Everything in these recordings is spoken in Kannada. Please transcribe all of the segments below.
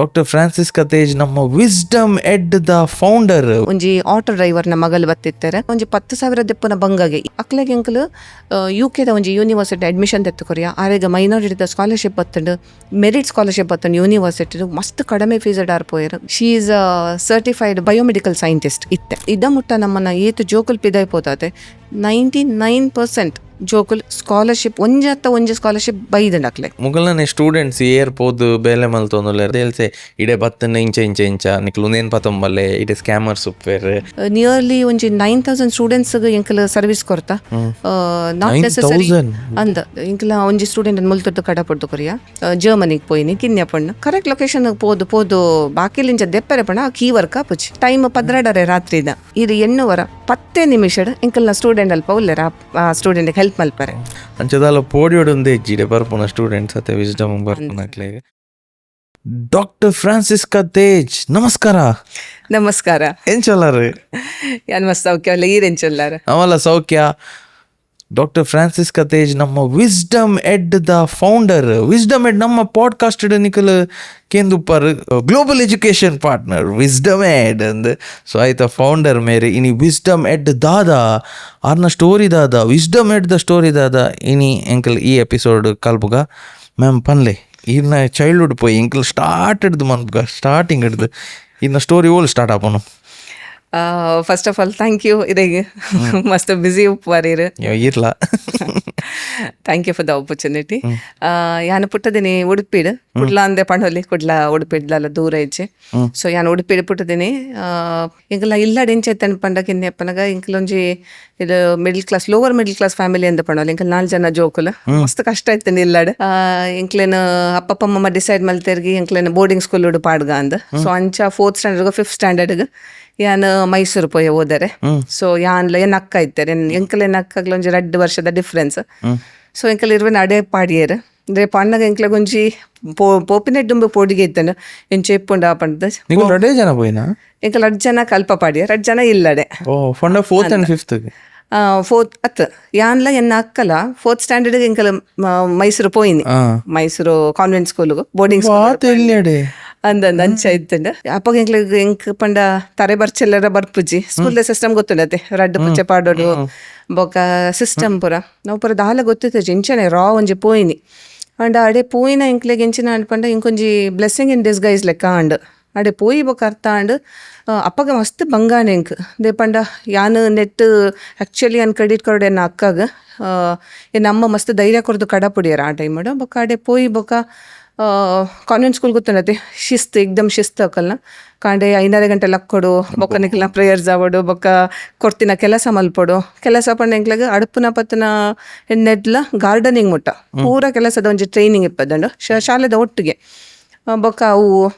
ಡಾಕ್ಟರ್ ಫ್ರಾನ್ಸಿಸ್ಕಾ ತೇಜ್ ನಮ್ಮ ವಿಸ್ಡಮ್ ಎಡ್ ದ ಫೌಂಡರ್. ಒಂಜಿ ಆಟೋ ಡ್ರೈವರ್ ನ ಮಗಲ್ ಬತ್ತಿತ್ತಾರೆ ಒಂಜಿ 10,000 ದೆಪ್ಪನ ಬಂಗಗೆ ಅಕ್ಲೆಗೆ ಎಂಕಲ್ UK ದ ಒಂಜಿ ಯೂನಿವರ್ಸಿಟಿ ಅಡ್ಮಿಷನ್ ತೆತ್ತುಕೊರಿಯ ಆರೆಗ ಮೈನಾರಿಟಿ ದ ಸ್ಕಾಲರ್ಶಿಪ್ ಬತ್ತಂಡು ಮೆರಿಟ್ ಸ್ಕಾಲರ್ಶಿಪ್ ಬತ್ತಂಡು ಯೂನಿವರ್ಸಿಟಿ ಮಸ್ತ್ ಕಡಿಮೆ ಫೀಸ್ ಆರ್ಪೋಯರ್. She is a certified biomedical scientist ಇತ್ತೆ ಇದ ಮುಟ್ಟ ನಮ್ಮನ್ನ ಏತು ಜೋಕುಲ್ ಪಿದಾಯ್ ಪೋತಾತೆ 99% ಜೋಕುಲ್ ಸ್ಕಾಲರ್ಶಿಪ್ ಒಂಜಿ ಸ್ಕಾಲರ್ಶಿಪ್ ಬೈದಂಡಕ್ಲೆ ಮುಗಲನೆ ಸ್ಟೂಡೆಂಟ್ಸ್ ಏರ್ ಪೋದು ಬೇಲೆ ಮಲ್ತೊಂದುಲ್ಲೆ ದೇಲ್ಸೆ ಇಡೆ ಬತ್ತನ ಇಂಚ ನಿಕ್ಲು ನೇನ್ ಪತೊಂಬಲ್ಲೆ ಇಡೆ ಸ್ಕ್ಯಾಮರ್ಸ್ ಉಪ್ಪೇರ್ ನಿಯರ್ಲಿ ಒಂಜಿ 9,000 ಸ್ಟೂಡೆಂಟ್ಸ್ ಎಂಕಲ್ ಸರ್ವಿಸ್ ಕೊರ್ತಾ ನಾಟ್ ನೆಸೆಸರಿ ಅಂದ ಎಂಕಲ ಒಂಜಿ ಸ್ಟೂಡೆಂಟ್ ಮುಲ್ತೊಟ್ಟು ಕಡಪಡ್ದು ಕೊರಿಯ ಜರ್ಮನಿಗೆ ಪೋಯಿನಿ ಕಿನ್ಯ ಪಣ್ಣ ಕರೆಕ್ಟ್ ಲೊಕೇಶನ್ ಪೋದು ಬಾಕಿಲಿಂಚ ದೆಪ್ಪರೆ ಪಣ ಕೀ ವರ್ಕ್ ಆಪುಜಿ ಟೈಮ್ 12 ರಾತ್ರಿದ ಇದು 10 ನಿಮಿಷ ಎಂಕಲ್ನ ಸ್ಟೂಡೆಂಟ್ ಅಲ್ಪ ಉಲ್ಲೆರ ಆ ಸ್ಟೂಡೆಂಟ್ ಹೆಲ್ಪ್ ಮಲ್ಪರೆ ಅಂಚದಾಲ ಪೋಡಿಯೋಡೊಂದೇ ಇಜ್ಜಿಡೆ ಬರ್ಪುನ ಸ್ಟೂಡೆಂಟ್ಸ್ ಅತ್ತೆ ವಿಸ್ಡಮ್ ಬರ್ಪುನಕ್ಲೆ. ಡಾಕ್ಟರ್ ಫ್ರಾನ್ಸಿಸ್ಕಾ ತೇಜ್ ನಮಸ್ಕಾರ. ನಮಸ್ಕಾರ. ಎಂಚೊಲ್ಲಾರು? ಯಾನ್ ಮಸ್ತ್ ಸೌಖ್ಯ ಅಲ್ಲ ಈರೆಂಚೊಲ್ಲಾರ? ಅವಲ್ಲ ಸೌಖ್ಯ. ಡಾಕ್ಟರ್ ಫ್ರಾನ್ಸಿಸ್ಕಾ ತೇಜ್ ನಮ್ಮ ವಿಸ್ಡಮ್ ಎಡ್ ದ ಫೌಂಡರ್. ವಿಸ್ಡಮ್ ಎಡ್ ನಮ್ಮ ಪಾಡ್ಕಾಸ್ಟ್ ನಿಕಲ್ ಕೇಂದುಪ್ಪರ್ global education partner Wisdom Ed ಅಂದ್ ಸೊ ಆಯ್ತಾ ಫೌಂಡರ್ ಮೇರೆ ಇನಿ ವಿಸ್ಡಮ್ ಎಡ್ ದಾದ ಆರ್ನ ಸ್ಟೋರಿ ದಾದ ವಿಸ್ಡಮ್ ಎಡ್ ದ ಸ್ಟೋರಿ ದಾದ ಇನಿ ಎಂಕಲ್ ಈ ಎಪಿಸೋಡ್ ಕಲ್ಪುಗ ಮ್ಯಾಮ್ ಪನ್ಲೆ ಇನ್ನ ಚೈಲ್ಡ್ಹುಡ್ ಪೋಯಿ ಎಂಕಲ್ ಸ್ಟಾರ್ಟ್ ಹಿಡ್ದು ಮನ್ಪುಗ ಸ್ಟಾರ್ಟಿಂಗ್ ಹಿಡ್ದು ಇನ್ನ ಸ್ಟೋರಿ ಓಲ್ ಸ್ಟಾರ್ಟ್ ಆಪನು. First of all thank you. ಇದೇಗೆ ಮಸ್ತ್ ಬ್ಯುಸಿ ಉಪ್ಪುವಾರೀರು ಇರ್ಲ. Thank you for the opportunity. ಯಾನು ಪುಟ್ಟದಿನಿ ಉಡುಪಿಡ್ ಕುಡ್ಲ ಅಂದೆ ಪಂಡೋಲಿ ಕುಡ್ಲ ಉಡುಪಿಡ್ಲ ದೂರ ಇಜ್ಜೆ. ಸೊ ಯಾನು ಉಡುಪಿಡ್ ಪುಟ್ಟದಿನಿ ಇಂಕಲ ಇಲ್ಲಾಡ್ ಎಂಚೆತ್ತನ್ ಪಂಡಕ್ ಇನ್ನೆಪ್ಪನಗ ಇಂಕಲೊಂಜಿ ಇದು ಲೋವರ್ ಮಿಡಲ್ ಕ್ಲಾಸ್ ಫ್ಯಾಮಿಲಿ ಅಂತ ಪಂಡೋಲಿ ಇಂಕಲ್ 4 ಜನ ಜೋಕುಲ ಮಸ್ತ್ ಕಷ್ಟ ಆಯ್ತೇನೆ ಇಲ್ಲಾಡ್. ಇಂಕ್ಲೇನ್ ಅಪ್ಪಪ್ಪ ಅಮ್ಮಮ್ಮ ಡಿಸೈಡ್ ಮಲ್ತೇರ್ಗಿ ಇಂಕ್ಲೇನ್ ಬೋರ್ಡಿಂಗ್ ಸ್ಕೂಲ್ ಉಡು ಪಾಡ್ಗ ಅಂದ. ಸೊ ಅಂಚ 4th ಸ್ಟ್ಯಾಂಡರ್ಡ್ 5th ಸ್ಟ್ಯಾಂಡರ್ಡ್ಗೆ ಯಾನ್ ಮೈಸೂರು ಪೋಯ ಓದರೆ. ಸೊ ಯಾನ್ಲ ಏನ್ ಅಕ್ಕ ಇದ್ದಾರೆ ಎಂಕಲ್ ಏನ್ ಅಕ್ಕಗ್ಲ ಒಂಜಿ 2 ವರ್ಷದ ಡಿಫ್ರೆನ್ಸ್. ಸೊ ಎಂಕಲ್ ಇರುವೆನ್ ಅಡೆ ಪಾಡಿಯರ್ ಅಂದ್ರೆ ಪಣ್ಣಗ ಎಂಕ್ಲೆ ಒಂಜಿ ಪೋಪಿನ ಡುಂಬು ಪೋಡಿಗೆ ಇದ್ದಾನೆ ಎಂಚೆ ಇಪ್ಪುಂಡ ಪಂಡ ಜನ ಪೋಯಿನ ಎಂಕಲ್ 2 ಜನ ಕಲ್ಪ ಪಾಡಿಯರ್ 2 ಜನ ಇಲ್ಲಡೆ 4th and 5th 4th ಅತ್ ಯಾನ್ಲ ಎನ್ನ ಅಕ್ಕಲ 4th ಸ್ಟ್ಯಾಂಡರ್ಡ್ ಎಂಕಲ್ ಮೈಸೂರು ಪೋಯಿನಿ ಮೈಸೂರು ಕಾನ್ವೆಂಟ್ ಸ್ಕೂಲ್ಗು ಬೋರ್ಡಿಂಗ್ ಸ್ಕೂಲ್ ಅಂದಂದು ಅಂಚ ಇತ್ತಂಡ ಅಪ್ಪಗ ಎಂಕ್ ಪಂಡ ತರೆ ಬರ್ಚೆಲ್ಲರ ಬರ್ಪುಜಿ ಸ್ಕೂಲ್ ಸಿಸ್ಟಮ್ ಗೊತ್ತುಂಡತೆ ರಡ್ಡು ಪುಚ್ಚೆ ಪಾಡೋಡು ಬೊಕ ಸಿಸ್ಟಮ್ ಪುರ ನಾವು ಪುರ ದಾಲ ಗೊತ್ತಿತ್ತು ಇಂಚನೆ ರಾ ಒಂಜಿ ಪೋಯಿನಿ ಅಂಡ್ ಅಡೆ ಪೋಯಿನ ಎಂಕ್ಲೆಗೆ ಎಂಚಿನ ಅನ್ಪಂಡ ಇಂಕೊಂಜಿ ಬ್ಲೆಸ್ಸಿಂಗ್ ಇನ್ ಡಿಸ್ಗೈಸ್ ಲೆಕ್ಕ ಅಂಡ್ ಅಡೆ ಪೋಯಿ ಬೊಕ ಅರ್ಥ ಅಂಡ್ ಅಪ್ಪಗ ಮಸ್ತ್ ಬಂಗಾಣ ಎಂಕ್ ದೇ ಪಂಡ ಯಾನು ನೆಟ್ ಆ್ಯಕ್ಚುಲಿ ಅನ್ ಕ್ರೆಡಿಟ್ ಕಾರ್ಡ್ ಎನ್ನ ಅಕ್ಕಗ ಎನ್ನ ಅಮ್ಮ ಮಸ್ತ್ ಧೈರ್ಯ ಕೊರ್ದು ಕಡ ಪುಡಿಯಾರ ಆ ಟೈಮ್ ಬೊಕ ಅಡೆ ಪೋಯಿ ಬೊಕ ಕಾನ್ವೆಂಟ್ ಸ್ಕೂಲ್ ಗೊತ್ತುಂಡತಿ ಶಿಸ್ತು ಏಕ್ದಮ್ ಶಿಸ್ತು ಅಕ್ಕಲ್ನ ಕಾಂಡೆ 5 ಗಂಟೆ ಲಕ್ಕೊಡು ಬೊಕ್ಕ ನಿಕ್ಲ ಪ್ರೇಯರ್ಸ್ ಆವಡು ಬೊಕ್ಕ ಕೊಡ್ತಿನ ಕೆಲಸ ಮಲ್ಪೊಡು ಕೆಲಸ ಪಂಡ ಎಂಕ್ಲೆಗ್ ಅಡುಪುನ ಪತ್ತನ ಎಣ್ಣೆಡ್ಲ ಗಾರ್ಡನಿಂಗ್ ಮುಟ್ಟ ಪೂರ ಕೆಲಸದ ಒಂಜಿ ಟ್ರೈನಿಂಗ್ ಇಪ್ಪದಂಡು ಶಾಲೆದ ಒಟ್ಟಿಗೆ ಬೊಕ್ಕ ಅವು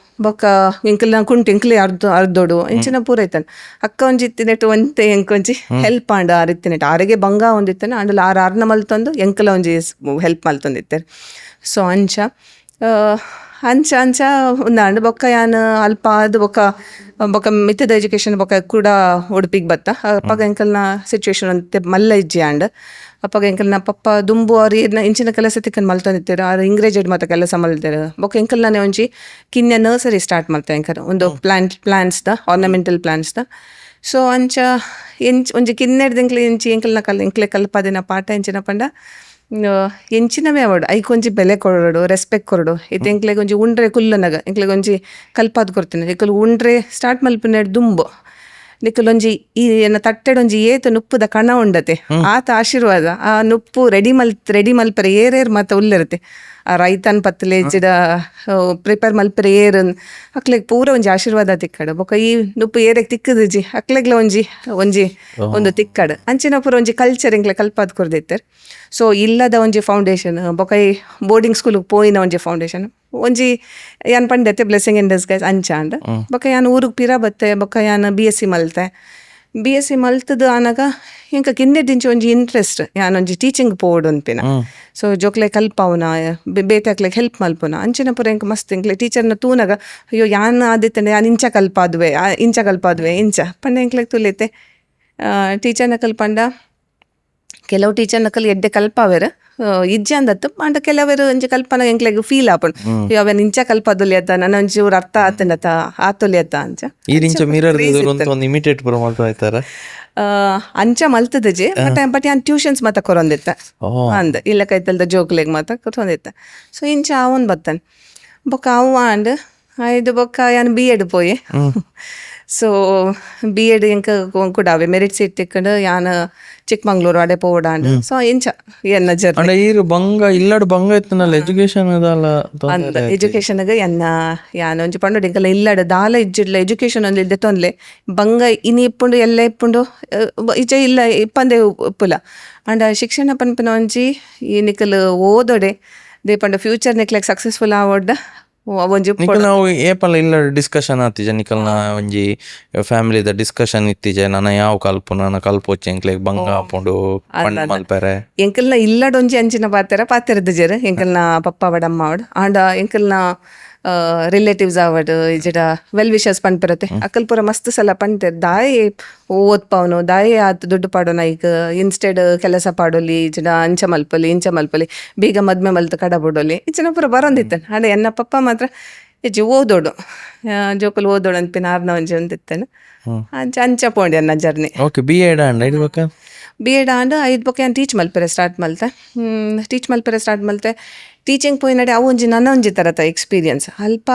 ಬೊಕ್ಕ ಎಂಕಲ್ನ ಕುಂಟು ಎಂಕ್ಲೆ ಅರ್ದೋಡು ಇಂಚಿನ ಪೂರ ಐತನ್ ಅಕ್ಕ ಒಂಜಿ ಇತ್ತಿನೆಟ್ಟು ಒಂತೆ ಎಂಕೊಂಜಿ ಹೆಲ್ಪ್ ಆಂಡ ಆರಿತ್ತಿನೆಟ್ಟು ಆರೆಗೆ ಬಂಗ ಒಂದಿತ್ತೇನೆ ಅಂಡಲ್ಲ ಆರ್ನ ಮಲ್ತೊಂದು ಎಂಕಲ ಒಂಜಿ ಹೆಲ್ಪ್ ಮಲ್ತೊಂದಿತ್ತೇನೆ. ಸೊ ಅಂಚ ಉಂದಾಂಡ್ ಬೊಕ್ಕ ಯಾನ್ ಅಲ್ಪ ಅದು ಬೊಕ್ಕ ಮಿತ್ತದ ಎಜುಕೇಷನ್ ಬೊಕ್ಕ ಕೂಡ ಉಡುಪಿಗೆ ಬತ್ತ ಅಪ್ಪಗ ಎಂಕಲ್ನ ಸಿಚುವೇಶನ್ ಅಂತ ಮಲ್ಲ ಇಜ್ಜಿ ಆಂಡ್ ಅಪ್ಪಗ ಎಂಕಲ್ನ ಪಪ್ಪ ದುಂಬು ಅವ್ರು ಇಂಚಿನ ಕೆಲಸ ತಿಕ್ಕನ್ ಮಲ್ತೊಂದಿತ್ತೇರು ಅವ್ರು ಇಂಗ್ರೇಜೆಡ್ ಮಾತ ಕೆಲಸ ಮಲ್ತೇರು ಬೊಕ್ಕ ಎಂಕಲ್ನೇ ಒಂಜಿ ಕಿನ್ಯ ನರ್ಸರಿ ಸ್ಟಾರ್ಟ್ ಮಾಡ್ತೆ ಎಂಕರ್ ಒಂದು ಪ್ಲಾಂಟ್ಸ್ದ ಆರ್ನಮೆಂಟಲ್ ಪ್ಲಾಂಟ್ಸ್ದ. ಸೊ ಅಂಚ ಒಂಜಿ ಕಿನ್ನೆಡ್ದು ಎಂಕ್ಲೆ ಕಲ್ಪದಿನ ಪಾಠ ಎಂಚಿನ ಪಂಡ ಎಂಚಿನವೇ ಅವಡು ಐಕೊಂಜಿ ಬೆಲೆ ಕೊರಡು ರೆಸ್ಪೆಕ್ಟ್ ಕೊರಡು ಇದು ಎಂಕ್ಲೆಗೆ ಒಂಜಿ ಉಂಡ್ರೆ ಕುಲ್ಲನಗ ಎಂಕ್ಲೆಗೆ ಒಂಜಿ ಕಲ್ಪಾದ್ ಕೊಡ್ತೀನಿ ನಿಕ್ಕಲು ಉಂಡ್ರೆ ಸ್ಟಾರ್ಟ್ ಮಲ್ಪಿನ ದುಂಬು ನಿಕ್ಕಲೊಂಜಿ ಈ ಎನ್ನ ತಟ್ಟೆಡೊಂಜಿ ಏತ ನುಪ್ಪುದ ಕಣ ಉಂಡತೆ ಆತ ಆಶೀರ್ವಾದ ಆ ನುಪ್ಪು ರೆಡಿ ಮಲ್ಪರೆ ಏರೇರ್ ಮಾತ ಉಲ್ಲಿರತ್ತೆ ಆ ರೈತನ್ ಪತ್ತಲೆ ಜಿಡ ಪ್ರಿಪೇರ್ ಮಲ್ಪರೆ ಏರನ್ ಅಕ್ಲೆಗ್ ಪೂರ ಒಂಜಿ ಆಶೀರ್ವಾದ ತಿಕ್ಕಡ ಬೊಕ ಈ ನುಪ್ಪು ಏರೆಗ್ ತಿಕ್ಕದಜಿ ಅಕ್ಲೆಗ್ಲ ಒಂಜಿ ಒಂದು ತಿಕ್ಕಡ ಅಂಚಿನ ಪೂರ ಒಂಜಿ ಕಲ್ಚರ್ ಎಂಕ್ಲೆ ಕಲ್ಪಾದ್ ಕೊರ್ದಿತ್ತೇರ್. ಸೊ ಇಲ್ಲದ ಒಂಜಿ ಫೌಂಡೇಶನ್ ಬೊಕ ಈ ಬೋರ್ಡಿಂಗ್ ಸ್ಕೂಲ್ಗೆ ಪೋಯಿನ ಒಂಜಿ ಫೌಂಡೇಶನ್ ಒಂಜಿ ಯಾನ್ ಪಂಡತೆ ಬ್ಲೆಸ್ಸಿಂಗ್ ಇನ್ ಡಿಸ್ಗೈಸ್ ಅಂಚ ಅಂಡ್ ಬೊಕ ಯಾನ್ ಊರಿಗೆ ಪಿರ ಬತ್ತೆ ಬೊಕ ಯಾನ್ BSc ಮಲ್ತೆ BSc ಮಲ್ತದು ಆನಾಗ ಇಂಕ ಕಿನ್ನೆಡ್ದಿಂಚಿ ಒಂಜಿ ಇಂಟ್ರೆಸ್ಟ್ ಯಾನೊಂಜಿ ಟೀಚಿಂಗ್ ಪೋಡು ಅನ್ಪಿನ. ಸೊ ಜೋಕ್ಲೆ ಕಲ್ಪವನ ಬೇತಾಕ್ಲೆಗ್ ಹೆಲ್ಪ್ ಮಲ್ಪುನ ಅಂಚಿನ ಪುರ ಇಂಕ ಮಸ್ತ್ ಇಂಕ್ಲೆ ಟೀಚರ್ನ ತೂನಾಗ ಅಯ್ಯೋ ಯಾನ್ ಆದಿತ್ತಂಡೆ ಯಾನ್ ಇಂಚ ಕಲ್ಪಾದ್ವೆ ಇಂಚ ಪಂಡ ಇಂಕ್ಲೆಗ್ ತುಲಿತೆ ಟೀಚರ್ನ ಕಲ್ಪಂಡ ಕೆಲವು ಟೀಚರ್ನ ಕಲ್ ಎಡ್ಡೆ ಕಲ್ಪಾವೆರ ಇಜ್ಜೆ ಅಂದತ್ತು ಅಂಡ ಕೆಲವರು ಒಂಜಿ ಕಲ್ಪನೆ ಎಂಕ್ಲೆಗ್ ಫೀಲ್ ಆಪುಂಡು ಅವನ್ ಇಂಚ ಕಲ್ಪದೊಲಿ ಅತ್ತ ನನ್ನ ಒಂಚೂರು ಅರ್ಥ ಆತನತ ಆತೊಲಿ ಅತ್ತ ಅಂಚ ಈರಿಂಚ ಮಿರರ್ ಒಂದು ಇಮಿಟೇಟ್ ಪೂರ ಮಾಡ್ತಾ ಇರ್ತಾರ ಅಂಚ ಮಲ್ತದಜೆ ಬಟ್ ಯಾನ್ ಟ್ಯೂಷನ್ಸ್ ಮಾತ ಕೊರೊಂದಿತ್ತ ಅಂದ ಇಲ್ಲ ಕೈತಲ್ದ ಜೋಕ್ಲೆಗ್ ಮಾತ ಕೊರೊಂದಿತ್ತ ಸೊ ಇಂಚ ಅವನ್ ಬತ್ತನ್ ಬೊಕ್ಕ ಅವ ಅಂಡ್ ಇದು ಬೊಕ್ಕ ಯಾನ್ B.Ed ಪೋಯೆ ಸೊ B.Ed ಎಂಕ ಕೂಡ ಅವೆ ಮೆರಿಟ್ ಸೀಟ್ ತಿಕ್ಕಂಡು ಯಾನ್ ಚಿಕ್ಕಮಂಗ್ಳೂರು ಅಡೆ ಪೋಡಾಂಡ್ ಸೊ ಇಂಚ ಎನ್ನ ಜರ್ನಿ ಈರು ಬಂಗ ಇಲ್ಲಡ್ ಬಂಗ ಇತ್ತನಲ್ಲ ಎಜುಕೇಶನ್ ಅದಲ್ಲ ಅಂದ ಎಜುಕೇಶನ್ಗ ಎನ್ನ ಯಾನ್ ಒಂಜಿ ಪಂಡು ಇಂಕಲ್ಲ ಇಲ್ಲಡ್ ದಾಲ ಇಜ್ಜಿಡ್ಲ ಎಜುಕೇಶನ್ ಒಂದ್ ಇಲ್ದೆ ತೊಂದ್ಲೆ ಬಂಗ ಇನಿ ಇಪ್ಪುಂಡು ಎಲ್ಲ ಇಪ್ಪುಂಡು ಇಜ ಇಲ್ಲ ಇಪ್ಪಂದೆ ಉಪ್ಪುಲ ಅಂಡ ಶಿಕ್ಷಣ ಪನ್ಪನ ಒಂಜಿ ಈ ನಿಕಲ್ ಓದೊಡೆ ದೇಪಂಡ ಫ್ಯೂಚರ್ ನಿಕ್ಲೆಗ್ ಸಕ್ಸಸ್ಫುಲ್ ಆವೊಡ್ಡ ಒಂಜಿ ನಾವು ಏಪಲ್ಲ ಇಲ್ಲ ಡಿಸ್ಕಷನ್ ಆತಿಜ ನಿಕಲ್ನ ಒಂಜಿ ಫ್ಯಾಮಿಲಿದ ಡಿಸ್ಕಷನ್ ಇತ್ತಿಜೆ ನನ್ನ ಯಾವ ಕಲ್ಪು ನನ್ನ ಕಲ್ಪೊಚ್ಚೆ ಎಂಕ್ಲೆಗ್ ಬಂಗ ಆಪುಂಡು ಪಂಡ್ ಮಲ್ಪೆರೆ ಎಂಕಲ್ನ ಇಲ್ಲಡ್ ಒಂಜಿ ಅಂಚಿನ ಪಾತೆರದ್ದು ಜೆರ್ ಎಂಕಲ್ನ ಪಪ್ಪ ವಡಮ್ಮ ಅವಡ್ ಆಂಡ ಎಂಕಲ್ನ ರಿಲೇಟಿವ್ಸ್ ಅವಡ್ ಇಜಡ ವೆಲ್ ವಿಶಸ್ ಪನ್ಪಿರತ್ತೆ ಅಕ್ಕಲ್ ಪೂರ ಮಸ್ತ್ ಸಲ ಪಂಟೇರ್ ದಾಯೆ ಓದ್ಪವನು ದಾಯೆ ಆತ್ ದುಡ್ಡು ಪಾಡೋನ ಈಗ ಇನ್ಸ್ಟೆಡ್ ಕೆಲಸ ಪಾಡೋಲಿ ಇಜಡ ಅಂಚ ಮಲ್ಪಲಿ ಬೇಗ ಮದ್ಮೆ ಮಲ್ತು ಕಡ ಬಿಡೋಲಿ ಇಜನ ಪೂರ ಬರೋಂದಿತ್ತೇನೆ ಆಡ ಎನ್ನ ಪಪ್ಪ ಮಾತ್ರ ಇಜ್ಜಿ ಓದೋಡು ಜೋಕಲ್ ಓದೋಡು ಅನ್ಪಿನ ಆರ್ನ ಒಂಜಿ ಒಂದಿತ್ತೇನೆ ಅಂಚ ಪೋಂಡಿ ಅನ್ನ ಜರ್ನಿ ಓಕೆ B.Ed ಅಂಡ ಇಡ್ಬೇಕ B.Ed ಆಂಡ್ ಐದು ಬೊಕ್ಕ ಏನು ಟೀಚ್ ಮಲ್ಪೆರೆ ಸ್ಟಾರ್ಟ್ ಮಲ್ತೆ ಟೀಚಿಂಗ್ ಪೋಯಿನಡೆ ಅವು ಒಂಜಿ ನನ್ನ ಒಂಜಿ ತರತ ಎಕ್ಸ್ಪೀರಿಯನ್ಸ್ ಅಲ್ಪ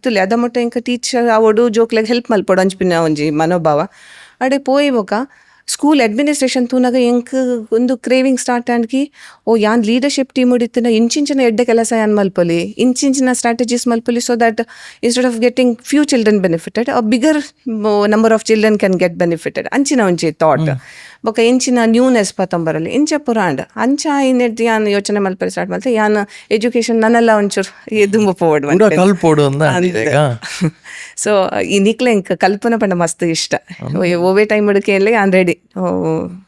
ತುಲೆ ಅದ ಮೊಟ್ಟ ಇಂಕ ಟೀಚರ್ ಅವಡು ಜೋಕ್ಲೆಗ್ ಹೆಲ್ಪ್ ಮಲ್ಪೋಡು ಅಂಚ್ಪಿನ ಒಂಜಿ ಮನೋಭಾವ ಅಡೆ ಪೋಯಿ ಬೊಕ ಸ್ಕೂಲ್ ಅಡ್ಮಿನಿಸ್ಟ್ರೇಷನ್ ತೂನಾಗ ಎಂಕ್ ಒಂದು ಕ್ರೇವಿಂಗ್ ಸ್ಟಾರ್ಟ್ ಆಂಡ್ಕಿ ಯಾನ್ ಲೀಡರ್ಶಿಪ್ ಟೀಮ್ ಉಡಿತಿನ ಇಂಚಿಂಚಿನ ಎಡ್ಡೆ ಕೆಲಸ ಯಾನ್ ಮಲ್ಪೊಲಿ ಇಂಚಿಂಚಿನ ಸ್ಟ್ರಾಟಜೀಸ್ ಮಲ್ಪೊಲಿ so that instead of getting few children benefited a bigger number of children can get benefited ಅಂಚಿನ ಒಂಜಿ ಥಾಟ್ ಬೊಕ ಇಂಚಿನ ನ್ಯೂನೆಸ್ ಪತ್ತಂಬರಲ್ಲಿ ಇಂಚ ಪುರಾಂಡ್ ಅಂಚ ಇನ್ನೆಡ್ದು ಯಾನ್ ಯೋಚನೆ ಮಲ್ಪರೆ ಸ್ಟಾರ್ಟ್ ಮಲ್ತೆ ಯಾನ್ ಎಜುಕೇಶನ್ ನನ್ನೆಲ್ಲ ಒಂಚೂರು ಎದುಂಬ ಕಲ್ಪೋಡು ಸೊ ಈ ನಿಕ್ಲೆ ಇಂಕ ಕಲ್ಪನ ಪಂಡ ಮಸ್ತ್ ಇಷ್ಟ ಓವೇ ಟೈಮ್ ಹುಡುಕಿಯಲ್ಲೇ ಯಾನ್ ರೆಡಿ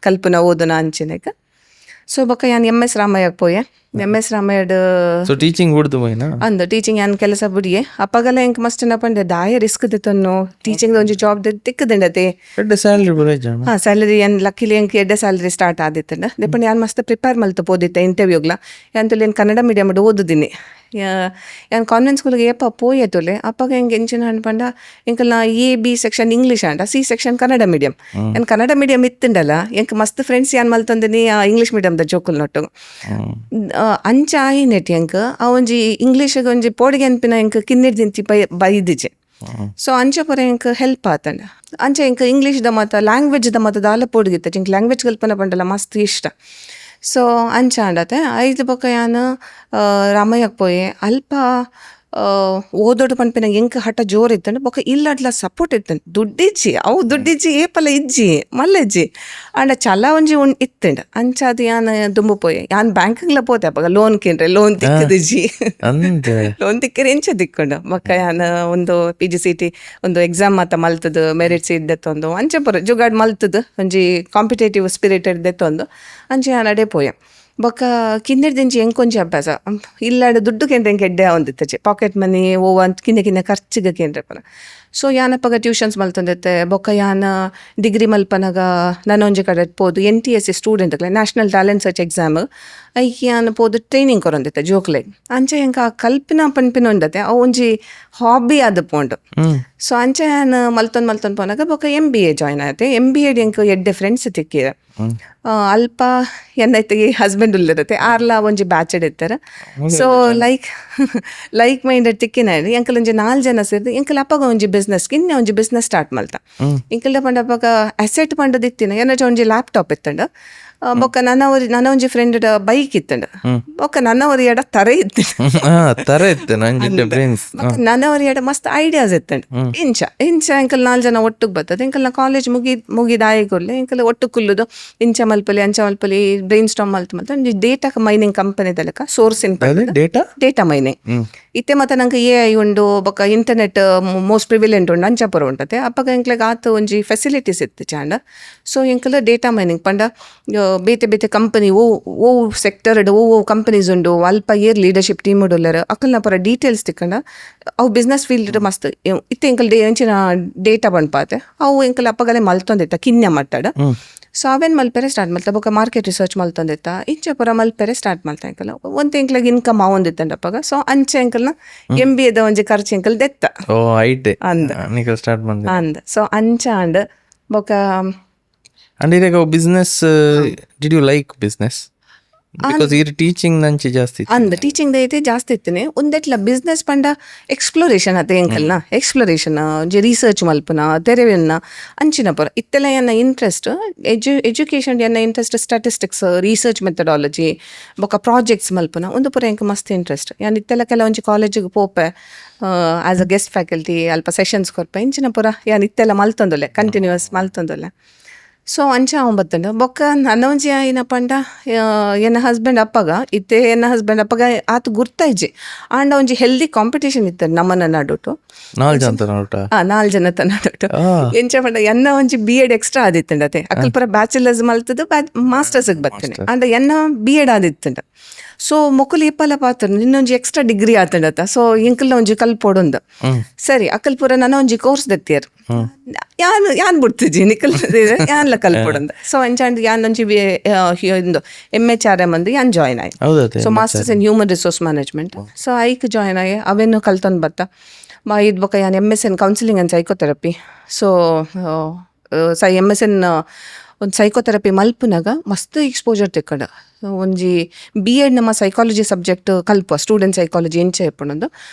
ಕಲ್ಪನ ಓದನ ಅಂಚಿನಕ ಸೊ ಬೊಕ ಯಾನ್ MS ರಾಮಯ್ಯಗ್ ಪೋಯೆ MS ರಾಮಯ್ಯಡ್ ಟೀಚಿಂಗ್ ಅಂದ ಟೀಚಿಂಗ್ ಯಾನ್ ಕೆಲಸ ಬಿಡಿಯೆ ಅಪ್ಪಗಲ ಎಂಕ್ ಮಸ್ಟ್ ಪಂಡೆ ದಾಯ ರಿಸ್ಕ್ ದಿತ್ತನ್ನು ಟೀಚಿಂಗ್ ಒಂಜಿ ಜಾಬ್ ತಿಕ್ಕದಿಂಡತೆ ಸ್ಯಾಲರಿ ಏನ್ ಲಕ್ಕಿಲಿ ಎಂಕ್ ಎಡ್ಡೆ ಸ್ಯಾಲರಿ ಸ್ಟಾರ್ಟ್ ಆದಿತ್ತಂಡ ದೆಪಂಡ್ ಯಾನ್ ಮಸ್ತ್ ಪ್ರಿಪೇರ್ ಮಲ್ತು ಪೋದಿತ್ತೆ ಇಂಟರ್ವ್ಯೂಗ್ಲ ಯಾನ್ ತುಲೆ ಕನ್ನಡ ಮೀಡಿಯಮ್ ಓದುದಿನಿ ಯಾನ್ ಕಾನ್ವೆಂಟ್ ಸ್ಕೂಲ್ಗೆ ಏಪ ಪೋಯೆ ತುಲೆ ಅಪ್ಪಗ ಹೆಂಗೆ ಎಂಚಿನ ಅನ್ಪಂಡ ಎಂಕಲ್ನ A-B ಸೆಕ್ಷನ್ ಇಂಗ್ಲೀಷ್ ಅಂಡ C ಸೆಕ್ಷನ್ ಕನ್ನಡ ಮೀಡಿಯಂ ಯಾನ್ ಕನ್ನಡ ಮೀಡಿಯಂ ಇತ್ತಂಡಲ್ಲ ಎಂಕ್ ಮಸ್ತ್ ಫ್ರೆಂಡ್ಸ್ ಯಾನ್ ಮಲ್ತೊಂದಿನಿ ಇಂಗ್ಲೀಷ್ ಮೀಡಿಯಮ್ದ ಜೋಕುಲ್ ನೊಟ್ಟು ಅಂಚ ಆಯಿನೆಟ್ ಎಂಕ್ ಆ ಒಂಜಿ ಇಂಗ್ಲೀಷಿಗೆ ಒಂಜಿ ಪೋಡಿಗೆ ಅನ್ಪಿನ ಎಂಕ್ ಕಿನ್ನಿಡ್ದಿಂತಿ ಬೈದಿಜೆ ಸೊ ಅಂಚ ಪೂರ ಎಂಕ್ ಹೆಲ್ಪ್ ಆತಂಡ ಅಂಚ ಎಂಕ್ ಇಂಗ್ಲೀಷ್ದ ಮಾತ ಲ್ಯಾಂಗ್ವೇಜ್ದ ಮಾತ ದಾಲ ಪೋಡಿಗಿತ್ತ ಎಂಕ್ ಲ್ಯಾಂಗ್ವೇಜ್ ಕಲ್ಪನೆ ಪಂಡಲ್ಲ ಮಸ್ತ್ ಇಷ್ಟ ಸೊ ಅಂಚ ಆಂಡತೆ ಐದು ಬೊಕ ಯಾನ್ ರಾಮಯ್ಯಗ್ ಪೋಯೆ ಅಲ್ಪ ಓದೋಡು ಪನ್ಪಿನ ಎಂಕ್ ಹಠ ಜೋರ್ ಇತ್ತಂಡು ಬೊಕ ಇಲ್ಲಡ್ಲ ಸಪೋರ್ಟ್ ಇತ್ತಂಡು ದುಡ್ಡಿಜ್ಜಿ ಏಪಲ ಇಜ್ಜಿ ಮಲ್ಲೆಜ್ಜಿ ಅಂಡ ಚಲ ಒಂಜಿ ಇತ್ತಂಡು ಅಂಚಾದ ಯಾನ್ ದುಂಬು ಪೋಯೆ ಯಾನ್ ಬ್ಯಾಂಕ್ಗ್ಲ ಪೋತೆ ಅಪ್ಪಗ ಲೋನ್ ಕೇಂದ್ರೆ ಲೋನ್ ತಿಕ್ಕದಿಜ್ಜಿ ಲೋನ್ ತಿಕ್ಕರೆ ಎಂಚ ತಿಕ್ಕೊಂಡು ಬೊಕ ಯಾನ್ ಒಂದು PGCET ಒಂದು ಎಕ್ಸಾಮ್ ಮಾತ ಮಲ್ತದು ಮೆರಿಟ್ ಸೀಟ್ ದೆತ್ತೊಂದು ಅಂಚ ಪೂರ ಜುಗಾಡ್ ಮಲ್ತದು ಒಂಜಿ ಕಾಂಪಿಟೇಟಿವ್ ಸ್ಪಿರಿಟೆಡ್ ದೆತ್ತೊಂದು ಅಂಚ ಯಾನ್ ಅಡೆ ಪೋಯೆ ಬೊಕ ಕಿನ್ನೆಡ್ದಿಂಚಿ ಎಂಕೊಂಜಿ ಅಭ್ಯಾಸ ಇಲ್ಲಾಡ ದುಡ್ಡು ಕೇಂದ್ರ ಎಂಕ್ ಎಡ್ಡೆ ಆವೊಂದಿತ್ತಜೆ ಪಾಕೆಟ್ ಮನಿ ಓವ ಕಿನ್ನೆ ಖರ್ಚಿಗೆ ಕೇಂದ್ರ ಪನ ಸೊ ಯಾನಪ್ಪಗ ಟ್ಯೂಷನ್ಸ್ ಮಲ್ತೊಂದಿತ್ತೆ ಬೊಕ ಯಾನ್ ಡಿಗ್ರಿ ಮಲ್ಪನಾಗ ನಾನು ಒಂಜಿ ಕಡೆ ಪೋದು NTSC ಸ್ಟೂಡೆಂಟ್ಗ್ಲೆ ನ್ಯಾಷನಲ್ ಟ್ಯಾಲೆಂಟ್ ಸರ್ಚ್ ಎಕ್ಸಾಮ್ ಐಕಿ ಯಾನ್ ಪೋದು ಟ್ರೈನಿಂಗ್ ಕೊರೊಂದಿತ್ತೆ ಜೋಕ್ಲೆ ಅಂಚ ಎಂಕ ಕಲ್ಪಿನ ಪನ್ಪಿನ ಒಂದತೆ ಅವು ಒಂಜಿ ಹಾಬಿ ಆದ್ ಪೋಂಡು ಸೊ ಅಂಚ ಯಾನ್ ಮಲ್ತೊಂದ್ ಪೋನಾಗ ಬೊಕ MBA ಜಾಯ್ನ್ ಆಯ್ತೆ MBA ಎಂಕ್ ಎಡ್ಡೆ ಫ್ರೆಂಡ್ಸ್ ತಿಕ್ಕಿರ ಅಲ್ಪ ಎನ್ನೈತಿಗೆ ಹಸ್ಬೆಂಡ್ ಉಲ್ಲಿರತ್ತೆ ಆರ್ಲ ಒಂಜಿ ಬ್ಯಾಚಡ್ ಇತ್ತರ ಸೊ ಲೈಕ್ ಮೈಂಡೆಡ್ ತಿಕ್ಕಿನ ಎಂಕಲ್ ಒಂಜಿ 4 ಜನ ಸೇರಿದು ಎಂಕಲ್ ಅಪ್ಪಗ ಒಂಜಿ ಬಿಸ್ನೆಸ್ ಇನ್ನೆ ಒಂಜಿ ಬಿಸ್ನೆಸ್ ಸ್ಟಾರ್ಟ್ ಮಲ್ತ ಎಂಕಲ್ದ ಪಂಡ ಅಪ್ಪಗ ಅಸೆಟ್ ಪಂಡದ ಇತ್ತಿನ ಏನೋ ಒಂಜಿ ಲ್ಯಾಪ್ಟಾಪ್ ಇತ್ತಂಡ ಬೊಕ್ಕ ನನ್ನ ಒಂಜಿ ಫ್ರೆಂಡ್ ಬೈಕ್ ಇತ್ತಂಡ ಬೊಕ್ಕ ನನ್ನವರಿ ಎಡ ತರೆ ನನ್ನವರಿ ಎಡ ಮಸ್ತ್ ಐಡಿಯಾಸ್ ಇತ್ತಂಡ ಇಂಚ ಎಂಕಲ್ 4 ಜನ ಒಟ್ಟಿಗೆ ಬರ್ತದೆ ಎಂಕಲ್ ನಾ ಕಾಲೇಜ್ ಮುಗಿದಾಯಿ ಕೊಡ್ಲೆ ಎಂಕಲ್ ಒಟ್ಟು ಕುಲ್ಲುದು ಇಂಚ ಮಲ್ಪಲಿ ಅಂಚ ಮಲ್ಪಲಿ ಬ್ರೈನ್ ಸ್ಟಾಮ್ ಮಲ್ತ ಒಂಜಿ ಡೇಟಾ ಮೈನಿಂಗ್ ಕಂಪನಿ ತಲಕ ಸೋರ್ಸಿಂಗ್ ಡೇಟಾ ಮೈನಿಂಗ್ ಇತ್ತೆ ಮತ್ತೆ ನಂಗೆ AI ಉಂಡು ಬೊಕ್ಕ ಇಂಟರ್ನೆಟ್ ಮೋಸ್ಟ್ ಪ್ರಿವಿಲೆಂಟ್ ಉಂಡು ಅಂಚಪುರ ಉಂಟತೆ ಅಪ್ಪಗ ಎಂಕ್ಲೆಗ್ ಆತ ಒಂಜಿ ಫೆಸಿಲಿಟೀಸ್ ಇತ್ತು ಚಾಂಡ ಸೊ ಎಂಕಲ್ ಡೇಟಾ ಮೈನಿಂಗ್ ಪಂಡ ಬೇತೆ ಕಂಪನಿ ಓ ಸೆಕ್ಟರ್ ಓ ಕಂಪನೀಸ್ ಉಂಡು ಅಲ್ಪ ಇಯರ್ ಲೀಡರ್ಶಿಪ್ ಟೀಮ್ ಉಳ್ಳರ ಅಕ್ಕಲ್ನ ಪರ ಡೀಟೇಲ್ಸ್ ತಿಕ್ಕಂಡ ಅವು ಬಿಸ್ನೆಸ್ ಫೀಲ್ಡ್ ಮಸ್ತ್ ಇತ್ತೆ ಎಂಕಲ್ ಎಂಚಿನ ಡೇಟಾ ಬಂಡ್ಪಾತೆ ಅವು ಎಂಕಲ್ ಅಪ್ಪಗಲೆ ಮಲ್ತೊಂದಿತ್ತ ಕಿನ್ನೆ ಮಟ್ಟಡ ಸೊ ಅವೇನು ಮಲ್ಪೆರೆ ಸ್ಟಾರ್ಟ್ ಮಾಡ್ತಾ ಬೊಕ್ಕ ಮಾರ್ಕೆಟ್ ರಿಸರ್ಚ್ ಮಲ್ತಂದಿತ್ತ ಇಂಚೆ ಪೂರ ಮಲ್ಪೆರೆ ಸ್ಟಾರ್ಟ್ ಮಾಡ್ತಾ ಎಂಕಲ್ಲ ಒಂದು ಎಂಕ್ಲಾಗ ಇನ್ಕಮ್ ಆವೊಂದಿತ್ತಂಡಪ್ಪಾಗ ಸೊ ಅಂಚೆ ಎಂಕಲ್ನ MBAದ ಒಂಜಿ ಖರ್ಚು ಎಂಕಲ್ ದೆತ್ತ ಓ ಐಟೆ ಅಂದ ನಿಕಲ್ ಸ್ಟಾರ್ಟ್ ಬಂದೆ ಅಂದ ಸೊ ಅಂಚ ಅಂಡ್ ಬೊಕ್ಕ ಅಂಡ್ ಇದಾಗ business did you like business because ಈ ಟೀಚಿಂಗ್ ನಂಚಿ ಜಾಸ್ತಿ ಅಂದ ಟೀಚಿಂಗ್ ಐತೆ ಜಾಸ್ತಿ ಇತ್ತನೆ ಒಂದೆಟ್ಲ ಬಿಸ್ನೆಸ್ ಪಂಡ ಎಕ್ಸ್ಪ್ಲೋರೇಷನ್ ಅತ್ತೆ ಎಂಕಲ್ನ ಎಕ್ಸ್ಪ್ಲೋರೇಷನ್ ಒಂಜಿ ರಿಸರ್ಚ್ ಮಲ್ಪುನ ತೆರೆವೆನ್ನ ಅಂಚಿನ ಪುರ ಇತ್ತೆಲ್ಲ ಎನ್ನ ಇಂಟ್ರೆಸ್ಟ್ ಎಜುಕೇಷನ್ ಎನ್ನ ಇಂಟ್ರೆಸ್ಟ್ ಸ್ಟಾಟಿಸ್ಟಿಕ್ಸ್ ರಿಸರ್ಚ್ ಮೆಥಡಾಲಜಿ ಬೊಕ್ಕ ಪ್ರಾಜೆಕ್ಟ್ಸ್ ಮಲ್ಪುನ ಒಂದು ಪುರ ಎಂಕ್ ಮಸ್ತ್ ಇಂಟ್ರೆಸ್ಟ್ ಯಾನ್ ಇತ್ತೆಲ್ಲ ಕೆಲ ಒಂಜಿ ಕಾಲೇಜಿಗೆ ಪೋಪೆ ಆಸ್ ಅ ಗೆಸ್ಟ್ ಫ್ಯಾಕಲ್ಟಿ ಅಲ್ಪ ಸೆಷನ್ಸ್ ಕೊರ್ಪೆ ಇಂಚಿನ ಪುರ ಯಾನ್ ಇತ್ತೆಲ್ಲ ಮಲ್ತೊಂದುಲ್ಲೆ ಕಂಟಿನ್ಯೂಸ್ ಮಲ್ತೊಂದುಲ್ಲೆ ಸೊ ಅಂಚ ಅವನ್ ಬತ್ತಂಡ ಬೊಕ್ಕ ನನ್ನ ಒಂಜಿ ಏನಪ್ಪ ಅಂಡ ಎನ್ನ ಹಸ್ಬೆಂಡ್ ಅಪ್ಪಗ ಇತ್ತೆ ಎನ್ನ ಹಸ್ಬೆಂಡ್ ಅಪ್ಪಗ ಆತ ಗುರ್ತಾಯ್ಜಿ ಆಂಡ ಒಂಜಿ ಹೆಲ್ದಿ ಕಾಂಪಿಟೇಷನ್ ಇತ್ತ ನಮ್ಮನ್ನ ನಡುಟು 4 ಜನ ನೋಟ 4 ಜನ ನಡುಟು ಎಂಚ ಪಂಡ ಎನ್ನ ಒಂಜಿ B.Ed ಎಕ್ಸ್ಟ್ರಾ ಆದಿತ್ತಂಡತೆ ಅಕಲ್ ಪುರ ಬ್ಯಾಚುಲರ್ಸ್ ಮಲ್ತದು ಮಾಸ್ಟರ್ಸ್ಗೆ ಬರ್ತೇನೆ ಅಂಡ ಎನ್ನ B.Ed ಆದಿತ್ತಂಡ ಸೊ ಮೊಕ್ಕಲು ಇಪ್ಪಲ ಪಾತ್ರ ನಿನ್ನೊಂಜಿ ಎಕ್ಸ್ಟ್ರಾ ಡಿಗ್ರಿ ಆತಂಡತ್ತ ಸೊ ಇಂಕಲ್ನ ಒಂಜಿ ಕಲ್ಪೊಡೊಂದು ಸರಿ ಅಕಲ್ ಪೂರ ನನ್ನ ಒಂಜಿ ಕೋರ್ಸ್ ದತ್ತಿಯರ್ ಯಾನ್ ಬಿಡ್ತಿಜಿ ನಿಕಲ್ ಯಾನ್ಲ ಕಲ್ಪೊಡೊಂದು ಸೊ ಅಂಚಾಂಡ್ ಯಾನ್ ಒಂಜಿ ಒಂದು MHRM ಅಂದು ಯಾನ್ ಜಾಯ್ನ್ ಆಯ್ so masters in human resource management so ಐಕ್ ಜಾಯ್ನ್ ಆಯ್ ಅವೇನು ಕಲ್ತೊಂದು ಬತ್ತ ಇದ್ ಬೊಕ ಯಾನ್ MSN counselling and psychotherapy so MSN ಒಂದು ಸೈಕೋಥೆರಪಿ ಮಲ್ಪುನಾಗ ಮಸ್ತ್ ಎಕ್ಸ್ಪೋಜರ್ ತಿಕ್ಕಂಡ ಒಂಜಿ B.Ed ನಮ್ಮ ಸೈಕಾಲಜಿ ಸಬ್ಜೆಕ್ಟ್ ಕಲ್ಪ ಸ್ಟೂಡೆಂಟ್ ಸೈಕಾಲಜಿ ಎಂಚೆ ಇಪ್ಪುನೊಂದು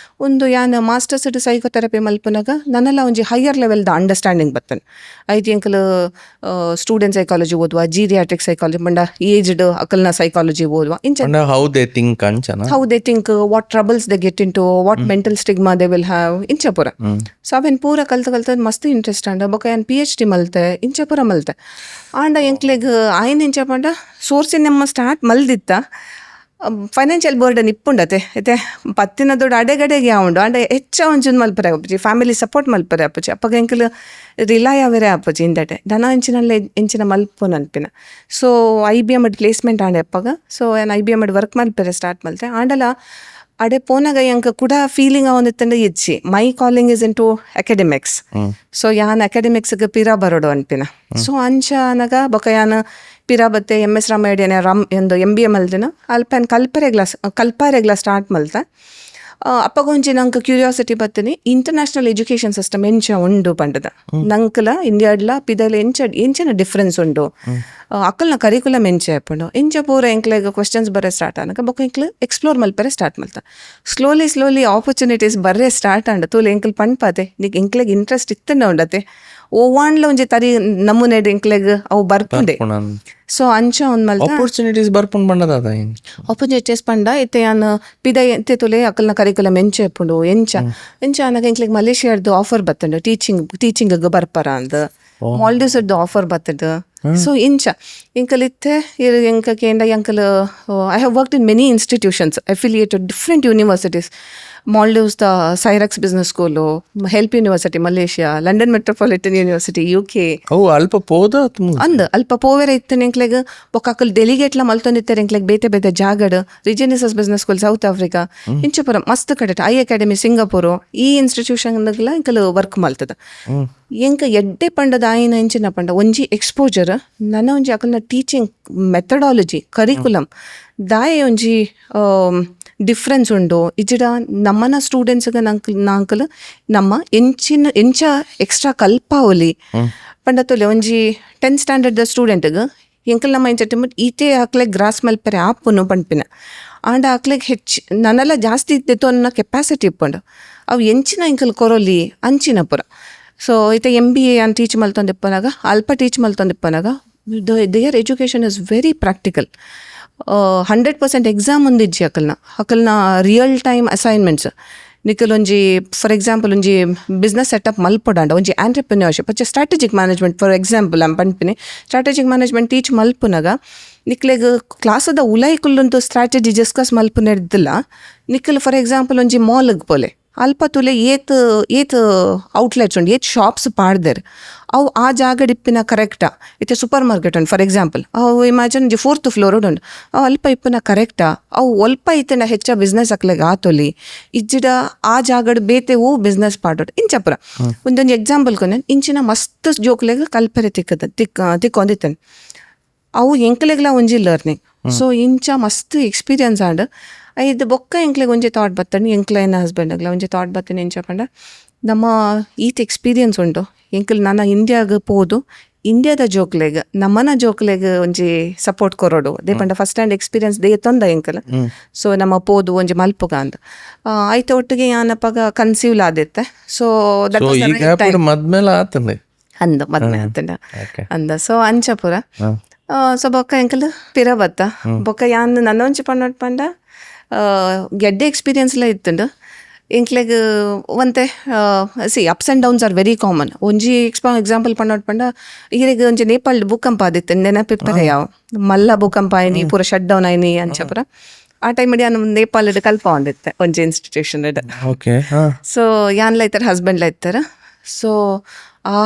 ಒಂದು ಯಾನ್ ಮಾಸ್ಟರ್ಸ್ ಸೈಕೋಥೆರಪಿ ಮಲ್ಪುನಾಗ ನನ್ನೆಲ್ಲ ಒಂಜಿ ಹೈಯರ್ ಲೆವೆಲ್ದ ಅಂಡರ್ಸ್ಟ್ಯಾಂಡಿಂಗ್ ಬರ್ತನೆ ಐತಿ ಎಂಕಲ್ ಸ್ಟೂಡೆಂಟ್ ಸೈಕಾಲಜಿ ಓದುವ ಜೀರಿಯಾಟ್ರಿಕ್ ಸೈಕಾಲಜಿ ಬಂಡ ಏಜ್ಡ್ ಅಕಲ್ನ ಸೈಕಾಲಜಿ ಓದುವ ಇಂಚ ಹೌ ದೇ ಥಿಂಕ್ ಅಂಚನ how they think what troubles they get into what mental stigma they will have ಇಂಚ ಪುರ ಸೊ ಅವೇನು ಪೂರ ಕಲ್ತ ಮಸ್ತ್ ಇಂಟ್ರೆಸ್ಟ್ ಅಂಡ ಬೊಕ ಏನ್ PhD ಮಲ್ತೆ ಇಂಚ ಪುರ ಮಲ್ತೆ ಆಂಡ ಎಂಕ್ಲೆಗ್ ಆಯ್ನ ಇಂಚ ಪಂಡ ಸೋರ್ಸಿನ ನಮ್ಮ ಸ್ಟಾರ್ಟ್ ಮಲ್ದಿತ್ತ ಫೈನಾನ್ಷಿಯಲ್ ಬರ್ಡನ್ ಇಪ್ಪುಂಡತೆ ಐತೆ ಪತ್ತಿನ ದೊಡ್ಡ ಅಡೆಗಡೆಗೆ ಯಾವುಂಡು ಅಂಡ ಹೆಚ್ಚ ಒಂಚೂರು ಮಲ್ಪರೆ ಅಪ್ಪಜಿ ಫ್ಯಾಮಿಲಿ ಸಪೋರ್ಟ್ ಮಲ್ಪರೆ ಅಪ್ಪಜಿ ಅಪ್ಪಗ ಎಂಕಲ್ ರಿಲೈ ಅವರೇ ಅಪ್ಪಜಿ ಇಂದಟೆ ದನ ಎಂಚಿನ ಮಲ್ಪು ನನ್ಪಿನ ಸೊ IBM ಪ್ಲೇಸ್ಮೆಂಟ್ ಆಂಡೆ ಅಪ್ಪಗ ಸೊ ಏನು IBM ವರ್ಕ್ ಮಲ್ಪರೆ ಸ್ಟಾರ್ಟ್ ಮಲ್ತೆ ಆಂಡಲ ಅಡೆ ಪೋನಾಗ ಎಂಕ ಕೂಡ ಫೀಲಿಂಗ್ ಅವನಿತ್ತಂಡ ಇಚ್ಚಿ my calling is into academics so ಯಾನ್ ಅಕಾಡೆಮಿಕ್ಸ್ಗೆ ಪಿರಾ ಬರೋಡು ಅನ್ಪಿನ ಸೊ ಅಂಚ ಅನಗ ಬೊಕ ಯಾನ್ ಪಿರಾ ಬತ್ತೆ MS ರಾಮಾಯಣ ಎಂದು MBA ಮಲ್ದಿನ ಅಲ್ಪನ್ ಕಲ್ಪಾರೆಗ್ಲ ಸ್ಟಾರ್ಟ್ ಮಲ್ತ ಅಪ್ಪಗೊಂಜಿ ನಂಗೆ ಕ್ಯೂರಿಯಾಸಿಟಿ ಬತ್ತನಿ ಇಂಟರ್ನ್ಯಾಷನಲ್ ಎಜುಕೇಷನ್ ಸಿಸ್ಟಮ್ ಎಂಚ ಉಂಡು ಪಂಡದ ನಂಕಲ ಇಂಡಿಯಾಡ್ಲ ಪಿದಲ್ ಎಂಚನ ಡಿಫ್ರೆನ್ಸ್ ಉಂಡು ಅಕ್ಕಲ್ನ ಕರಿಕುಲಮ್ ಎಂಚ ಆಪುಂಡು ಎಂಚ ಪೂರ ಎಂಕ್ಲೆಗ್ ಕ್ವಶನ್ಸ್ ಬರೇ ಸ್ಟಾರ್ಟ್ ಆನಕ ಬೊಕ ಎಂಕ್ಲು ಎಕ್ಸ್ಪ್ಲೋರ್ ಮಲ್ಪರೆ ಸ್ಟಾರ್ಟ್ ಮಲ್ತ ಸ್ಲೋಲಿ ಆಪರ್ಚುನಿಟೀಸ್ ಬರ್ರೆ ಸ್ಟಾರ್ಟ್ ಆಂಡ ತೂಲೆ ಎಂಕ್ಲ್ ಪಂಡ್ಪಾತೆ ನೀಕ್ ಎಂಕ್ಲೆಗ್ ಇಂಟ್ರೆಸ್ಟ್ ಇತ್ತಂಡ ಉಂಡತೆ ಓವಾಂಡ್ಲ ಒಂಜಿ ತರಿ ನಮೂನೆಡ್ ಎಂಕ್ಲೆಗ್ ಅವು ಬರ್ಪುಂಡೆ ಸೊ ಅಂಚ ಒಂದ್ ಮಲ್ತ ಆಪರ್ಚುನಿಟೀಸ್ ಬರ್ಪುಂಡ್ ಬಂಡದ ಆಪರ್ಚುನಿಟೀಸ್ ಪಂಡ ಇತ್ತೆ ಯಾನ್ ಪಿದ ಎಂತೆ ತುಲೆ ಅಕಲ್ನ ಕರಿಕುಲಮ್ ಎಂಚ ಎಪ್ಪುಂಡು ಎಂಚ ಅನಗ ಎಂಕ್ಲೆಗ್ ಮಲೇಷಿಯಾಡ್ದು ಆಫರ್ ಬತ್ತಂಡು ಟೀಚಿಂಗ್ ಬರ್ಪರ ಅಂದ್ ಮಾಲ್ಡೀವ್ಸ್ದು ಆಫರ್ ಬತ್ತದ ಸೊ ಇಂಚ ಎಂಕಲ್ ಇತ್ತೆ ಎಂಕ ಕೇಂಡ ಎಂಕಲ್ I have worked in many institutions affiliated different universities ಮಾಲ್ಡೀವ್ಸ್ದ Cyryx business school HELP university Malaysia London metropolitan university UK ಅಲ್ಪ ಪೋದ ಅಲ್ಪ ಪೋವೆರ ಇತ್ತನ ಎಂಕ್ಲೆಗ್ ಬೊಕ ಅಕಲ್ ಡೆಲಿಗೇಟ್ಲ ಮಲ್ತೊಂದಿತ್ತಾರೆ ಎಂಕ್ಲೆಗ್ ಬೇತೆ ಜಾಗಡ್ ರಿಜಿನಿಸಸ್ ಬಿಸ್ನೆಸ್ ಸ್ಕೂಲ್ ಸೌತ್ ಆಫ್ರಿಕಾ ಇಂಚಪುರ ಮಸ್ತ್ ಕಡೆ ಐ ಅಕಾಡೆಮಿ ಸಿಂಗಾಪುರ್ ಈ ಇನ್ಸ್ಟಿಟ್ಯೂಷನ್ಗಳ ಎಂಕಲ್ ವರ್ಕ್ ಮಲ್ತದ ಎಂಕ ಎಡ್ಡೆ ಪಂಡದ ಆಯ್ನ ಎಂಚಿನ ಪಂಡ ಒಂಜಿ ಎಕ್ಸ್ಪೋಜರ್ ನನ್ನ ಒಂಜಿ ಅಕಲ್ನ ಟೀಚಿಂಗ್ ಮೆಥಡಾಲಜಿ ಕರಿಕುಲಮ್ ದಾಯೆ ಒಂಜಿ ಡಿಫ್ರೆನ್ಸ್ ಉಂಡು ಇಜ್ಜಿಡ ನಮ್ಮನ ಸ್ಟೂಡೆಂಟ್ಸ್ಗೆ ನಾಂಕಲ್ ನಮ್ಮ ಎಂಚ ಎಕ್ಸ್ಟ್ರಾ ಕಲ್ಪಾವಲಿ ಪಂಡತೊಲೆ ಒಂಜಿ 10th ಸ್ಟ್ಯಾಂಡರ್ಡ್ ಸ್ಟೂಡೆಂಟ್ಗೆ ಎಂಕಲ್ ನಮ್ಮ ಇಂಚ ಈತೆ ಹಾಕ್ಲೆಗ್ ಗ್ರಾಸ್ ಮಲ್ಪರೆ ಆಪುನು ಪಂಪಿನ ಆಂಡ ಹಾಕ್ಲೆಗ್ ಹೆಚ್ಚು ನನ್ನೆಲ್ಲ ಜಾಸ್ತಿ ಇತ್ತಿತ್ತು ಅನ್ನೋ ಕೆಪಾಸಿಟಿ ಇಪ್ಪುಂಡು ಅವು ಎಂಚಿನ ಎಂಕಲ್ ಕೊರೊಲಿ ಅಂಚಿನ ಪುರ ಸೊ ಈತ MBA ಅನ್ ಟೀಚ್ ಮಲ್ತೊಂದಿಪ್ಪನಾಗ ಅಲ್ಪ ಟೀಚ್ ಮಲ್ತೊಂದಿಪ್ಪನಾಗ their education is very practical 100% exam ಒಂದಿಜ್ಜಿ ಅಕಲ್ನ ರಿಯಲ್ ಟೈಮ್ ಅಸೈನ್ಮೆಂಟ್ಸ್ ನಿಕಲ್ ಒಂಜಿ ಫಾರ್ ಎಕ್ಸಾಂಪಲ್ ಒಂಜಿ ಬಿಸ್ನೆಸ್ ಸೆಟಪ್ ಮಲ್ಪೊಡಾಂಡ ಒಂಜಿ ಆಂಟ್ರಪ್ರಿನರ್ಶಿಪ್ ಅಚ್ಚ ಸ್ಟ್ರಾಟಜಿಕ್ ಮ್ಯಾನೇಜ್ಮೆಂಟ್ ಫಾರ್ ಎಕ್ಸಾಂಪಲ್ ಪಂಪಿನಿ ಸ್ಟ್ರಾಟಜಿಕ್ ಮ್ಯಾನೇಜ್ಮೆಂಟ್ ಟೀಚ್ ಮಲ್ಪುನಾಗ ನಿಕ್ಲೆಗ್ ಕ್ಲಾಸದ ಉಲಾಯ್ಕುಲ್ಲಂತೂ ಸ್ಟ್ರಾಟಜಿ ಡಿಸ್ಕಸ್ ಮಲ್ಪುನಿರ್ದಿಲ್ಲ ನಿಕಲ್ ಫಾರ್ ಎಕ್ಸಾಂಪಲ್ ಒಂಜಿ ಮಾಲ್ಗ್ ಪೋಲೆ ಅಲ್ಪ ತುಲೆ ಏತ್ ಔಟ್ಲೆಟ್ಸ್ ಉಂಡು ಏತ್ ಶಾಪ್ಸ್ ಪಾಡ್ದೇರ್ ಅವು ಆ ಜಾಗ ಡಿಪ್ಪಿನ ಕರೆಕ್ಟಾ ಇತ್ತೆ ಸೂಪರ್ ಮಾರ್ಕೆಟ್ ಉಂಡು ಫಾರ್ ಎಕ್ಸಾಂಪಲ್ ಅವು ಇಮ್ಯಾಜಿನ್ ಒಂಜಿ 4th ಫ್ಲೋರ್ ಉಂಡು ಅವು ಅಲ್ಪ ಇಪ್ಪನ ಕರೆಕ್ಟಾ ಅವು ಒಲ್ಪ ಇತ್ತನ ಹೆಚ್ಚ ಬಿಸ್ನೆಸ್ ಅಕ್ಲೆಗ್ ಆತೊಲಿ ಇಜ್ಜಿಡ ಆ ಜಾಗಡ್ ಬೇತೆ ಹೂ ಬಿಸ್ನೆಸ್ ಪಾಡೋಡು ಇಂಚಪುರ ಒಂದೊಂದು ಎಕ್ಸಾಂಪಲ್ ಕೊನೆ ಇಂಚಿನ ಮಸ್ತ್ ಜೋಕ್ಲೆಗ್ ಕಲ್ಪರೆ ತಿಕ್ಕೊಂದಿತ್ತೇನೆ ಅವು ಎಂಕ್ಲೆಗ್ಲ ಒಂಜಿ ಲರ್ನಿಂಗ್. ಸೊ ಇಂಚ ಮಸ್ತ್ ಎಕ್ಸ್ಪೀರಿಯನ್ಸ್ ಆಂಡ್ ಇದು ಬೊಕ್ಕ ಎಂಕ್ಲೆಗ್ ಒಂಜಿ ಥಾಟ್ ಬತ್ತಂಡು ಎಂಕ್ಲೈನ ಹಸ್ಬೆಂಡ್ಗ್ಲ ಒಂಜಿ ಥಾಟ್ ಬತ್ತೇನೆ ಎಂಚ ಪಂಡ ನಮ್ಮ ಈತ್ ಎಕ್ಸ್ಪೀರಿಯನ್ಸ್ ಉಂಟು ಎಂಕಲ್ ನನ್ನ ಇಂಡಿಯಾಗ ಪೋದು ಇಂಡಿಯಾದ ಜೋಕ್ಲೆಗ್ ನಮ್ಮನ ಜೋಕ್ಲೆಗ್ ಒಂಜಿ ಸಪೋರ್ಟ್ ಕೊರೋಡು ದೇ ಪಂಡ ಫಸ್ಟ್ ಹ್ಯಾಂಡ್ ಎಕ್ಸ್ಪೀರಿಯನ್ಸ್ ದೇ ತೊಂದ ಎಂಕಲ್. ಸೊ ನಮ್ಮ ಪೋದು ಒಂಜಿ ಮಲ್ಪುಗ ಅಂತ ಆಯ್ತು ಒಟ್ಟಿಗೆ ಯಾನಪ್ಪಗ ಕನ್ಸೀವ್ಲ್ ಆದಿತ್ತೆ. ಸೊ ಮದ್ಮೇಲೆ ಆತಂದೆ ಅಂದ ಮದ್ಮೆ ಆತಂಡ ಅಂದ. ಸೊ ಅಂಚ ಪೂರ ಸೊ ಬೊಕ್ಕ ಎಂಕಲ್ ಪಿರ ಬತ್ತ ಬೊಕ್ಕ ಯಾನ್ ನನ್ನ ಒಂಚಿ ಪಂಡ ಪಂಡ ಗೆಡ್ಡೆ ಎಕ್ಸ್ಪೀರಿಯನ್ಸ್ಲ ಇತ್ತುಂಡು ಎಂಕ್ಲೆಗ್ ಒಂತೆ C ups and downs are very common. ಒಂಜಿ ಎಕ್ಸಾಂಪಲ್ ಪಂಡ ಪಂಡ ಈರೆಗ್ ಒಂಜಿ ನೇಪಾಳ್ ಭೂಕಂಪ ಆದಿತ್ತು ನೆನಪಿಪ್ಪರೆ ಯಾವ ಮಲ್ಲ ಭೂಕಂಪ ಆಯ್ನಿ ಪೂರ ಶಟ್ ಡೌನ್ ಆಯ್ನಿ ಅಂಚ ಪೂರ ಆ ಟೈಮಲ್ಲಿ ಯಾನು ನೇಪಾಳದ ಕಲ್ಪ ಹೊಂದಿತ್ತೆ ಒಂಜಿ ಇನ್ಸ್ಟಿಟ್ಯೂಷನ್. ಸೊ ಯಾನ್ಲ ಇತ್ತರ ಹಸ್ಬೆಂಡ್ಲ ಇತ್ತರ. ಸೊ ಆ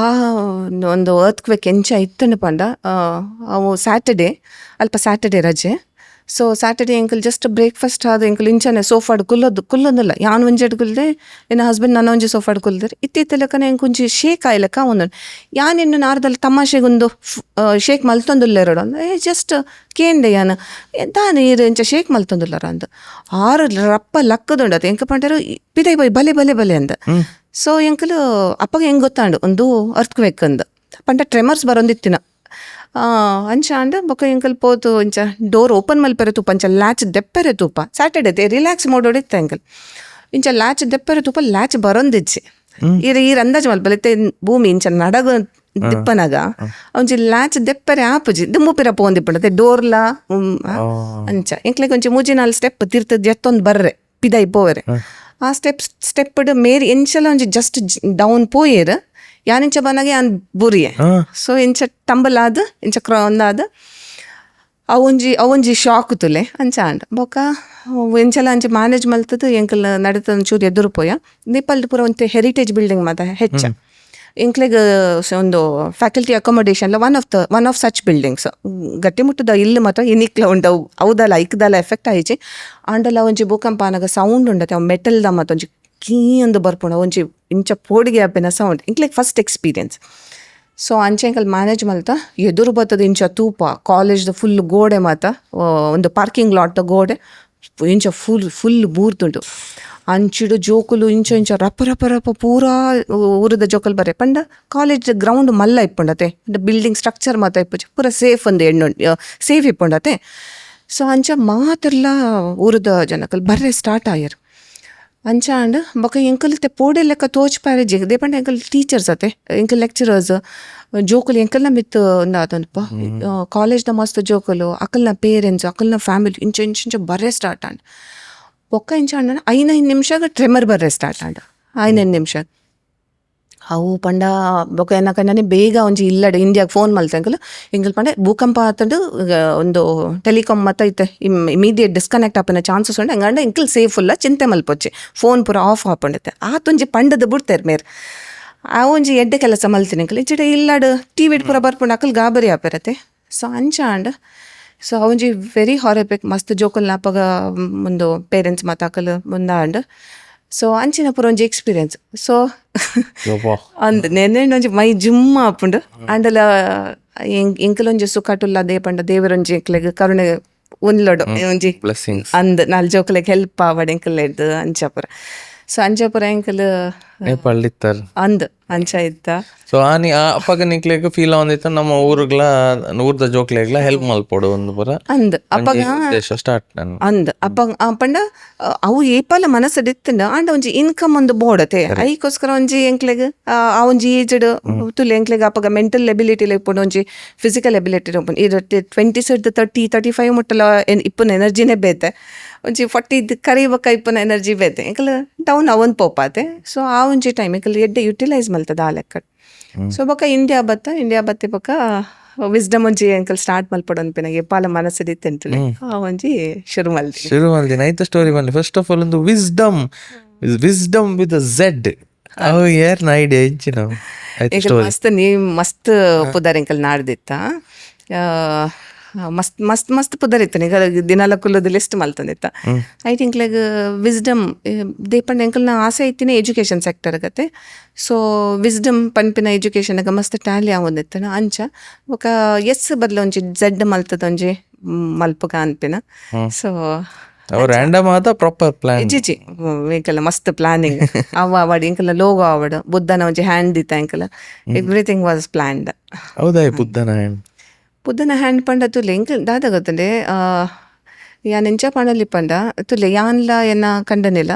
ಒಂದು ಅರ್ತ್ಕ್ವೇಕ್ ಎಂಚ ಇತ್ತಂಡು ಪಂಡ ಅವು ಸ್ಯಾಟರ್ಡೇ ಅಲ್ಪ ಸ್ಯಾಟರ್ಡೇ ರಜೆ. ಸೊ ಸ್ಯಾಟರ್ಡೇ ಎಂಕಲ್ ಜಸ್ಟ್ ಬ್ರೇಕ್ಫಾಸ್ಟ್ ಆದ ಎಂಕಲ್ ಇಂಚನೆ ಸೋಫಾಡ್ ಕುಲ್ಲೊಂದಿಲ್ಲ ಯಾನ್ ಒಂಜೆಡ್ ಕುಲ್ದೆ ನನ್ನ ಹಸ್ಬೆಂಡ್ ನನ್ನ ಒಂಜಿ ಸೋಫಾಡ್ ಕುಲ್ದರೆ ಇತ್ತಿತ್ತಲಕನೆ ಎಂಕ್ ಒಂಜಿ ಶೇಕ್ ಆಯ್ಲಕ್ಕ ಒಂದೊಂದು ಯಾನ್ ಇನ್ನು ನಾರ್ದಲ್ಲಿ ತಮಾಷೆಗೊಂದು ಶೇಕ್ ಮಲ್ತೊಂದುಲ್ಲೆರಡು ಅಂದ ಜಸ್ಟ್ ಕೇಂಡೆ ಯಾನು ಎಂತ ನೀರು ಇಂಚ ಶೇಕ್ ಮಲ್ತೊಂದುಲ್ಲರ ಅಂದ 6 ರಪ್ಪ ಲಕ್ಕದುಂಡದು ಎಂಕ ಪಂಡರು ಪಿದೈ ಬೈ ಬಲೆ ಬಲೆ ಬಲೆ ಅಂದ. ಸೊ ಎಂಕಲು ಅಪ್ಪಗೆ ಹೆಂಗೆ ಗೊತ್ತಾಂಡು ಒಂದು ಅರ್ತ್ಕ್ವೇಕ್ ಅಂದ ಪಂಡ ಟ್ರೆಮರ್ಸ್ ಬರೊಂದಿತ್ತಿನ ಅಂಚ ಅಂಡ ಬೊಕ್ಕ ಎಂಕಲ್ ಪೋತು ಇಂಚ ಡೋರ್ ಓಪನ್ ಮಲ್ಪೆರೆ ತುಪ್ಪ ಅಂಚ ಲ್ಯಾಚ್ ದೆಪ್ಪೆರೆ ತುಪ್ಪ ಸ್ಯಾಟರ್ಡೇ ರಿಲ್ಯಾಕ್ಸ್ ಮಾಡೋಡಿತ್ತ ಎಂಕಲ್ ಇಂಚ ಲ್ಯಾಚ್ ದೆಪ್ಪೆರೆ ತುಪ್ಪ ಲ್ಯಾಚ್ ಬರೊಂದಿಜ್ಜಿ ಈ ಅಂದಾಜು ಮಲ್ಪಲೆತ್ತೆ ಭೂಮಿ ಇಂಚ ನಡಗ ದಿಪ್ಪನಾಗ ಒಂಜಿ ಲ್ಯಾಚ್ ದೆಪ್ಪರೆ ಆಪುಜಿ ದುಮ್ಮುಪಿರ ಪೋಂದಿಪ್ಪಂಡತೆ ಡೋರ್ಲ ಅಂಚ ಎಂಕ್ಲೆಗ್ ಒಂಚಿ 3-4 ಸ್ಟೆಪ್ ತಿರ್ತದ ಎತ್ತೊಂದು ಬರ್ರೆ ಪಿದೈ ಪೋವೆರೆ ಆ ಸ್ಟೆಪ್ ಮೇರಿ ಎಂಚಲ ಒಂಜಿ ಜಸ್ಟ್ ಡೌನ್ ಪೋಯೇರ್ ಯಾನಿಂಚ ಬನಾಗೆ ಅನ್ ಬುರಿಯೆ. ಸೊ ಇಂಚ ಟಂಬಲ್ ಆದ ಇಂಚ ಒಂದಾದ ಅವೊಂಜಿ ಶಾಕ್ ತುಲೆ ಅಂಚ ಅಂಡ ಬೊಕ್ಕ ಎಂಚಲ ಅಂಚ ಮ್ಯಾನೇಜ್ ಮಲ್ತದ ಎಂಕಲ್ ನಡತ ಒಂಚೂರು ಎದುರು ಪೋಯ ನೇಪಾಳದ ಪೂರ ಒಂತೆ ಹೆರಿಟೇಜ್ ಬಿಲ್ಡಿಂಗ್ ಮಾತ ಹೆಚ್ಚ ಎಂಕ್ಲೆಗ್ ಒಂದು ಫ್ಯಾಕಲ್ಟಿ ಅಕೊಮಡೇಷನ್ಲ ಒನ್ ಆಫ್ ಸಚ್ ಬಿಲ್ಡಿಂಗ್ಸ್ ಗಟ್ಟಿಮುಟ್ಟದ ಇಲ್ಲಿ ಮಾತ್ರ ಇನ್ನಿಕ್ಲ ಉಂಡು ಅವದಲ್ಲ ಐಕ್ದಲ್ಲ ಎಫೆಕ್ಟ್ ಆಯ್ಚಿ ಆಂಡಲ ಒಂಜಿ ಭೂಕಂಪ ಆನಾಗ ಸೌಂಡ್ ಉಂಡತೆ ಅವು ಮೆಟಲ್ದ ಮತ್ತೊಂಜಿ ಕೀ ಅಂದು ಬರ್ಪುಣ ಒಂಜಿ ಇಂಚ ಪೋಡಿಗೆ ಆಪಿನ ಸೌಂಡ್ ಇಂಕ್ಲೆಗ್ ಫಸ್ಟ್ ಎಕ್ಸ್ಪೀರಿಯನ್ಸ್. ಸೊ ಅಂಚೆ ಎಂಕಲ್ ಮ್ಯಾನೇಜ್ ಮಲ್ತ ಎದುರು ಬತ್ತದ ಇಂಚ ತೂಪ ಕಾಲೇಜ್ದ ಫುಲ್ ಗೋಡೆ ಮಾತ ಒಂದು ಪಾರ್ಕಿಂಗ್ ಲಾಟ್ದ ಗೋಡೆ ಇಂಚ ಫುಲ್ ಬೂರ್ತುಂಟು ಅಂಚಿಡು ಜೋಕುಲು ಇಂಚ ರಪ್ಪ ರಪ್ಪ ರಪ್ಪ ಪೂರಾ ಊರದ ಜೋಕಲ್ ಬರೇ ಪಂಡ ಕಾಲೇಜ್ ಗ್ರೌಂಡ್ ಮಲ್ಲ ಇಪ್ಪುಂಡತೆ ಬಿಲ್ಡಿಂಗ್ ಸ್ಟ್ರಕ್ಚರ್ ಮಾತ ಇಪ್ಪುಜಿ ಪೂರ ಸೇಫ್ ಒಂದು ಸೇಫ್ ಇಪ್ಪುಂಡತೆ. ಸೊ ಅಂಚ ಮಾತೆಲ್ಲ ಊರದ ಜನಕಲ್ ಬರ್ರೆ ಸ್ಟಾರ್ಟ್ ಆಯರ್ ಅಂಚ ಅಂಡ್ ಬೊಕ ಎಂಕಲ್ ಪೋಡೆ ಲೆಕ್ಕ ತೋಚ್ಪಾರೆ ಜಿಗದೆ ಪಂಡ ಎಂಕಲ್ ಟೀಚರ್ಸ್ ಅತೆ ಎಂಕಲ್ ಲೆಕ್ಚರರ್ಸ್ ಜೋಕುಲು ಎಂಕಲ್ನ ಮಿತ್ ಅದನಪ್ಪ ಕಾಲೇಜ್ದ ಮಸ್ತ್ ಜೋಕುಲು ಅಕಲ್ನ ಪೇರೆಂಟ್ಸ್ ಅಕಲ್ನ ಫ್ಯಾಮಿಲಿ ಇಂಚ ಬರ್ರೆ ಸ್ಟಾರ್ಟ್ ಆಂಡ್ ಬೊಕ್ಕ ಇಂಚ ಅಂಡ 5 ನಿಮಿಷಗ ಟ್ರೆಮರ್ ಬರ್ರೆ ಸ್ಟಾರ್ಟ್ ಆಂಡ 5 ನಿಮಿಷ ಅವು ಪಂಡ ಬೊಕ ಏನಕಂಡನೆ ಬೇಗ ಒಂಜಿ ಇಲ್ಲಡು ಇಂಡಿಯಾಗೆ ಫೋನ್ ಮಲ್ತ ಎಂಕಲ್ ಪಂಡ ಭೂಕಂಪ ಆತಂಡು ಒಂದು ಟೆಲಿಕಾಮ್ ಮತ್ತ ಇತ್ತೆ ಇಮಿಡಿಯೇಟ್ ಡಿಸ್ಕನೆಕ್ಟ್ ಆಪನ ಚಾನ್ಸಸ್ ಉಂಡು ಹಂಗಂಡ ಎಂಕಲ್ ಸೇಫ್ ಉಲ್ಲ ಚಿಂತೆ ಮಲ್ಪೊಚ್ಚಿ ಫೋನ್ ಪೂರ ಆಫ್ ಆಪಂಡತ್ತೆ ಆತೊಂಜಿ ಪಂಡದ ಬಿಡ್ತೇರ್ ಮೇರ್ ಆ ಒಂಜಿ ಎಡ್ಡೆ ಕೆಲಸ ಮಲ್ತೀನಿ ಎಂಕಲ್ ಇಂಚೆ ಇಲ್ಲಡು ಟಿವಿ ಪೂರ ಬರ್ಪುಂಡು ಅಕಲ್ ಗಾಬರಿ ಆಪಿರತ್ತೆ. ಸೊ ಅಂಚ ಅಂಡ ಸೊ ಅವೊಂಜಿ ವೆರಿ ಹಾರಿಪಿಕ್ ಮಸ್ತ್ ಜೋಕಲ್ ನಾಪಗ ಒಂದು ಪೇರೆಂಟ್ಸ್ ಮಾತಾಕಲ್ ಮುಂದಾಂಡ್. ಸೊ ಅಂಚಿನ ಪೂರ ಒಂಜಿ ಎಕ್ಸ್ಪೀರಿಯನ್ಸ್. ಸೊ ಅಂದ್ ನೆನ್ನೆ ಒಂಜಿ ಮೈ ಜುಮ್ಮ ಆಪುಂಡು ಅಂಡಲ ಎಂಕಲ್ ಒಂಜಿ ಸುಖಟುಲ್ಲ ದೇ ಪಂಡ ದೇವರೊಂಜಿ ಎಂಕ್ಲೆಗ್ ಕರುಣೆ ಉನ್ಲೊಡು ಒಂಜಿ ಅಂದ್ ನಾಲ್ ಜೋಕಲೆಗ್ ಹೆಲ್ಪ್ ಆವಡ್ ಎಂಕಲ್ ಎಡ್ದು ಅಂಚ ಪೂರ. ಸೊ ಅಂಚ ಪೂರ ಎಂಕಲ್ ನೇಪಾಳ ಇತ್ತಾರ ಅಂದ್ ಅಂಚ ಇತ್ತ. ಸೊ ಆನಿ ಅಪ್ಪಗ ನಿಕ್ಲೆಗ್ ಫೀಲ್ ಆವಂದಿತ್ತ ನಮ್ಮ ಊರ್ದ ಜೋಕ್ಲೆಗ್ಲ ಹೆಲ್ಪ್ ಮಲ್ಪೊಡು ಒಂದು ಪೂರ ಅಂದ್ ಅಪ್ಪಗ ಸ್ಟಾರ್ಟ್ ಅಂದ್ ಅಪ್ಪ ಪಂಡ ಅವು ಏಪಲ ಮನಸ್ಸಡಿತ್ತಂಡ ಆಂಡ ಒಂಜಿ ಇನ್ಕಮ್ ಒಂದು ಬೋಡತೆ ಐಕೋಸ್ಕರ ಒಂಜಿ ಎಂಕ್ಲೆಗ್ ಆ ಒಂಜಿ ಏಜ್ಡ್ ತುಲೆ ಎಂಕ್ಲೆಗ್ ಅಪ್ಪಗ ಮೆಂಟಲ್ ಎಬಿಲಿಟಿ ಇಪ್ಪುಂಡು ಒಂಜಿ ಫಿಸಿಕಲ್ ಎಬಿಲಿಟಿ ಉಪ್ಪುಂಡು ಇದು 20 30-35 ಮುಟ್ಟಲ ಇಪ್ಪುನ ಎನರ್ಜಿನೇ ಬೇತೆ ಒಂಜಿ 40 ಕರಿಬಕ್ಕ ಇಪ್ಪುನ ಎನರ್ಜಿ ಬೇತೆ ಎಂಕಲ್ ಡೌನ್ ಅವನ್ ಪೋಪಾತೆ. ಸೊ ಆ ಒಂಜಿ ಟೈಮ್ ಎಂಕಲ್ ಎಡ್ಡೆ ಯುಟಿಲೈಸ್ ಮಲ್ತದ ಆ ಲೆಕ್ಕ. ಸೊ ಬೊಕ ಇಂಡಿಯಾ ಬತ್ತಿ ಬೊಕ ವಿಸ್ಡಮ್ ಒಂಜಿ ಎಂಕಲ್ ಸ್ಟಾರ್ಟ್ ಮಲ್ಪಡು ಅನ್ಪಿನ ಎಪ್ಪಾಲ ಮನಸ್ಸದಿತ್ತೆ ಅಂತಲೇ ಆ ಒಂಜಿ ಶುರು ಮಲ್ದಿನ ಐತ ಸ್ಟೋರಿ ಬನ್ನಿ. ಫಸ್ಟ್ ಆಫ್ ಆಲ್ ಒಂದು ವಿಸ್ಡಮ್ ವಿತ್ ಝೆಡ್ ಅವು ಏರ್ನ ಐಡಿಯಾ ಇಂಚಿನ ಮಸ್ತ್ ನೀ ಮಸ್ತ್ ಪುದಾರ್ ಎಂಕಲ್ ನಾಡ್ದಿತ್ತ ಮಸ್ತ್ ಮಸ್ತ್ ಮಸ್ತ್ ಪುದರ್ ಇತ್ತು ಈಗ ದಿನಾಲ ಕುಲ್ಲುದು ಲಿಸ್ಟ್ ಮಲ್ತಂದಿತ್ತ. ಐ ಥಿಂಕ್ ಲೈಕ್ ವಿಸ್ಡಮ್ ದೇಪಂಡ ಎಂಕಲ್ನ ಆಸೆ ಇತ್ತಿನ ಎಜುಕೇಷನ್ ಸೆಕ್ಟರ್ ಗತೆ. ಸೊ ವಿಸ್ಡಮ್ ಪನ್ಪಿನ ಎಜುಕೇಷನ್ಗ ಮಸ್ತ್ ಟ್ಯಾಲಿ ಆವೊಂದಿತ್ತನ ಅಂಚ ಬೊಕ ಎಸ್ ಬದ್ಲ ಒಂಜಿ ಝೆಡ್ ಮಲ್ತದ ಒಂಜಿ ಮಲ್ಪುಗ ಅನ್ಪಿನ. ಸೊ ರ್ಯಾಂಡಮ್ ಆದ ಪ್ರಾಪರ್ ಪ್ಲಾನ್ ಜಿಜಿ ಎಂಕಲ್ಲ ಮಸ್ತ್ ಪ್ಲಾನಿಂಗ್ ಅವಾರ್ಡ್ ಎಂಕಲ್ಲ ಲೋಗೋ ಅವಾರ್ಡ್ ಬುದ್ಧನ ಒಂಜಿ ಹ್ಯಾಂಡ್ ದಿತ್ತ ಎಂಕಲ್ಲ ಎವ್ರಿಥಿಂಗ್ ವಾಸ್ ಪ್ಲಾನ್ಡ್. ಹೌದಾ ಬುದ್ಧನ ಹ್ಯಾಂಡ್ ಪಂಡ ತುಲೆ ಎಂಕ ದಾದ ಗೊತ್ತಂಡೆ ಯಾನ್ ಎಂಚ ಪಂಡಲಿ ಪಂಡ ತುಲೆ ಯಾನ್ಲ ಎನ್ನ ಕಂಡನಿಲ್ಲ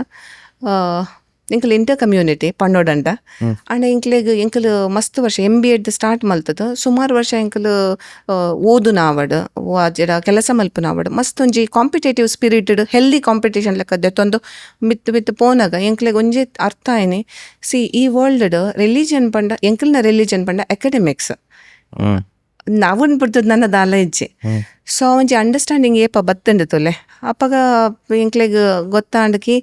ಎಂಕಲ್ ಇಂಟರ್ ಕಮ್ಯುನಿಟಿ ಪಣ್ಣೋಡಂಡ ಅಂಡ ಎಂಕಲ್ ಮಸ್ತ್ ವರ್ಷ MBA ಸ್ಟಾರ್ಟ್ ಮಲ್ತದ ಸುಮಾರು ವರ್ಷ ಎಂಕಲ್ ಓದುನ ಆವಡ್ ಜರ ಕೆಲಸ ಮಲ್ಪುನ ಆವಡ್ ಮಸ್ತ್ ಒಂಜಿ ಕಾಂಪಿಟೇಟಿವ್ ಸ್ಪಿರಿಟೆಡ್ ಹೆಲ್ದಿ ಕಾಂಪಿಟೇಷನ್ ಲೆಕ್ಕ ದೆತ್ತೊಂದು ಮಿತ್ತು ಪೋನಾಗ ಎಂಕ್ಲೆಗ್ ಒಂಜಿ ಅರ್ಥ ಆಯ್ನಿ ಈ ವರ್ಲ್ಡ್ ರಿಲಿಜನ್ ಪಂಡ ಎಂಕಲ್ನ ರಿಲಿಜನ್ ಪಂಡ ಅಕಾಡೆಮಿಕ್ಸ್ ನಾವನ್ ಬಿಡ್ತದ ನನ್ನ ದಾಲ ಇಜ್ಜೆ. ಸೊ ಒಂಜಿ ಅಂಡರ್ಸ್ಟ್ಯಾಂಡಿಂಗ್ ಏಪ ಬತ್ತಂಡು ತೊಲೆ ಅಪ್ಪಗ ಎಂಕ್ಲೆಗ್ ಗೊತ್ತಾಂಡಕಿ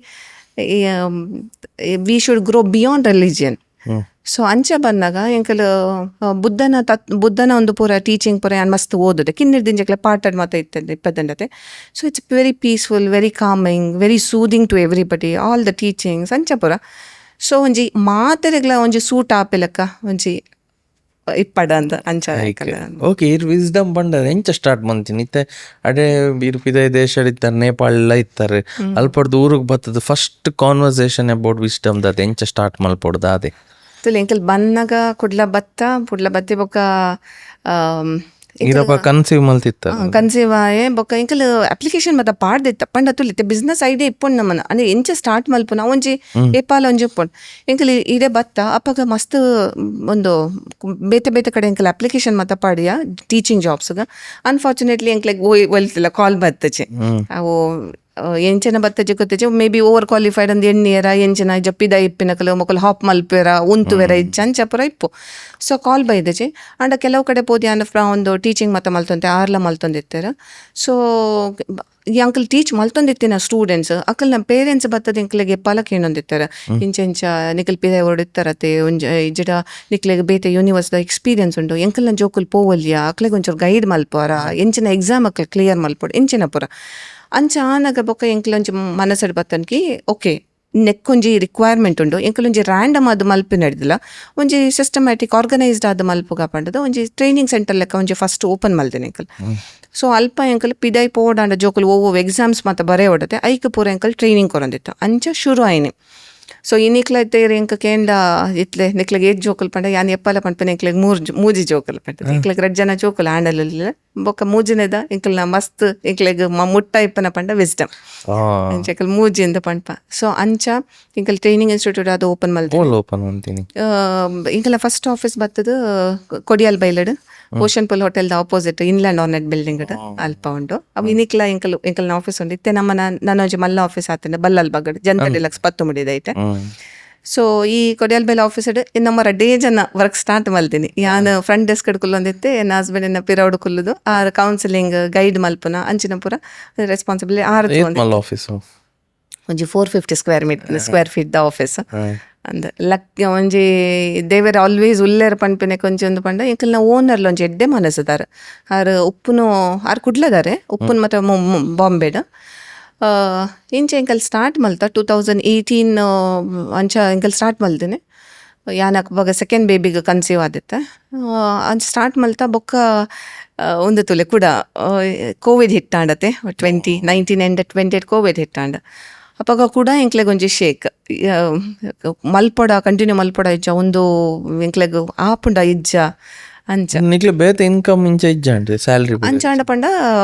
we should grow beyond religion. So ಅಂಚ ಬಂದಾಗ ಎಂಕಲ್ ಬುದ್ಧನ ಒಂದು ಪೂರ ಟೀಚಿಂಗ್ ಪೂರ ಯಾನ್ ಮಸ್ತ್ ಓದುದೆ ಕಿನ್ನಿರ್ದಿಂಜಕ್ಲೆ ಪಾಠಡ್ ಮಾತ ಇತ್ತಂಡೆ ಇಪ್ಪತ್ತಂಡತೆ. So it's very peaceful, very calming, very soothing to everybody, all the teachings ಅಂಚ ಪೂರ. ಸೊ ಒಂಜಿ ಮಾತೆರೆಗ್ಲ ಒಂಜಿ ಸೂಟ್ ಆಪೆಲಕ್ಕ ಒಂಜಿ ಇಪ್ಪಡ ಅಂತ ಅಂಚ. ಓಕೆ ಇರ್ ವಿಸ್ಡಮ್ ಬಂಡ ಎಂಚ ಸ್ಟಾರ್ಟ್ ಮಂತೀನಿ ಇತ್ತೆ ಅಡೆ ಇರ್ಪಿದ ದೇಶ ಇತ್ತಾರೆ ನೇಪಾಳ ಎಲ್ಲ ಇತ್ತಾರೆ ಅಲ್ಪಡ್ದು ಊರಿಗೆ ಬರ್ತದ ಫಸ್ಟ್ ಕಾನ್ವರ್ಸೇಷನ್ ಅಬೌಟ್ ವಿಸ್ಡಮ್ ದಾದ ಎಂಚ ಸ್ಟಾರ್ಟ್ ಮಲ್ಪಡ್ದ ಅದೇ ಎಂಕಲ್ ಬನ್ನಗ ಕುಡ್ಲ ಬತ್ತಿ ಬೊಕ್ಕ ಇರಪ್ಪ ಕನ್ಸೀವ್ ಮಲ್ತಿತ್ತ ಕನ್ಸೀವ್ ಆಯೆ ಬೊಕ್ಕ ಎಂಕಲ್ ಅಪ್ಲಿಕೇಶನ್ ಮತ್ತ ಪಾಡ್ದಿತ್ತ ಪಂಡ ತುಲಿತ್ತೆ ಬಿಸ್ನೆಸ್ ಐಡಿಯಾ ಇಪ್ಪುಂಡು ನಮ್ಮನ ಅಂದ್ರೆ ಎಂಚ ಸ್ಟಾರ್ಟ್ ಮಲ್ಪುನ ಒಂಜಿ ಏಪಾಲ ಒಂಜಿ ಉಪ್ಪುಂಡು ಎಂಕಲ್ ಇಡೆ ಬತ್ತ ಅಪ್ಪಗ ಮಸ್ತ್ ಒಂದು ಬೇತೆ ಕಡೆ ಎಂಕಲ್ ಅಪ್ಲಿಕೇಶನ್ ಮತ್ತ ಪಾಡಿಯ ಟೀಚಿಂಗ್ ಜಾಬ್ಸ್ಗ ಅನ್ಫಾರ್ಚುನೇಟ್ಲಿ ಎಂಕ್ಲೆಗ್ ಒಲ್ತಿಲ್ಲ ಕಾಲ್ ಬತ್ತಚೆ ಅವು ಎಂಚನ ಬತ್ತಜೆ ಗೊತ್ತಜೆ ಮೇ ಬಿ ಓವರ್ ಕ್ವಾಲಿಫೈಡ್ ಅಂದ್ ಎಣ್ಣಿಯರ ಎಂಚನ ಜಪ್ಪಿದ ಇಪ್ಪಿನಕಲು ಮೊಕಲ್ ಹಾಪ್ ಮಲ್ಪೆರ ಉಂತುವೆರ ಅಂಚಪುರ ಇಪ್ಪು. ಸೊ ಕಾಲ್ ಬೈದಜೆ ಅಂಡ ಕೆಲವು ಕಡೆ ಪೋದಿ ಒಂದು ಟೀಚಿಂಗ್ ಮತ್ತ ಮಲ್ತೊಂತೆ ಆರ್ಲ ಮಲ್ತೊಂದಿತ್ತಾರ. ಸೊ ಈ ಅಂಕಲ್ ಟೀಚ್ ಮಲ್ತೊಂದಿತ್ತಿನ ಸ್ಟೂಡೆಂಟ್ಸ್ ಅಕಲ್ನ ಪೇರೆಂಟ್ಸ್ ಬತ್ತದ ಎಂಕ್ಲೆಗೆ ಪಾಲಕ್ ಏನೊಂದಿತ್ತಾರ ಇಂಚೆಂಚ ನಿಕಲ್ ಪಿದ ಹೊಡಿತ್ತಾರತೆ ಒಂಜ ಇಜಡ ನಿಕ್ಲೆಗೆ ಬೇತೆ ಯೂನಿವರ್ಸ್ದ ಎಕ್ಸ್ಪೀರಿಯನ್ಸ್ ಉಂಡು ಎಂಕಲ್ನ ಜೋಕುಲ್ ಪೋವಲ್ಯ ಅಕ್ಲೆಗೆ ಒಂಚೂರು ಗೈಡ್ ಮಲ್ಪುವರ ಎಂಚಿನ ಎಕ್ಸಾಮ್ ಅಕ್ಲೆ ಕ್ಲಿಯರ್ ಮಲ್ಪೊಡು ಎಂಚಿನ ಪುರ ಅಂಚ ಆನಗ ಬೊಕ್ಕ ಎಂಕ್ಲೊಂಜಿ ಮನಸ್ಸಡ್ ಬತ್ತನ್ಕಿ ಓಕೆ ನೆಕ್ಕೊಂಜಿ ರಿಕ್ವೈರ್ಮೆಂಟ್ ಉಂಡು ಎಂಕಲೊಂಜಿ ರ್ಯಾಂಡಮ್ ಆದ್ ಮಲ್ಪಿ ನಡೆದಿಲ್ಲ ಒಂಜಿ ಸಿಸ್ಟಮ್ಯಾಟಿಕ್ ಆರ್ಗನೈಸ್ಡ್ ಆದ ಮಲ್ಪುಗ ಪಂಡದ ಒಂಜಿ ಟ್ರೈನಿಂಗ್ ಸೆಂಟರ್ ಲೆಕ್ಕ ಒಂಜಿ ಫಸ್ಟ್ ಓಪನ್ ಮಲ್ದೇನೆ ಎಂಕಲ್. ಸೊ ಅಲ್ಪ ಎಂಕಲ್ ಪಿದೈ ಪೋಡಾಂಡ ಜೋಕುಲು ಓವೋ ಎಕ್ಸಾಮ್ಸ್ ಮಾತ ಬರೇ ಹೊಡತೆ ಐಕ್ ಪೂರ ಎಂಕಲ್ ಟ್ರೈನಿಂಗ್ ಕೊರಂದಿತ್ತು ಅಂಚ ಶುರು ಆಯ್ನಿ. ಸೊ ಇನ್ನಿಕ್ಲ ಇತ್ತೇರಿ ಎಂಕ ಕೇಂಡ ಇತ್ಲೆ ನಿಕ್ಲೆಗ್ ಏಜ್ ಜೋಕುಲ್ ಪಂಡ ಯಾನ್ ಎಪ್ಪಲ ಪಂಪನೆ ಎಂಕ್ಲೆಗ್ ಮೂಜಿ ಜೋಕುಲ್ ಪಂಡ ಎಂಕ್ಲೆಗ್ 2 ಜನ ಜೋಕುಲ್ ಹ್ಯಾಂಡಲ್ ಬೊಕ್ಕ ಮೂಜಿನೆದ ಎಂಕಲ್ನ ಮಸ್ತ್ ಎಂಕ್ಲೆಗ್ ಮುಟ್ಟ ಇಪ್ಪನ ಪಂಡ ವಿಸ್ಡಮ್ ಎಂಕಲ್ ಮೂಜಿಂದ ಪಂಪ. ಸೊ ಅಂಚ ಎಂಕಲ್ ಟ್ರೈನಿಂಗ್ ಇನ್ಸ್ಟಿಟ್ಯೂಟ್ ಅದು ಓಪನ್ ಮಲ್ತೀನಿ. ಎಂಕಲ್ನ ಫಸ್ಟ್ ಆಫೀಸ್ ಬತ್ತದ ಕೊಡಿಯಾಲ್ ಬೈಲಡ್ ಓಷನ್ ಪುಲ್ ಹೋಟೆಲ್ದ ಆಪೋಸಿಟ್ ಇನ್ಲ್ಯಾಂಡ್ ಆರ್ನೆಟ್ ಬಿಲ್ಡಿಂಗ್ ಅಲ್ಪ ಉಂಡು ಅವು ಇನ್ನಿಕ್ಲ ಎಂಕಲ್ನ ಆಫೀಸ್ ಉಂಡು ಇತ್ತೆ ನನ್ನ ಒಂಜಿ ಮಲ್ಲ ಆಫೀಸ್ ಆತಂಡೆ ಬಲ್ಲಲ್ ಬಗಡ್ ಜನತಾ ಡಿಲಕ್ಸ್ 10 ಮುಡಿದೈತೆ. ಸೊ ಈ ಕೊಡಿಯಾಲ್ ಬೈಲ್ ಆಫೀಸಡ್ ನಮ್ಮ 2 ಜನ ವರ್ಕ್ ಸ್ಟಾರ್ಟ್ ಮಲ್ತೀನಿ ಯಾನ್ ಫ್ರಂಟ್ ಡೆಸ್ಕ್ ಕುಲ್ಲೊಂದಿತ್ತೆ ಎನ್ನ ಹಸ್ಬೆಂಡ್ ಎನ್ನ ಪಿರೌಡ್ ಕುಲ್ಲುದು ಆರ್ ಕೌನ್ಸಿಲಿಂಗ್ ಗೈಡ್ ಮಲ್ಪುನ ಅಂಚಿನ ಪೂರ ರೆಸ್ಪಾನ್ಸಿಬಿಲಿಟಿ ಒಂಜಿ 450 ಸ್ಕ್ವೇರ್ ಫೀಟ್ ದ ಆಫೀಸ್ ಅಂದ ಲಕ್ ಒಂಜಿ ದೇವರ್ ಆಲ್ವೇಸ್ ಉಲ್ಲೇರ್ ಪನ್ಪೆನೆ ಕೊಂಚೊಂದು ಪಂಡ ಎಂಕಲ್ನ ಓನರ್ಲ ಒಂಜಿ ಎಡ್ಡೆ ಮನಸ್ಸುದಾರ ಆರ್ ಉಪ್ಪುನು ಆರ್ ಕುಡ್ಲದಾರೆ ಉಪ್ಪುನ್ ಮತ್ತೆ ಬಾಂಬೆಡ್ ಇಂಚ ಎಂಕಲ್ ಸ್ಟಾರ್ಟ್ ಮಲ್ತ 2018 ಅಂಚ ಎಂಕಲ್ ಸ್ಟಾರ್ಟ್ ಮಲ್ದೇನೆ ಯಾನ್ ಅಕ್ಬಾಗ ಸೆಕೆಂಡ್ ಬೇಬಿಗೆ ಕನ್ಸೀವ್ ಆದಿತ್ತೆ ಅಂಚ ಸ್ಟಾರ್ಟ್ ಮಲ್ತ ಬೊಕ್ಕ ಒಂದು ತುಲೆ ಕೂಡ ಕೋವಿಡ್ ಹಿಟ್ಟಾಂಡತೆ 2019 ಎಂಡ್ 20 ಕೋವಿಡ್ ಹಿಟ್ಟಾಂಡ ಅಪ್ಪಾಗ ಕೂಡ ಎಂಕ್ಲೆಗ್ ಒಂಜಿ ಶೇಕ್ ಮಲ್ಪೊಡ ಕಂಟಿನ್ಯೂ ಮಲ್ಪೊಡ ಇಜ್ಜ ಒಂದು ಎಂಕ್ಲೆಗ್ ಆಪುಂಡ ಇಜ್ಜ ಅಂಚ ನಿಕ್ಲೆ ಬೇತೆ ಇನ್ಕಮ್ ಇಂಚ ಇಜ್ಜ ಅಂತೆ ಸ್ಯಾಲರಿ ಅಂಚ ಅಂಡ ಪಂಡ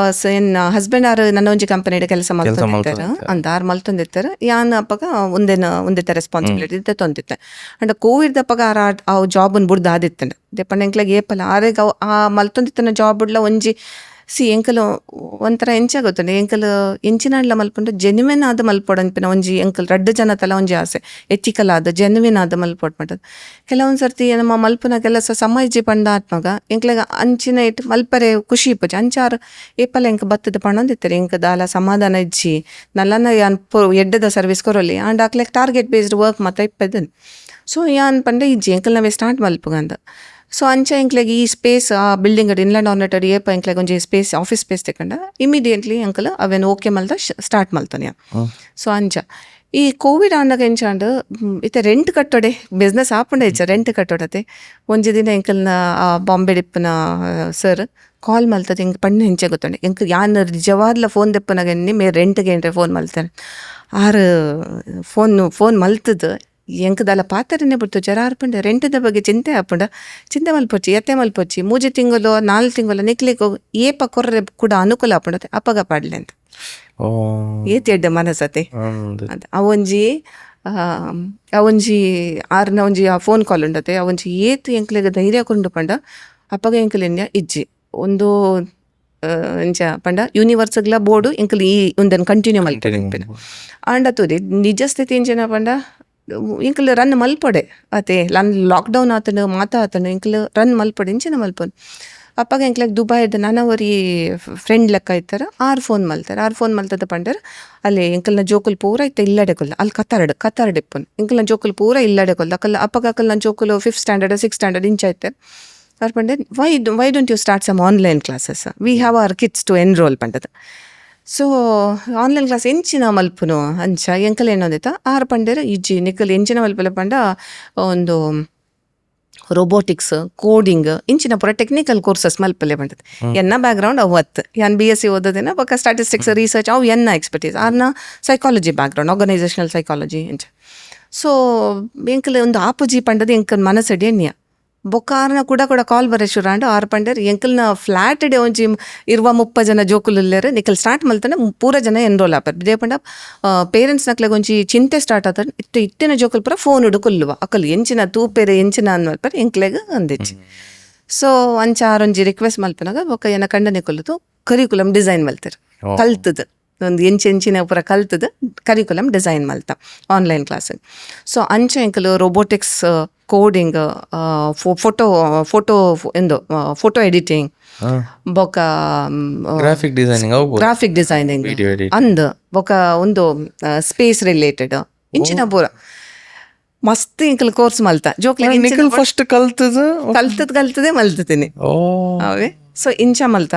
ಎನ್ ಹಸ್ಬೆಂಡ್ ಆರ್ ನನ್ನ ಒಂಜಿ ಕಂಪನಿಡ್ ಕೆಲಸ ಮಲ್ತೊಂದಿತ್ತಾರ ಅಂತ ಆರ್ ಮಲ್ತೊಂದಿತ್ತಾರ ಯಾನ್ ಅಪ್ಪಗ ಒಂದೇ ರೆಸ್ಪಾನ್ಸಿಬಿಲಿಟಿ ಇತ್ತೆ ತೊಂದಿತ್ತೆ ಅಂಡ ಕೋವಿಡ್ ದಪ್ಪಗ ಆ ಜಾಬ್ ಬುಡ್ದು ಆದಿತ್ತಂಡ ದೆಪ್ಪಂಡ ಎಂಕ್ಲೆಗ್ ಏಪಲ ಆರೆಗ ಆ ಮಲ್ತೊಂದಿತ್ತನ ಜಾಬ್ ಬುಡ್ಲ ಒಂಜಿ ಎಂಕಲ್ ಒಂಥರ ಎಂಚ ಗೊತ್ತಂಡೆ ಎಂಕಲ್ ಎಂಚಿನಾಡ್ಲ ಮಲ್ಪುಂಡು ಜೆನ್ಯುವಿನ್ ಆದ ಮಲ್ಪೊಡು ಅನ್ಪಿನ ಒಂಜಿ ಎಂಕಲ್ 2 ಜನ ತಲ ಒಂಜಿ ಆಸೆ ಎಥಿಕಲ್ ಆದ ಜೆನ್ಯುವಿನ್ ಆದ ಮಲ್ಪೊಡು ಪಂಡದು ಕೆಲವೊಂದು ಸರ್ತಿ ನಮ್ಮ ಮಲ್ಪುನ ಕೆಲಸ ಸಮಯಜಿ ಪಂಡ ಆತ್ಮಗ ಎಂಕ್ಲೆಗ ಅಂಚಿನ ಇಟ್ಟು ಮಲ್ಪರೆ ಖುಷಿ ಇಪ್ಪಜಿ ಅಂಚಾರು ಏಪಲ ಎಂಕ ಬತ್ತದ ಪಣ್ಣೊಂದಿತ್ತಾರೆ ಎಂಕ ದಾಲ ಸಮಾಧಾನ ಇಜ್ಜಿ ನಲ್ಲನ ಯಾನ್ ಎಡ್ಡದ ಸರ್ವಿಸ್ ಕೊರೊಲಿ ಆಂಡ್ ಆಕ್ಲೆಗ್ ಟಾರ್ಗೆಟ್ ಬೇಸ್ಡ್ ವರ್ಕ್ ಮಾತ ಇಪ್ಪದನ್. ಸೊ ಯಾನ್ ಪಂಡ ಇಜ್ಜಿ ಎಂಕಲ್ ನಾವೇ ಸ್ಟಾರ್ಟ್ ಮಲ್ಪುಗಂದ ಸೊ ಅಂಚ ಎಂಕ್ಲೆಗ್ ಈ ಸ್ಪೇಸ್ ಆ ಬಿಲ್ಡಿಂಗ್ ಅಡ್ ಇನ್ಲ್ಯಾಂಡ್ ಆರ್ನೆಟರಿ ಏಪ ಎಂಕ್ಲೆಗ್ ಒಂಜಿ ಸ್ಪೇಸ್ ಆಫೀಸ್ ಸ್ಪೇಸ್ ತೆಕೊಂಡ ಇಮಿಡಿಯೇಟ್ಲಿ ಅಂಕಲ್ ಅವೇನು ಓಕೆ ಮಲ್ದ ಸ್ಟಾರ್ಟ್ ಮಲ್ತಾನೆ. ಸೊ ಅಂಚ ಈ ಕೋವಿಡ್ ಆಂಡಾಗ ಎಂಚಾಂಡ್ ಇತ್ತೆ ರೆಂಟ್ ಕಟ್ಟೋಡೆ ಬಿಸ್ನೆಸ್ ಆಪುಂಡ ಇಚ್ಚ ರೆಂಟ್ ಕಟ್ಟೋಡತೆ ಒಂಜಿ ದಿನ ಎಂಕಲ್ನ ಬಾಂಬೆ ಡಿಪ್ಪನ ಸರ್ ಕಾಲ್ ಮಲ್ತದೆ ಎಂಕ್ ಪಣ್ಣ ಹೆಂಚೆ ಗೊತ್ತಂಡೆ ಎಂಕ್ ಯಾನ್ ನಿಜವಾದ್ಲ ಫೋನ್ ದೆಪ್ಪನಾಗ ಮೇ ರೆಂಟ್ಗೆ ಏನ್ರೆ ಫೋನ್ ಮಲ್ತಾರೆ ಆರು ಫೋನ್ ಮಲ್ತದ ಎಂಕದಲ್ಲ ಪಾತ್ರನೇ ಬಿಡ್ತು ಜರ ಆರ್ಪಂಡೆ ರೆಂಟದ ಬಗ್ಗೆ ಚಿಂತೆ ಆಪುಂಡ ಚಿಂತೆ ಮಲ್ಪೊಚ್ಚಿ ಎತ್ತೆ ಮಲ್ಪೊಚ್ಚಿ 3 ತಿಂಗಳು 4 ತಿಂಗಳು ನಿಕ್ಲಿಕ್ಕೆ ಏಪ ಕೊರ್ರೆ ಕೂಡ ಅನುಕೂಲ ಆಪುಂಡತೆ ಅಪ್ಪಗ ಪಾಡ್ಲೆ ಅಂತ ಏತಿ ಎಡ್ಡೆ ಮನಸತೆ ಅವೊಂಜಿ ಆರ್ನ ಒಂಜಿ ಆ ಫೋನ್ ಕಾಲ್ ಉಂಡತೆ ಅವೊಂಜಿ ಏತ್ ಎಂಕ್ಲೆಗ್ ಧೈರ್ಯ ಕೊಂಡು ಪಂಡ ಅಪ್ಪಗ ಎಂಕಲ್ ಎನ್ಯ ಇಜ್ಜಿ ಒಂದು ಎಂಚ ಪಂಡ ಯೂನಿವರ್ಸ್ಗ್ಲ ಬೋರ್ಡು ಎಂಕಲ್ ಈ ಒಂದನ್ನು ಕಂಟಿನ್ಯೂ ಮಲ್ಪೆ ಆಂಡ ತೂರಿ ನಿಜ ಸ್ಥಿತಿ ಎಂಚನ ಪಂಡ ಇಂಕಲ್ ರನ್ ಮಲ್ಪೊಡೆ ಅತೆ ಲಾಕ್ಡೌನ್ ಆತನು ಮಾತಾ ಆತನು ಇಂಕಲ್ ರನ್ ಮಲ್ಪೊಡೆ ಇಂಚಿನ ಮಲ್ಪೊಡು ಅಪ್ಪಾಗ ಎಂಕ್ಲೆಗ್ ದುಬೈದ ನಾನವರಿ ಫ್ರೆಂಡ್ ಲೆಕ್ಕ ಇತ್ತಾರೆ 6 ಫೋನ್ ಮಲ್ತದ ಪಂಡರ್ ಅಲ್ಲಿ ಎಂಕಲ್ನ ಜೋಕುಲ್ ಪೂರ ಇತ್ತ ಇಲ್ಲಡೆಕೊಲ್ಲ ಅಲ್ಲಿ ಕತ್ತಾರ್ಡ್ ಇಪ್ಪನ್ ಎಂಕಲ್ನ ಜೋಕುಲ್ ಪೂರ ಇಲ್ಲಡೆಕೊಲ್ಲ ಅಪ್ಪಗ ಅಕ್ಕಲ್ನ ಜೋಕುಲು 5th ಸ್ಟ್ಯಾಂಡರ್ಡ್ 6th ಸ್ಟ್ಯಾಂಡರ್ಡ್ ಇಂಚ ಐತೆ ಅವ್ರು ಪಂಡೆ why don't you start some online classes we have our kids to enroll ಪಂಡದ. ಸೊ ಆನ್ಲೈನ್ ಕ್ಲಾಸ್ ಎಂಚಿನ ಮಲ್ಪುನು ಅಂಚ ಎಂಕಲ್ ಏನೋದಿತ್ತ ಆರು ಪಂಡೇರ ಇಜ್ಜಿ ನಿಕ್ಕಲ್ ಎಂಚಿನ ಮಲ್ಪಲೆ ಪಂಡ ಒಂದು ರೋಬೋಟಿಕ್ಸ್ ಕೋಡಿಂಗ್ ಇಂಚಿನ ಪೂರ ಟೆಕ್ನಿಕಲ್ ಕೋರ್ಸಸ್ ಮಲ್ಪಲೆ ಬಂದದ್ದು ಎನ್ನ ಬ್ಯಾಕ್ಗ್ರೌಂಡ್ ಅವತ್ತು ಯಾನ್ BSc ಓದೋದೇನ ಬೊಕ್ಕ ಸ್ಟ್ಯಾಟಿಸ್ಟಿಕ್ಸ್ ರಿಸರ್ಚ್ ಅವು ಎನ್ನ ಎಕ್ಸ್ಪರ್ಟೀಸ್ ಆರ್ನ ಸೈಕಾಲಜಿ ಬ್ಯಾಕ್ಗ್ರೌಂಡ್ ಆರ್ಗನೈಸೇಷನಲ್ ಸೈಕಾಲಜಿ ಇಂಚ. ಸೊ ಎಂಕಲ್ ಒಂದು ಆಪುಜಿ ಪಂಡದು ಎಂಕಲ್ ಮನಸ್ಸಡಿ ಎಣ್ಣಿಯ ಬೊಕ್ಕಾರ್ನ ಕೂಡ ಕಾಲ್ ಬರ ಶುರಾಂಡು ಆರು ಪಂಡರ್ ಎಂಕಲ್ನ ಫ್ಲಾಟ್ ಡೆ ಒಂಜಿ ಇರುವ 30 ಜನ ಜೋಕುಲುಲ್ಲೇರು ನಿಕ್ಕಲ್ ಸ್ಟಾರ್ಟ್ ಮಲ್ತಾನೆ ಪೂರ ಜನ ಎನ್ರೋಲ್ ಆಪರ್ ಇದೇ ಪಂಡ ಪೇರೆಂಟ್ಸ್ ನಕ್ಲೆಗ್ ಒಂಜಿ ಚಿಂತೆ ಸ್ಟಾರ್ಟ್ ಆತಾರೆ ಇಟ್ಟಿನ ಜೋಕುಲ್ ಪೂರ ಫೋನ್ ಹುಡುಕುಲ್ವ ಅಕ್ಕಲ್ ಎಂಚಿನ ತೂಪೇರೆ ಎಂಚಿನ ಅನ್ಮಲ್ಪರ್ ಎಂಕ್ಲೆಗ್ ಅಂದಿಚ್ಚಿ. ಸೊ ಅಂಚ ಆರೊಂಜಿ ರಿಕ್ವೆಸ್ಟ್ ಮಲ್ಪನಾಗ ಬೊಕ್ಕ ಏನ ಕಂಡನೆ ಕೊಲ್ಲುದು ಕರಿಕುಲಮ್ ಡಿಸೈನ್ ಮಲ್ತಾರೆ ಕಲ್ತದ ಒಂದು ಎಂಚಿನ ಪೂರ ಕಲ್ತದ ಕರಿಕುಲಮ್ ಡಿಸೈನ್ ಮಲ್ತ ಆನ್ಲೈನ್ ಕ್ಲಾಸ್. ಸೊ ಅಂಚ ಎಂಕಲು ರೋಬೋಟಿಕ್ಸ್ ಕೋಡಿಂಗ್ ಫೋಟೋ ಎಡಿಟಿಂಗ್ ಬೊಕ ಗ್ರಾಫಿಕ್ ಡಿಸೈನಿಂಗ್ ಅಂದ್ ಬೊಕ ಒಂದು ಸ್ಪೇಸ್ ರಿಲೇಟೆಡ್ ಇಂಚಿನ ಪೂರ ಮಸ್ತ್ ಇಂಕಲ್ ಕೋರ್ಸ್ ಮಲ್ತ ಜೋಕ್ಲೆ ಫಸ್ಟ್ ಕಲ್ತದೆ ಮಲ್ತೀನಿ ಅವೇ. ಸೊ ಇಂಚ ಮಲ್ತ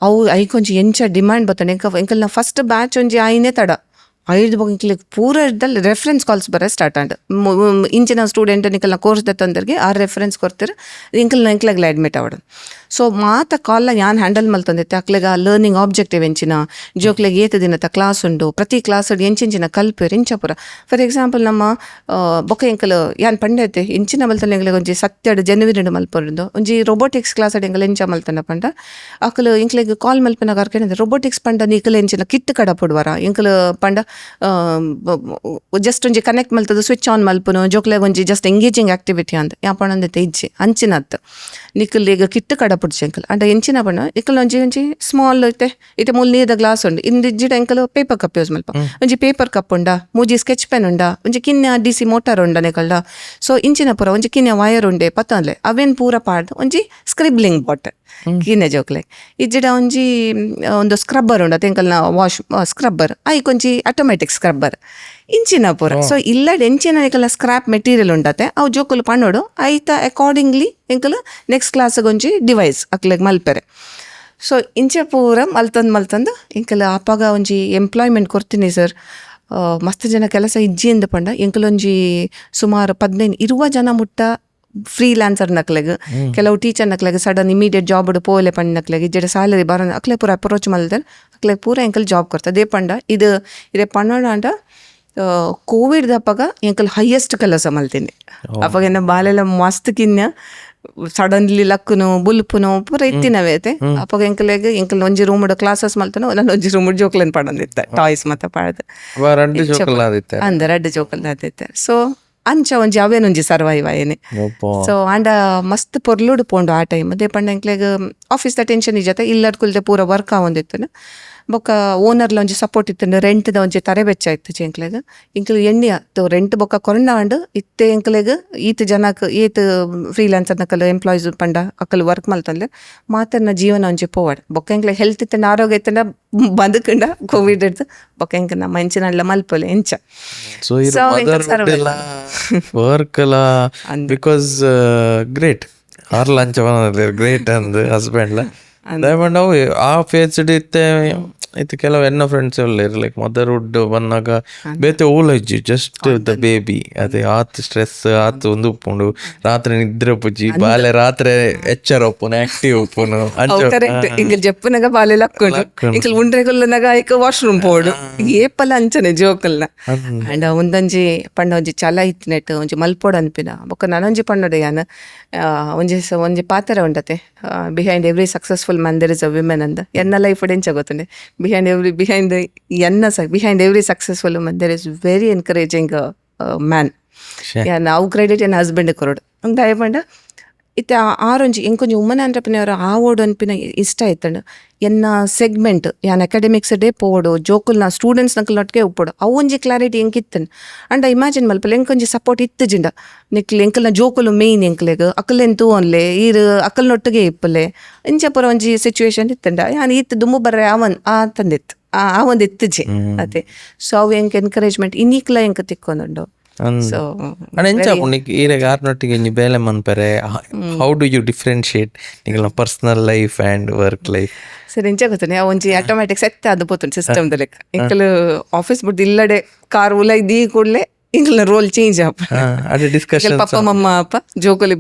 ಅವು ಐಕೊಂಜಿ ಎಂಚ ಡಿಮ್ಯಾಂಡ್ ಬತ್ತಾನೆ ಎಂಕಲ್ನ ಫಸ್ಟ್ ಬ್ಯಾಚ್ ಒಂಜಿ ಆಯ್ನೆ ತಡ 5 ಇಂಕ್ಲಿಗೆ ಪೂರ ಇದ್ದಲ್ಲಿ ರೆಫರೆನ್ಸ್ ಕಾಲ್ಸ್ ಬರ ಸ್ಟಾರ್ಟ್ ಆಂಡ್ ಇಂಚಿನ ಸ್ಟೂಡೆಂಟ್ ನಿಕಲ್ನ ಕೋರ್ಸ್ ದತ್ತಂದರಿಗೆ ಆ ರೆಫರೆನ್ಸ್ ಕೊಡ್ತಾರೆ ಎಂಕ್ಲೆಗ್ಲ ಅಡ್ಮಿಟ್ ಆವಡು. ಸೊ ಮಾತ ಕಾಲ್ನ ಯಾನ್ ಹ್ಯಾಂಡಲ್ ಮಲ್ತಂದೈತೆ ಅಕ್ಲೆಗ ಲರ್ನಿಂಗ್ ಆಬ್ಜೆಕ್ಟಿವ್ ಎಂಚಿನ ಜೋಕ್ಲೆಗ್ ಏತ ದಿನದ ಕ್ಲಾಸ್ ಉಂಡು ಪ್ರತಿ ಕ್ಲಾಸ್ ಎಂಚಿನ ಕಲ್ಪೆ ಇಂಚಪುರ. ಫಾರ್ ಎಕ್ಸಾಂಪಲ್ ನಮ್ಮ ಬೊಕ್ಕ ಎಂಕಲ್ ಯಾನ್ ಪಂಡೈತೆ ಇಂಚಿನ ಮಲ್ತನ ಎಂಗ್ಲೆಗ್ ಒಂಜಿ 7 ಜನವರಿ ಮಲ್ಪೊಂಡು ಒಂಜಿ ರೋಬೋಟಿಕ್ಸ್ ಕ್ಲಾಸ್ ಅಡ್ ಎಂಗಲ್ ಎಂಚ ಮಲ್ತನ ಪಂಡ ಅಕ್ಕಲು ಎಂಕ್ಲೆಗ್ ಕಾಲ್ ಮಲ್ಪನಾಗ ಅರ್ಕೇನಿದೆ ರೋಬೋಟಿಕ್ಸ್ ಪಂಡ ನಿಕಲ್ ಎಂಚಿನ ಕಿಟ್ ಕಡ ಪುಡ್ವಾರ ಎಂಕಲ್ ಪಂಡ ಜಸ್ಟ್ ಒಂಜಿ ಕನೆಕ್ಟ್ ಮಲ್ತದ ಸ್ವಿಚ್ ಆನ್ ಮಲ್ಪುನು ಜೋಕ್ಲೆಗ್ ಒಂಜಿ ಜಸ್ಟ್ ಎಂಗೇಜಿಂಗ್ ಆಕ್ಟಿವಿಟಿ ಅಂತ ಯಾಪಣಂದೈತೆ ಇಜ್ಜಿ ಅಂಚಿನತ್ ನಿಕಲ್ ಈಗ ಕಿಟ್ಟು ಕಡ ಪುಡ್ಚಿ ಎಂಕಲ್ ಅಂಡ ಎಂಚಿನ ಬಣ್ಣ ಇಕಲ್ ಒಂಜಿ ಸ್ಮಾಲ್ ಐತೆ ಇತ್ತೆ ಮೂಲ್ ನೀರ್ದ ಗ್ಲಾಸ್ ಉಂಡು ಇಂದಿಜ್ಜಿಡ ಎಂಕಲ್ ಪೇಪರ್ ಕಪ್ ಯೂಸ್ ಮಲ್ಪ ಒಂಜಿ ಪೇಪರ್ ಕಪ್ ಉಂಡ ಮೂಜಿ ಸ್ಕೆಚ್ ಪೆನ್ ಉಂಡ ಒಂಜಿ ಕಿನ್ಯ DC ಮೋಟಾರ್ ಉಂಡ ನಿಕಲ್ಡ. ಸೊ ಇಂಚಿನ ಪೂರ ಒಂಜಿ ಕಿನ್ಯ ವಯರ್ ಉಂಡೆ ಪತ್ತಂದ್ಲೆ ಅವೇನ್ ಪೂರ ಪಾಡ್ದು ಒಂಜಿ ಸ್ಕ್ರಿಬ್ಲಿಂಗ್ ಬಾಟ್ ಕಿನ್ನೆ ಜೋಕ್ಲೆ ಇಜ್ಜಿಡ ಒಂಜಿ ಒಂದು ಸ್ಕ್ರಬ್ಬರ್ ಉಂಡ ಎಂಕಲ್ನ ವಾಶ್ ಸ್ಕ್ರಬ್ಬರ್ ಐಕೊಂಜಿ ಆಟೋಮೆಟಿಕ್ ಸ್ಕ್ರಬ್ಬರ್ ಇಂಚಿನ ಪೂರ. ಸೊ ಇಲ್ಲಡ್ ಎಂಚಿನ ಎಂಕಲ್ನ ಸ್ಕ್ರಾಪ್ ಮೆಟೀರಿಯಲ್ ಉಂಡತೆ ಅವು ಜೋಕುಲು ಪಣ್ಣೋಡು ಐತ ಅಕಾರ್ಡಿಂಗ್ಲಿ ಎಂಕಲ್ ನೆಕ್ಸ್ಟ್ ಕ್ಲಾಸ್ಗೆ ಒಂಜಿ ಡಿವೈಸ್ ಅಕ್ಲೆಗ್ ಮಲ್ಪೆರೆ. ಸೊ ಇಂಚೆ ಪೂರ ಮಲ್ತಂದು ಎಂಕಲ್ ಅಪ್ಪಾಗ ಒಂಜಿ ಎಂಪ್ಲಾಯ್ಮೆಂಟ್ ಕೊಡ್ತೀನಿ ಸರ್ ಮಸ್ತ್ ಜನ ಕೆಲಸ ಇಜ್ಜಿ ಎಂದು ಪಂಡ ಎಂಕಲೊಂಜಿ ಸುಮಾರು 15-20 ಜನ ಮುಟ್ಟ ಫ್ರೀಲಾನ್ಸರ್ ನಕ್ಲೆಗ್ ಕೆಲವು ಟೀಚರ್ ನಕ್ಲೆಗ್ ಸಡನ್ ಇಮಿಡಿಯೇಟ್ ಜಾಬ್ ಪೋಲೆ ಪಂಡ್ ನಕ್ಲೆಗ್ ಇಜ್ಜೆ ಸ್ಯಾಲರಿ ಬರ ಅಕ್ಲೆ ಪೂರ ಅಪ್ರೋಚ್ ಮಲ್ದರ್ ಅಕ್ಲೆಗ್ ಪೂರ ಎಂಕಲ್ ಜಾಬ್ ಕೊಡ್ತಾರೆ ಅದೇ ಪಂಡ ಇದೇ ಪನ್ನಡ ಅಂಡ ಕೋವಿಡ್ ದಪ್ಪಾಗ ಎಂಕಲ್ ಹೈಯೆಸ್ಟ್ ಕೆಲಸ ಮಲ್ತೀನಿ ಅಪ್ಪಾಗ ಎನ್ನ ಬಾಲೆಲ್ಲ ಮಸ್ತ್ ಕಿನ್ಯ ಸಡನ್ಲಿ ಲಕ್ಕುನು ಬುಲ್ಪುನು ಪೂರ ಇತ್ತಿನವೇತೆ ಅಪ್ಪಾಗ ಎಂಕಲ್ ಒಂಜಿ ರೂಮ್ ಕ್ಲಾಸಸ್ ಮಲ್ತನ ನಾನು ಒಂಜಿ ರೂಮ್ ಜೋಕ್ಲೆನ್ ಪಡಂದಿತ್ತೆ ಟಾಯ್ಸ್ ಮತ್ತೆ ಪಾಡ್ದು ಅಂದ 2 ಜೋಕಲ್ ಆದಿತ್ತೆ. ಸೊ ಅಂಚ ಒಂಜಿ ಅವೇನೊಂಜಿ ಸರ್ವೈವ್ ಆಯೇನೆ. ಸೊ ಆಂಡ ಮಸ್ತ್ ಪೊರ್ಲುಡು ಪೋಂಡು ಆ ಟೈಮ್ ಅದೇ ಪಂಡ ಎಂಕ್ಲೆಗ್ ಆಫೀಸ್ದ ಟೆನ್ಷನ್ ಇಜತೆ ಇಲ್ಲಡ್ ಕುಲ್ದೆ ಪೂರ ವರ್ಕ್ ಆವೊಂದಿತ್ತು ಬೊಕ್ಕ ಓನರ್ಲ ಒಂಜಿ ಸಪೋರ್ಟ್ ಇತ್ತು ರೆಂಟ್ದ ಒಂಜಿ ತರೆಬೆಚ್ಚ ಇತ್ತು ಎಂಕ್ಲೆಗ್ ಇಂಕ್ಲು ಎಣ್ಣೆ ಆತು ರೆಂಟ್ ಬೊಕ್ಕ ಕೊರೋನಾ ಅಂಡ್ ಇತ್ತೆ ಎಂಕ್ಲೆಗ್ ಈತ್ ಜನಕ್ ಈತ್ ಫ್ರೀಲಾನ್ಸರ್ ನಕಲ್ ಎಂಪ್ಲಾಯೀಸ್ ಪಂಡ ಅಕ್ಕಲ್ ವರ್ಕ್ ಮಲ್ತಂದ್ರೆ ಮಾತನ್ನ ಜೀವನ ಒಂಜಿ ಪೋವಾಡ್ ಬೊಕ್ಕ ಎಂಕ್ಲೆಗ್ ಹೆಲ್ತ್ ಇತ್ತಂಡ ಆರೋಗ್ಯ ಇತ್ತಂಡ ಬದುಕಂಡ ಕೋವಿಡ್ ಇಡ್ದು ಬೊಕ್ಕ ಎಂಕ್ ನಮ್ಮ ಮಂಚಿನಲ್ಲ ಮಲ್ಪೊಲೆ ಎಂಚ. ವರ್ಕ್ ಬಿಕಾಸ್ ಗ್ರೇಟ್ ಆರ್ಲ ಅಂಚ ಬಂದ ಗ್ರೇಟ್ ಅಂದ್ ಹಸ್ಬೆಂಡ್ಲ ದಯಮಾಡಿ ನಾವು ಆ ಫೇಸ್ ಇತ್ತೆ ಇದು ಕೆಲವು ಎನ್ನ ಫ್ರೆಂಡ್ಸ್ ಎಲ್ಲ ಲೈಕ್ ಮದರ್ಹುಡ್ ಬಂದಾಗ ಬೇತೆ ಓಲಜ್ಜಿ ಜಸ್ಟ್ ದ ಬೇಬಿ ಅದೇ ಆತ್ ಸ್ಟ್ರೆಸ್ ಆತ್ ಒಂದು ಉಪ್ಪುಂಡು ರಾತ್ರಿ ನಿದ್ರೆ ಉಪ್ಪುಜಿ ಬಾಲೆ ರಾತ್ರಿ ಎಚ್ಚರ ಉಪ್ಪುನು ಆಕ್ಟಿವ್ ಉಪ್ಪುನು ಕರೆಕ್ಟ್ ಇಂಕಲ್ ಜಪ್ಪನಾಗ ಬಾಲೆಲ್ಲ ಹಾಕೊಂಡು ಇಂಕಲ್ ಉಂಡ್ರೆಗೊಲ್ಲನಾಗ ಐಕ ವಾಶ್ರೂಮ್ ಪೋಡು ಏಪಲ ಅಂಚನೆ ಜೋಕಲ್ನ ಅಂಡ್ ಒಂದೊಂಜಿ ಪಂಡ ಒಂಜಿ ಚಲ ಇತ್ತಿನೆಟ್ ಒಂಜಿ ಮಲ್ಪೋಡು ಅನ್ಪಿನ ಬೊಕ್ಕ ನನೊಂಜಿ ಪಂಡೋಡು ಯಾನ್ ಒಂಜಿ ಪಾತ್ರ ಉಂಡತೆ behind every successful man there is a women ಅಂದ ಎನ್ನ ಲೈಫ್ ಎಂಚ ಗೊತ್ತುಂಡೆ behind every successful woman there is very encouraging man ನಾವು ಕ್ರೆಡಿಟ್ ಎನ್ನ ಹಸ್ಬೆಂಡ್ ಕೊರೋಡು ಹಂಗೆ ದಯಪಂಡ ಇತ್ತೆ ಆರೊಂಜಿ ಎಂಕೊಂಜಿ ವುಮನ್ ಆಂಟ್ರಪ್ರಿನರ್ ಆವೋಡು ಅನ್ಪಿನ ಇಷ್ಟ ಆಯ್ತಂಡು ಎನ್ನ ಸೆಗ್ಮೆಂಟ್ ಯಾನ್ ಅಕಾಡೆಮಿಕ್ಸ್ ಡೇ ಪೋಡು ಜೋಕುಲ್ನ ಸ್ಟೂಡೆಂಟ್ಸ್ ನೊಟ್ಟಿಗೆ ಉಪ್ಪೋಡು ಅವೊಂಜಿ ಕ್ಲಾರಿಟಿ ಎಂಕಿತ್ತನ್ ಅಂಡ ಇಮ್ಯಾಜಿನ್ ಮಲ್ಪಲ್ ಎಂಕೊಂಜಿ ಸಪೋರ್ಟ್ ಇತ್ತುಜಿಂಡ ನಿಕ್ಲ್ ಎಂಕಲ್ನ ಜೋಕುಲು ಮೇಯ್ನ್ ಎಂಕ್ಲೆಗ್ ಅಕಲೆನ್ ತೂವನ್ಲೆ ಈರು ಅಕಲ್ನೊಟ್ಟಿಗೆ ಇಪ್ಪಲೆ ಇಂಚ ಪುರ ಒಂಜಿ ಸಿಚುವೇಶನ್ ಇತ್ತಂಡ ಯಾನ್ ಇತ್ತು ದುಂಬು ಬರ್ರೆ ಅವನ್ ಆ ತಂದಿತ್ತು ಆ ಒಂದು ಇತ್ತುಜಿ ಅದೇ ಸೊ ಅವು ಎಂಕ್ ಎನ್ಕರೇಜ್ಮೆಂಟ್ ಇನ್ನಿಕ್ಲ ಎಂಕ್ ತಿಕ್ಕೊಂದುಂಡು ಸೊ ಈಗ ಆರ್ನೊಟ್ಟಿಗೆ ಬೇಲೆ ಮನ್ಪರೆ ಹೌ ಡು ಯು ಡಿಫ್ರೆನ್ಶಿಯೇಟ್ ನಿಗಳ personal life and work life ಸರಿ ಇಂಚ ಗೊತ್ತಾನೆ ಒಂಜಿ ಆಟೋಮ್ಯಾಟಿಕ್ ಸೆಟ್ ಅದು ಪೋತುಂಡು ಸಿಸ್ಟಮ್ ಲೆಕ್ಕ ಇಂಕಲ್ ಆಫೀಸ್ ಬಿಟ್ಟು ಇಲ್ಲಡೆ ಕಾರ್ ಉಲ ಇದ್ದೀ ಕೂಡಲೇ ಇಂಕಲ್ನ ರೋಲ್ ಚೇಂಜ್ ಆಪ ಅದೇ ಡಿಸ್ಕಷನ್ ಪಪ್ಪ ಮಮ್ಮ ಅಪ್ಪ ಜೋಕುಲಿ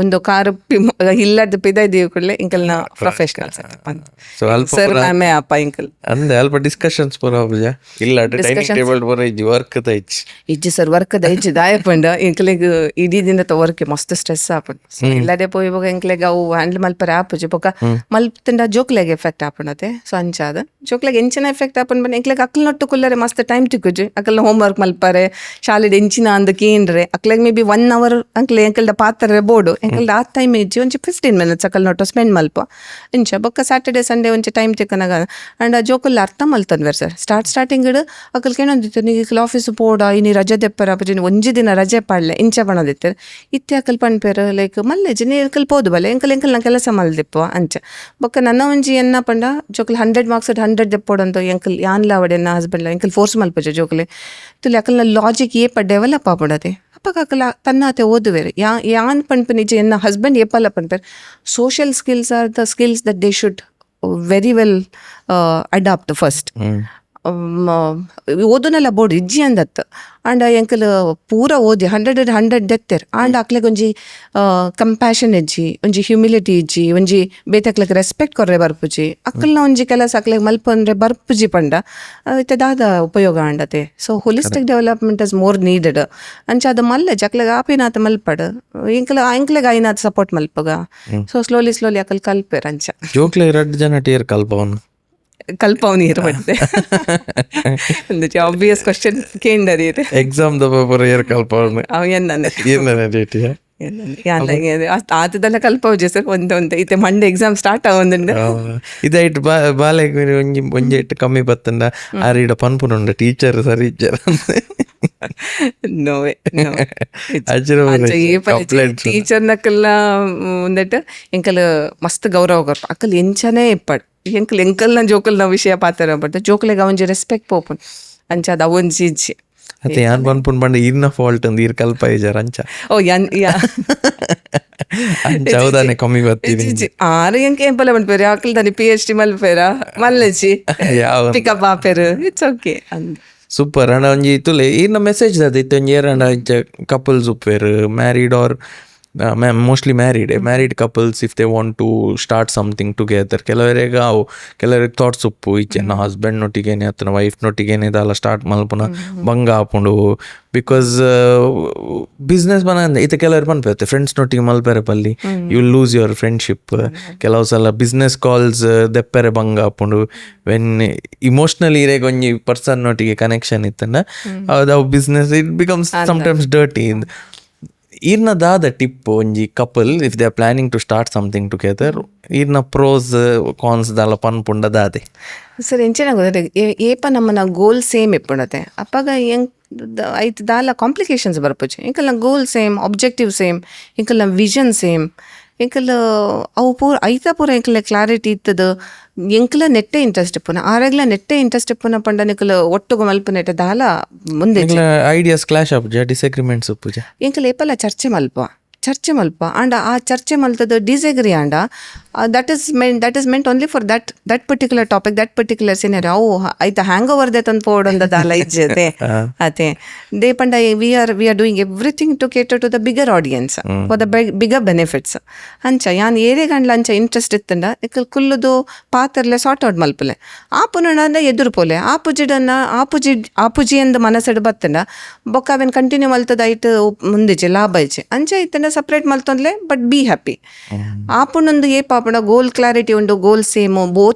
ಒಂದು ಕಾರು ಇಲ್ಲದ ಪಿದ ಇದೀವಿ ಕೂಡಲೇ ಇಂಕಲ್ನ ಪ್ರೊಫೆಷನಲ್ ಸೊ ಅಲ್ಪ ಸರ್ ಮ್ಯಾಮೇ ಅಪ್ಪ ಇಂಕಲ್ ಅಂದೆ ಅಲ್ಪ ಡಿಸ್ಕಷನ್ಸ್ ಪೂರ ಹೋಗ್ಜಾ ಇಲ್ಲ ಡೈನಿಂಗ್ ಟೇಬಲ್ ಪೂರ ಇಜ್ಜಿ ವರ್ಕ್ ತೈಚ್ ಇಜ್ಜಿ ಸರ್ ವರ್ಕ್ ದೈಜಿ ದಾಯಪಂಡ ಇಂಕಲಿಗೆ ಇಡೀ ದಿನ ವರ್ಕ್ ಮಸ್ತ್ ಸ್ಟ್ರೆಸ್ ಆಪಂಡು ಇಲ್ಲದೆ ಪೋಯಿ ಇವಾಗ ಇಂಕಲಿಗೆ ಅವು ಹ್ಯಾಂಡಲ್ ಮಲ್ಪರೆ ಆಪುಜಿ ಬೊಕ್ಕ ಮಲ್ಪಂಡ ಜೋಕ್ಲೆಗೆ ಎಫೆಕ್ಟ್ ಆಪಣತೆ ಸೊ ಅಂಚಾದ ಜೋಕ್ಲೆಗೆ ಎಂಚಿನ ಎಫೆಕ್ಟ್ ಆಪನ್ ಬಂದು ಇಂಕಲಿಗೆ ಅಕ್ಕಲ್ ನೊಟ್ಟು ಕುಲ್ಲರೆ ಮಸ್ತ್ ಟೈಮ್ ತಿಕ್ಕುಜಿ ಅಕಲ್ನ ಹೋಮ್ ವರ್ಕ್ ಮಲ್ಪರೆ ಶಾಲೆಡ್ ಎಂಚಿನ ಅಂದ ಕೇಂದ್ರೆ ಅಕ್ಲೆಗ್ ಮೇ ಬಿ 1 hour ಅಂಕಲ್ ಎಂಕಲ್ದ ಪಾತ್ರೆ ಬೋರ್ಡು ಎಂಕಲ್ದ ಆ ಟೈಮ್ ಇಜ್ಜಿ ಒಂಚಿ 15 minutes ಅಕಲ್ ನೊಟ್ಟು ಸ್ಪೆಂಡ್ ಮಲ್ಪ ಇಂಚ ಬೊಕ್ಕ ಸ್ಯಾಟರ್ಡೆ ಸಂಡೇ ಒಂಚಿ ಟೈಮ್ ತಿಕ್ಕನಾಗ ಅಂಡ್ ಆ ಜೋಕುಲ್ ಅರ್ಥ ಮಲ್ತನ್ವೇರ್ ಸರ್ ಸ್ಟಾರ್ಟಿಂಗ್ ಇಡು ಅಕಲ್ ಕೇಳೋದಿತ್ತು ನೀವು ಆಫೀಸ್ ಪೋಡ ಇನಿ ರಜೆ ತೆಪ್ಪರ ಅಪ್ಪ ಒಂಜಿ ದಿನ ರಜೆ ಪಾಡ್ಲೆ ಇಂಚ ಬಣದಿತ್ತು ಇತ್ತೆ ಅಕಲ್ ಪಣ್ಪೇರು ಲೈಕ್ ಮಲ್ಲೆಜಿ ನೀ ಅಕಲ್ ಪೋದು ಬಲೆ ಎಂಕಲ್ನ ಕೆಲಸ ಮಲ್ದಿಪ್ಪು ಅಂಚ ಬೊಕ್ಕ ನನ್ನ ಒಂಜಿ ಎನ್ನ ಪಂಡ ಜೋಕಲ್ 100 marks 100 ದೆಪ್ಪೋಡಂತ ಎಂಕಲ್ ಯಾನ್ಲ ಅವಡೆನ್ನ ಹಸ್ಬೆಂಡ್ಲ ಎಂಕಲ್ ಫೋರ್ಸ್ ಮಲ್ಪಜ ಜೋಕಲೆ ತುಲಿ ಅಕಲ್ನ ಲಾಜಿಕ್ ಏಪ ಡೆವಲಪ್ ಆಪಡದೆ ಅಪ್ಪಗ ಅಕಲ ತನ್ನಾತೆ ಓದುವೇರು ಯಾನ್ ಪಣ್ಪು ನಿಜ ಎನ್ನ ಹಸ್ಬೆಂಡ್ ಏಪಲ್ಲ ಪಣ್ಪೇರು social skills are the skills that they should very well adapt first ಓದೋನೆಲ್ಲ ಬೋರ್ಡ್ ಇಜ್ಜಿ ಅಂದತ್ತು ಆಂಡ ಎಂಕಲ್ ಪೂರ ಓದಿ 100 ದೆತ್ತೇರ್ ಆಂಡ ಅಕ್ಲೆಗ್ ಒಂಜಿ ಕಂಪ್ಯಾಷನ್ ಇಜ್ಜಿ ಒಂಜಿ ಹ್ಯೂಮಿಲಿಟಿ ಇಜ್ಜಿ ಒಂಜಿ ಬೇತಕ್ಲೆಗ್ ರೆಸ್ಪೆಕ್ಟ್ ಕೊರ್ರೆ ಬರ್ಪುಜಿ ಅಕ್ಕಲ್ನ ಒಂಜಿ ಕೆಲಸ ಅಕ್ಲೆಗ್ ಮಲ್ಪಂದ್ರೆ ಬರ್ಪುಜಿ ಪಂಡ ಇತ್ತದಾದ ಉಪಯೋಗ ಆಂಡತೆ so holistic development is more needed ಅಂಚ ಅದು ಮಲ್ಲೆಜ್ ಅಕ್ಲೆಗ್ ಆಪಿನಾಥ ಮಲ್ಪಡ್ ಎಂಕ್ಲೆಗ್ ಐನಾಥ ಸಪೋರ್ಟ್ ಮಲ್ಪಗ ಸೊ ಸ್ಲೋಲಿ ಅಕಲ್ ಕಲ್ಪೇರ್ ಅಂಚ ಜೋಕ್ಲೆ 2 ಜನ ಟೀರ್ ಕಲ್ಪವನು ಕಲ್ಪವನಿ ಇರ್ಬಡ್ದೆ ಆಬ್ವಿಯಸ್ ಕ್ವಶನ್ ಕೇಂದರಿ ಎಕ್ಸಾಮ್ ದ ಪೇಪರ್ ಏರ್ ಕಲ್ಪವನು ಅವ ಎನ್ನ ಡೇಟಿಯ ಆತದೆಲ್ಲ ಕಲ್ಪವಜೆ ಸರ್ ಒಂದೊಂದು ಇತ್ತೆ ಮಂಡೆ ಎಕ್ಸಾಮ್ ಸ್ಟಾರ್ಟ್ ಆಗೊಂದುಂಡು ಇದಾಯ್ತು ಬಾಲೆಗ್ ಒಂಜಿ ಇಟ್ಟು ಕಮ್ಮಿ ಬತ್ತಂಡ ಆರೀಡ ಪನ್ಪುನುಂಡ ಟೀಚರ್ ಸರಿ ನೋವೆ ಟೀಚರ್ ನಕಲ್ನ ಒಂದಟ್ಟು ಎಂಕಲ್ ಮಸ್ತ್ ಗೌರವ ಕೊರ್ಪ ಅಕ್ಕಲ್ ಎಂಚನೇ ಇಪ್ಪಡ್ ಎಂಕಲ್ನ ಜೋಕಲ್ನ ವಿಷಯ ಪಾತ್ರ ಬಡ್ದು ಜೋಕಲೆಗ್ ಅವಂಜಿ ರೆಸ್ಪೆಕ್ಟ್ ಪೋಪುನ್ ಅಂಚಾದ ಅವೊಂಜಿ ಇಜ್ಜಿ ಅತ್ತೆ ಯಾನ್ ಪನ್ಪುನ್ ಪಂಡ ಇರ್ನ ಫಾಲ್ಟ್ ಅಂದ್ ಇರ್ ಕಲ್ಪ ಇಜಾರ ಅಂಚ ಓ ಚೌದಾನೆ ಕಮ್ಮಿ ಬರ್ತೀನಿ ಆರು ಎಂಕೆ ಎಂಪಲ ಪಣ್ಪೇರು ಅಕ್ಕಲ್ ದಾನಿ PhD ಮಲ್ಪೇರ ಮಲ್ಲಜಿ ಪಿಕಪ್ ಆಪೇರು ಇಟ್ಸ್ ಓಕೆ ಅಂದ್ ಸೂಪರ್ ಅಂಡ ಒಂಜಿ ತುಲೆ ಇರ್ನ ಮೆಸೇಜ್ ದಾದ ಇತ್ತು ಒಂಜಿ ಏರಂಡ ಕಪಲ್ಸ್ ಉಪ್ಪೇರು married are mostly married couples if they want to start something together ಕೆಲವರಿಗೆ ಅವು ಕೆಲವರಿಗೆ ಥಾಟ್ಸ್ ಉಪ್ಪು ಈಚೆ ನಾ ಹಸ್ಬೆಂಡ್ ನೊಟ್ಟಿಗೇನೆ ಅತ್ತನ ವೈಫ್ ನೊಟ್ಟಿಗೇನೆ ಇದೆಲ್ಲ ಸ್ಟಾರ್ಟ್ ಮಲ್ಪುನ ಬಂಗ ಹಾಕೊಂಡು ಬಿಕಾಸ್ ಬಿಸ್ನೆಸ್ ಬನ ಇತ್ತೆ ಕೆಲವರು ಪನ್ಪೇರುತ್ತೆ ಫ್ರೆಂಡ್ಸ್ ನೊಟ್ಟಿಗೆ ಮಲ್ಪೆರೆ ಪಲ್ಲಿ ಯು ಲೂಸ್ ಯುವರ್ ಫ್ರೆಂಡ್ಶಿಪ್ ಕೆಲವು ಸಲ ಬಿಸ್ನೆಸ್ ಕಾಲ್ಸ್ ದೆಪ್ಪೆರೆ ಬಂಗ ಹಾಕೊಂಡು ವೆನ್ ಇಮೋಷ್ನಲಿ ಇರೇಗ ಒಂಜಿ ಪರ್ಸನ್ ನೊಟ್ಟಿಗೆ ಕನೆಕ್ಷನ್ ಇತ್ತಂಡ ಅದು business it becomes sometimes dirty. ಈರ್ನ ದಾದ ಟಿಪ್ ಒಂಜಿ couple if they are planning to start something together ಈರ್ನ ಪ್ರೋಸ್ ಕಾನ್ಸ್ ದಾಲ ಪನ್ಪುಂಡ ದಾದೆ ಸರ್ ಎಂಚಿನ ಗೊತ್ತ ಏಪ ನಮ್ಮನ ಗೋಲ್ ಸೇಮ್ ಇಪ್ಪುಂಡತೆ ಅಪ್ಪಾಗ ಹೆಂಗ್ ಐತ್ ದಾಲ ಕಾಂಪ್ಲಿಕೇಶನ್ಸ್ ಬರ್ಪುಜಿ ಇಂಕಲ್ನ ಗೋಲ್ ಸೇಮ್ ಆಬ್ಜೆಕ್ಟಿವ್ ಸೇಮ್ ಇಂಕಲ್ನ ವಿಷನ್ ಸೇಮ್ ಎಂಕಲ್ ಅವು ಐತ ಪೂರ ಎಂಕಲ ಕ್ಲಾರಿಟಿ ಇತ್ತದ ಎಂಕಲ ನೆಟ್ಟೆ ಇಂಟ್ರೆಸ್ಟ್ ಇಪ್ಪುನ ಆರೆಗ್ಲ ನೆಟ್ಟೆ ಇಂಟ್ರೆಸ್ಟ್ ಇಪ್ಪುನ ಪಂಡ ನಿಕಲ ಒಟ್ಟುಗು ಮಲ್ಪ ನೆಟ್ಟೆ ದಾಲ ಮುಂದೆ ಐಡಿಯಾಸ್ ಕ್ಲಾಶ್ ಆಪುಜ ಡಿಸ್ಅಗ್ರಿಮೆಂಟ್ಸ್ ಉಪ್ಪುಜ ಎಂಕಲ್ ಏಪಲ ಚರ್ಚೆ ಮಲ್ಪ ಚರ್ಚೆ ಮಲ್ಪ ಆಂಡ ಆ ಚರ್ಚೆ ಮಲ್ತದ ಡಿಸೆಗ್ರಿ ಆಂಡ ದಟ್ ಇಸ್ ಮೆಂಟ್ only for that particular topic that particular scenario ಅವು ಐತ ಹ್ಯಾಂಗ್ ಓವರ್ ದೇ ತಂದು ಪೋಡೊಂದಲ್ಲ ಇಜ್ಜತೆ ಅದೇ ದೇ ಪಂಡ we are doing everything to cater to the bigger audience for the bigger benefits ಅಂಚ ಯಾನ್ ಏರೆ ಗಂಡ್ಲ ಅಂಚ ಇಂಟ್ರೆಸ್ಟ್ ಇತ್ತಂಡ ಇಕ್ಕಲ್ ಕುಲ್ಲುದು ಪಾತ್ರಲೆ ಸಾರ್ಟ್ ಔಟ್ ಮಲ್ಪಲೆ ಆಪುನಂದ ಎದುರು ಪೋಲೆ ಆಪುಜಿಡನ್ನ ಆಪುಜಿ ಅಂದ ಮನಸ್ಸಡು ಬತ್ತಂಡ ಬೊಕ್ಕ ಅವೆನ್ ಕಂಟಿನ್ಯೂ ಮಲ್ತದ ಐಟ್ ಮುಂದಿಜೆ ಲಾಭ ಇಜ್ಜೆ ಅಂಚ ಇತ್ತಂಡ ಸಪ್ರೇಟ್ ಮಲ್ತೊಂದ್ಲೆ ಬಟ್ ಬಿ ಹ್ಯಾಪಿ ಆಪುನೊಂದು ಏ ಪಾಪುಂಡ ಗೋಲ್ ಕ್ಲಾರಿಟಿ ಉಂಡು goal same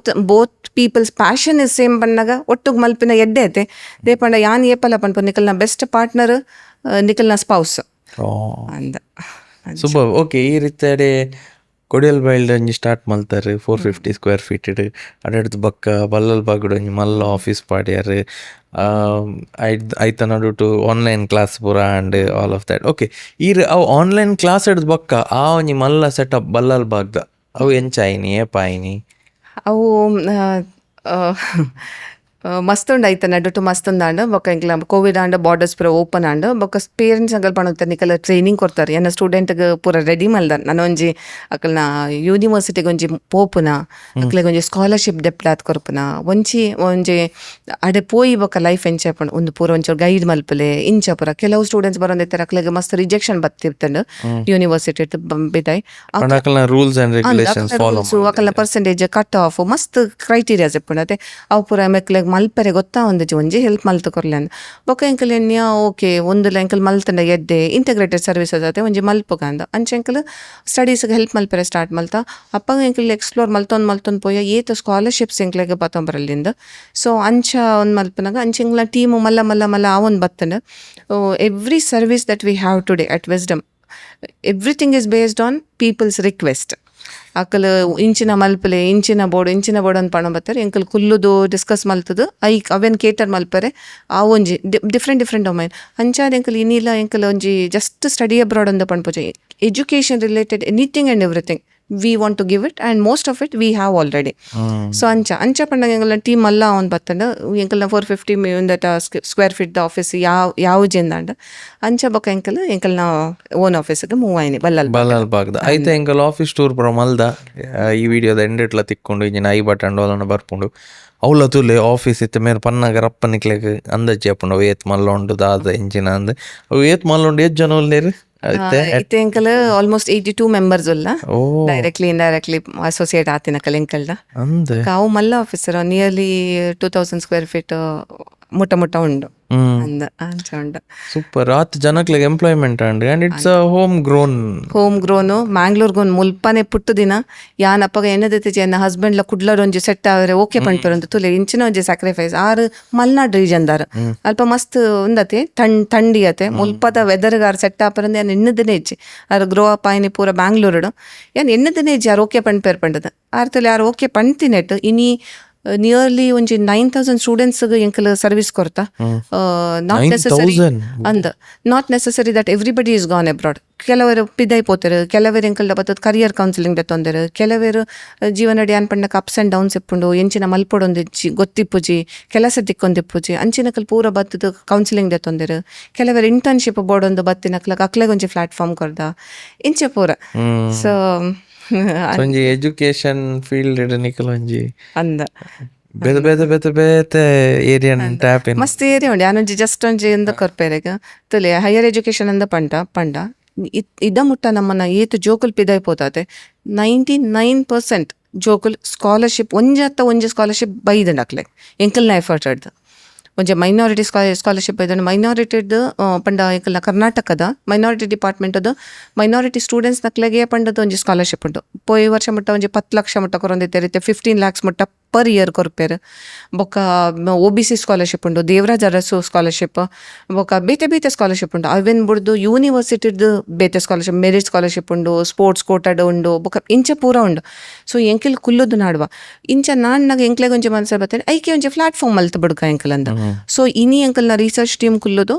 both peoples passion is same ಪನ್ನಾಗ ಒಟ್ಟುಗ್ ಮಲ್ಪಿನ ಎಡ್ಡೆ ಐತೆ ದೇ ಪಂಡ ಯಾನ್ ಏಪಲ ಪನ್ಪು ನಿಕಲ್ನ ಬೆಸ್ಟ್ ಪಾರ್ಟ್ನರ್ ನಿಕಲ್ನ ಸ್ಪೌಸ್ ಅಂದ ಸೂಪರ್. ಓಕೆ, ಈ ರೀತಿ ಕೊಡಿಯಲ್ ಬೈಲ್ಡ್ ಒಂಜಿ ಸ್ಟಾರ್ಟ್ ಮಲ್ತಾರೆ 450 ಸ್ಕ್ವೇರ್ ಫೀಟ್ ಅಡಡ್ದು ಬಕ್ಕ ಬಲ್ಲಲ್ ಬಾಗುಡು ಒಂಜಿ ಮಲ್ಲ ಆಫೀಸ್ ಪಾಡ್ಯಾರು ಐತ ನಡು ಟು ಆನ್ಲೈನ್ ಕ್ಲಾಸ್ ಪೂರ and all of that. Okay, ಅವು ಆನ್ಲೈನ್ ಕ್ಲಾಸ್ ಹಿಡ್ದು ಬಕ್ಕ ಆ ಒಂಜಿ ಮಲ್ಲ ಸೆಟಪ್ ಬಲ್ಲಲ್ ಬಾಗ್ದ ಅವು ಎಂಚಾಯಿನಿ ಏಪಾಯಿನಿ ಅವು ಮಸ್ತುಂಡು ಐತ ನಡುಟು ಮಸ್ತುಂಡು ಆಂಡ್ ಬೊಕ್ಕ ಇಂಕ್ಲ ಕೋವಿಡ್ ಆಂಡ್ ಬಾರ್ಡರ್ಸ್ ಪೂರ ಓಪನ್ ಆಂಡ್ ಬೊಕ್ಕ ಪೇರೆಂಟ್ಸ್ ಅಂಕಲ್ ಪಣುತ್ತಾರೆ ನಿಕಲ್ ಟ್ರೈನಿಂಗ್ ಕೊಡ್ತಾರೆ ಎನ್ನ ಸ್ಟೂಡೆಂಟ್ಗೆ ಪೂರ ರೆಡಿ ಮಲ್ದ ನಾನು ಒಂಜಿ ಅಕಲ್ನ ಯೂನಿವರ್ಸಿಟಿಗೆ ಒಂಜಿ ಪೋಪುನ ಅಕ್ಲೆಗೆ ಒಂಜಿ ಸ್ಕಾಲರ್ಶಿಪ್ ಡೆಪ್ಲಾತ್ ಕೊರ್ಪುನ ಒಂಜಿ ಅಡೆ ಪೋಯಿ ಬೊಕ್ಕ ಲೈಫ್ ಎಂಚಾಪುಂಡು ಒಂದು ಪೂರ ಒಂಚೂರು ಗೈಡ್ ಮಲ್ಪಲೆ ಇಂಚ ಪೂರ ಕೆಲವು ಸ್ಟೂಡೆಂಟ್ಸ್ ಬರೋಂದಿತ್ತಾರೆ ಅಕ್ಲೆಗೆ ಮಸ್ತ್ ರಿಜೆಕ್ಷನ್ ಬತ್ತಿರ್ತಂಡು ಯೂನಿವರ್ಸಿಟಿ ಬಿದಾಯ್ ರೂಲ್ಸ್ ಅಂಡ್ ರೆಗ್ಯುಲೇಷನ್ಸ್ ಫಾಲೋ ಅಕಲ್ನ ಪರ್ಸೆಂಟೇಜ್ ಕಟ್ ಆಫ್ ಮಸ್ತ್ ಕ್ರೈಟೀರಿಯಾಸ್ ಇಪ್ಪುಂಡು ಅದೇ ಅವು ಪೂರ ಮೆಕ್ಲೆಗ್ ಮಲ್ಪರೆ ಗೊತ್ತಾ ಒಂಜಿ ಹೆಲ್ಪ್ ಮಲ್ತು ಕೊರ್ಲೆ ಅಂದ್ ಬೊಕ್ಕ ಎಂಕಲ್ ಎನ್ಯ ಓಕೆ ಒಂದು ಎಂಕಲ್ ಮಲ್ತಂಡ ಎಡ್ಡೆ ಇಂಟಗ್ರೇಟೆಡ್ ಸರ್ವಿಸಸ್ ಅದೇ ಒಂಜಿ ಮಲ್ಪುಗ ಅಂದ ಅಂಚ ಎಂಕಲ್ ಸ್ಟಡೀಸ್ಗೆ ಹೆಲ್ಪ್ ಮಲ್ಪರೆ ಸ್ಟಾರ್ಟ್ ಮಲ್ತ ಅಪ್ಪಗ ಎಂಕಲ್ ಎಕ್ಸ್ಪ್ಲೋರ್ ಮಲ್ತೊಂದು ಪೋಯ ಏತ ಸ್ಕಾಲರ್ಶಿಪ್ಸ್ ಎಂಕ್ಲೆಗೆ ಬತ್ತೊಂಬರಲ್ಲಿಂದ ಸೊ ಅಂಚ ಒಂದು ಮಲ್ಪನಾಗ ಅಂಚ ಎಂಕ್ಲ ಟೀಮು ಮಲ್ಲ ಆ ಒಂದು ಬತ್ತಂಡ every service that we have today at wisdom everything is based on peoples request ಅಕ್ಕಲ್ ಇಂಚಿನ ಮಲ್ಪಲೆ ಇಂಚಿನ ಬೋರ್ಡ್ ಅಂತ ಪಣ ಬರ್ತಾರೆ ಎಂಕಲ್ ಕುಲ್ಲುದು ಡಿಸ್ಕಸ್ ಮಲ್ತದು ಅವೆನ್ ಕೇಟರ್ ಮಲ್ಪರೆ ಆ ಒಂಜಿ ಡಿಫ್ರೆಂಟ್ ಡೊಮೈನ್ ಅಂಚಾದ ಎಂಕಲ್ ಇನ್ನಿಲ್ಲ ಎಂಕಲ್ ಒಂಜಿ ಜಸ್ಟ್ ಸ್ಟಡಿ ಅಬ್ರಾಡ್ ಅಂತ ಪಣ್ಪುಜೆ education related anything and everything we want to give it and most of it we have already. So ಅಂಚ ಪಂಡಂಗ ಎಂಕಲ್ನ ಟೀಮ್ ಅಲ್ಲ ಒಂದು ಬತ್ತಂಡ ಎಂಕಲ್ನ 450 that square feet the office ಯಾವ ಜೆಂದಾಂಡ ಅಂಚ ಬೊಕ್ಕ ಎಂಕಲ್ನ ಓನ್ ಆಫೀಸ್ಗೆ ಮೂವ್ ಆಯ್ನಿ ಬಲ್ಲಲ್ ಬಾಗ್ದ ಐತೆ ಎಂಕಲ್ ಆಫೀಸ್ ಟೂರ್ ಪುರ ಮಲ್ದ ಈ ವಿಡಿಯೋದ ಎಂಡೆಟ್ಲ ತಿಕ್ಕೊಂಡು ಇಂಜಿನ ಐ ಬಟನ್ ಓಲನ ಬರ್ಪುಂಡು ಅವಳ ತುಲೆ ಆಫೀಸ್ ಇತ್ತ ಮೇರೆ ಪನ್ನಾಗ ರಪ್ಪ ನಿಕ್ಲೆಗ್ ಅಂದಾಜಿ ಹಾಪುಂಡು ಅವು ಏತ್ ಮಲ್ಲೊಂಡು ದಾದ ಎಂಚಿನ ಅಂದ್ ಅವು ಏತ್ ಮಲ್ಲೊಂಡು ಎಷ್ಟು ಜನ ಉಲ್ಲೇರು ಇತ್ತೆ ಎಂಕಲ್ ಆಲ್ಮೋಸ್ಟ್ 82 ಮೆಂಬರ್ಸ್ ಉಲ್ಲ ಡೈರೆಕ್ಟ್ಲಿ ಇಂಡೈರೆಕ್ಟ್ಲಿ ಅಸೋಸಿಯೇಟ್ ಆತಿನಕಲ್ ಎಂಕಲ್ದ ಅವು ಮಲ್ಲ ಆಫೀಸರ್ ನಿಯರ್ಲಿ 2000 ಸ್ಕ್ವೇರ್ ಫೀಟ್ ಮುಟ್ಟ ಉಂಡು ಅಂದ ಅಂಚ ಉಂಡು ಸೂಪರ್. ಆತ್ ಜನಕ್ಲೆಗ್ employment and it's home grown ಮ್ಯಾಂಗ್ಳೂರ್ಗೊಂದು ಮುಲ್ಪನೆ ಪುಟ್ಟು ದಿನ ಯಾನಪ್ಪಗ ಎನ್ನದೈತೆ ಎನ್ನ ಹಸ್ಬೆಂಡ್ಲ ಕುಡ್ಲರ್ ಒಂಜಿ ಸೆಟ್ ಆದ್ರೆ ಓಕೆ ಪಂಡ್ಪರ್ ಅಂತ ತುಲೆ ಇಂಚಿನ ಒಂಜಿ ಸ್ಯಾಕ್ರಿಫೈಸ್ ಆರು ಮಲ್ನಾಡ್ ರೀಜನ್ದಾರ ಅಲ್ಪ ಮಸ್ತ್ ಉಂದತೆ ಥಂಡಿ ಅತೆ ಮುಲ್ಪದ ವೆದರ್ಗಾರ್ ಸೆಟ್ ಆಪರಂದ ಯಾನ್ ಎನ್ನದನೇ ಇಜ್ಜಿ ಆರು ಗ್ರೋ ಅಪ್ ಆಯ್ನಿ ಪೂರ ಬ್ಯಾಂಗ್ಳೂರು ಯಾನ್ ಎನ್ನದನೇ ಇಜ್ಜಿ ಯಾರು ಓಕೆ ಪಂಡ್ಪೇರ್ ಪಂಡದ ಆರ್ ತುಲೆ ಯಾರು ಓಕೆ ಪಂಡ್ತಿನೆಟ್ ಇನಿ ನಿಯರ್ಲಿ ಒಂಜಿ 9,000 ಸ್ಟೂಡೆಂಟ್ಸ್ಗೆ ಎಂಕಲ್ ಸರ್ವಿಸ್ ಕೊರ್ತಾ not necessary that everybody is gone abroad. ಕೆಲವರು ಪಿದೈ ಪೋತಾರೆ, ಕೆಲವರು ಎಂಕಲ್ದ ಬತ್ತದ ಕರಿಯರ್ ಕೌನ್ಸಿಲಿಂಗ್ ಡೆ ತೊಂದರೆ, ಕೆಲವರು ಜೀವನಡಿ ಅನ್ ಪಂಡಕ್ಕೆ ಅಪ್ಸ್ ಆ್ಯಂಡ್ ಡೌನ್ಸ್ ಇಪ್ಪುಂಡು ಎಂಚಿನ ಮಲ್ಪೊಡೊಂದಿಜ್ಜಿ ಗೊತ್ತಿಪ್ಪುಜಿ ಕೆಲಸ ತಿಕ್ಕೊಂದಿಪ್ಪುಜಿ ಅಂಚಿನಕಲ್ ಪೂರ ಬತ್ತದ ಕೌನ್ಸಿಲಿಂಗ್ ಡೆ ತೊಂದರೆ, ಕೆಲವರು ಇಂಟರ್ನ್ಶಿಪ್ ಬೋರ್ಡೊಂದು ಬತ್ತಿನಕ್ಲಕ್ಕೆ ಅಕ್ಲೆಗೆ ಒಂಜಿ ಪ್ಲಾಟ್ಫಾರ್ಮ್ ಕೊರ್ದ ಇಂಚೆ ಪೂರ. ಸೊ ಒಂಜಿ ಎಜುಕೇಶನ್ ಫೀಲ್ಡ್ ನಿಕಲ್ ಒಂಜಿ ಅಂದ ಬೇತೆ ಏರಿಯಾ ಮಸ್ತ್ ಏರಿಯಾ ಉಂಡು. ಯಾನೊಂಜಿ ಜಸ್ಟ್ ಒಂಜಿ ಎಂದ ಕೊರ್ಪೇರೆಗ ತುಲೆ ಹೈಯರ್ ಎಜುಕೇಶನ್ ಅಂದ ಪಂಡ ಇದ ಮುಟ್ಟ ನಮ್ಮನ್ನ ಏತು ಜೋಕುಲ್ ಪಿದಾಯ್ ಪೋತಾತೆ 99% ಜೋಕುಲ್ ಸ್ಕಾಲರ್ಶಿಪ್ ಒಂಜಿ ಸ್ಕಾಲರ್ಶಿಪ್ ಬೈದಂಡಕ್ಲೆ ಎಂಕಲ್ನ ಎಫರ್ಟ್ ಅಡ್ದು ಒಂಜಿ ಮೈನಾರಿಟಿ ಸ್ಕಾಲರ್ಶಿಪ್ ಬೈದಂಡು ಮೈನಾರಿಟಿಡ್ ಪಂಡ ಎಂಕಲ್ನ ಕರ್ನಾಟಕದ ಮೈನಾರಿಟಿ ಡಿಪಾರ್ಟ್ಮೆಂಟ್ ಅದು ಮೈನಾರಿಟಿ ಸ್ಟೂಡೆಂಟ್ಸ್ ನಕ್ಲೆಗೆ ಪಂಡದ ಒಂಜಿ ಸ್ಕಾಲರ್ಶಿಪ್ ಉಂಟು. ಪೋಯಿ ವರ್ಷ ಮುಟ್ಟ ಒಂಜಿ 10 ಲಕ್ಷ ಮುಟ್ಟ ಕೊರೊಂದಿತ್ತೆ ರೀತಿ 15 lakhs ಮುಟ್ಟ ಪರ್ ಇಯರ್ ಕೊರ್ಪೇರು. ಬೊಕ್ಕ OBC ಸ್ಕಾಲರ್ಶಿಪ್ ಉಂಡು, ದೇವರಾಜ್ ಅರಸು ಸ್ಕಾಲರ್ಶಿಪ್, ಬೊಕ್ಕ ಬೇತೆ ಸ್ಕಾಲರ್ಶಿಪ್ ಉಂಡು. ಅವೆನ್ ಬುಡ್ದು ಯೂನಿವರ್ಸಿಟಿದು ಬೇತೆ ಸ್ಕಾಲರ್ಶಿಪ್, ಮೆರಿಟ್ ಸ್ಕಾಲರ್ಶಿಪ್ ಉಂಡು, ಸ್ಪೋರ್ಟ್ಸ್ ಕೋಟಡ್ ಉಂಡು, ಬೊಕ್ಕ ಇಂಚೆ ಪೂರ ಉಂಡು. ಸೊ ಎಂಕಿಲ್ ಕುಲ್ಲುದು ನಾಡುವ ಇಂಚ ನಾನ್ನಾಗ ಎಂಕ್ಲೆಗೆ ಒಂಜಿ ಮನ್ಸ ಬರ್ತೇನೆ ಐಕೆ ಒಂಜಿ ಪ್ಲಾಟ್ಫಾರ್ಮ್ ಅಲ್ತ ಬಿಡ್ಕ ಎಂಕಲ್ ಅಂದ. ಸೊ ಇನಿ ಎಂಕಲ್ನ ರಿಸರ್ಚ್ ಟೀಮ್ ಕುಲ್ಲುದು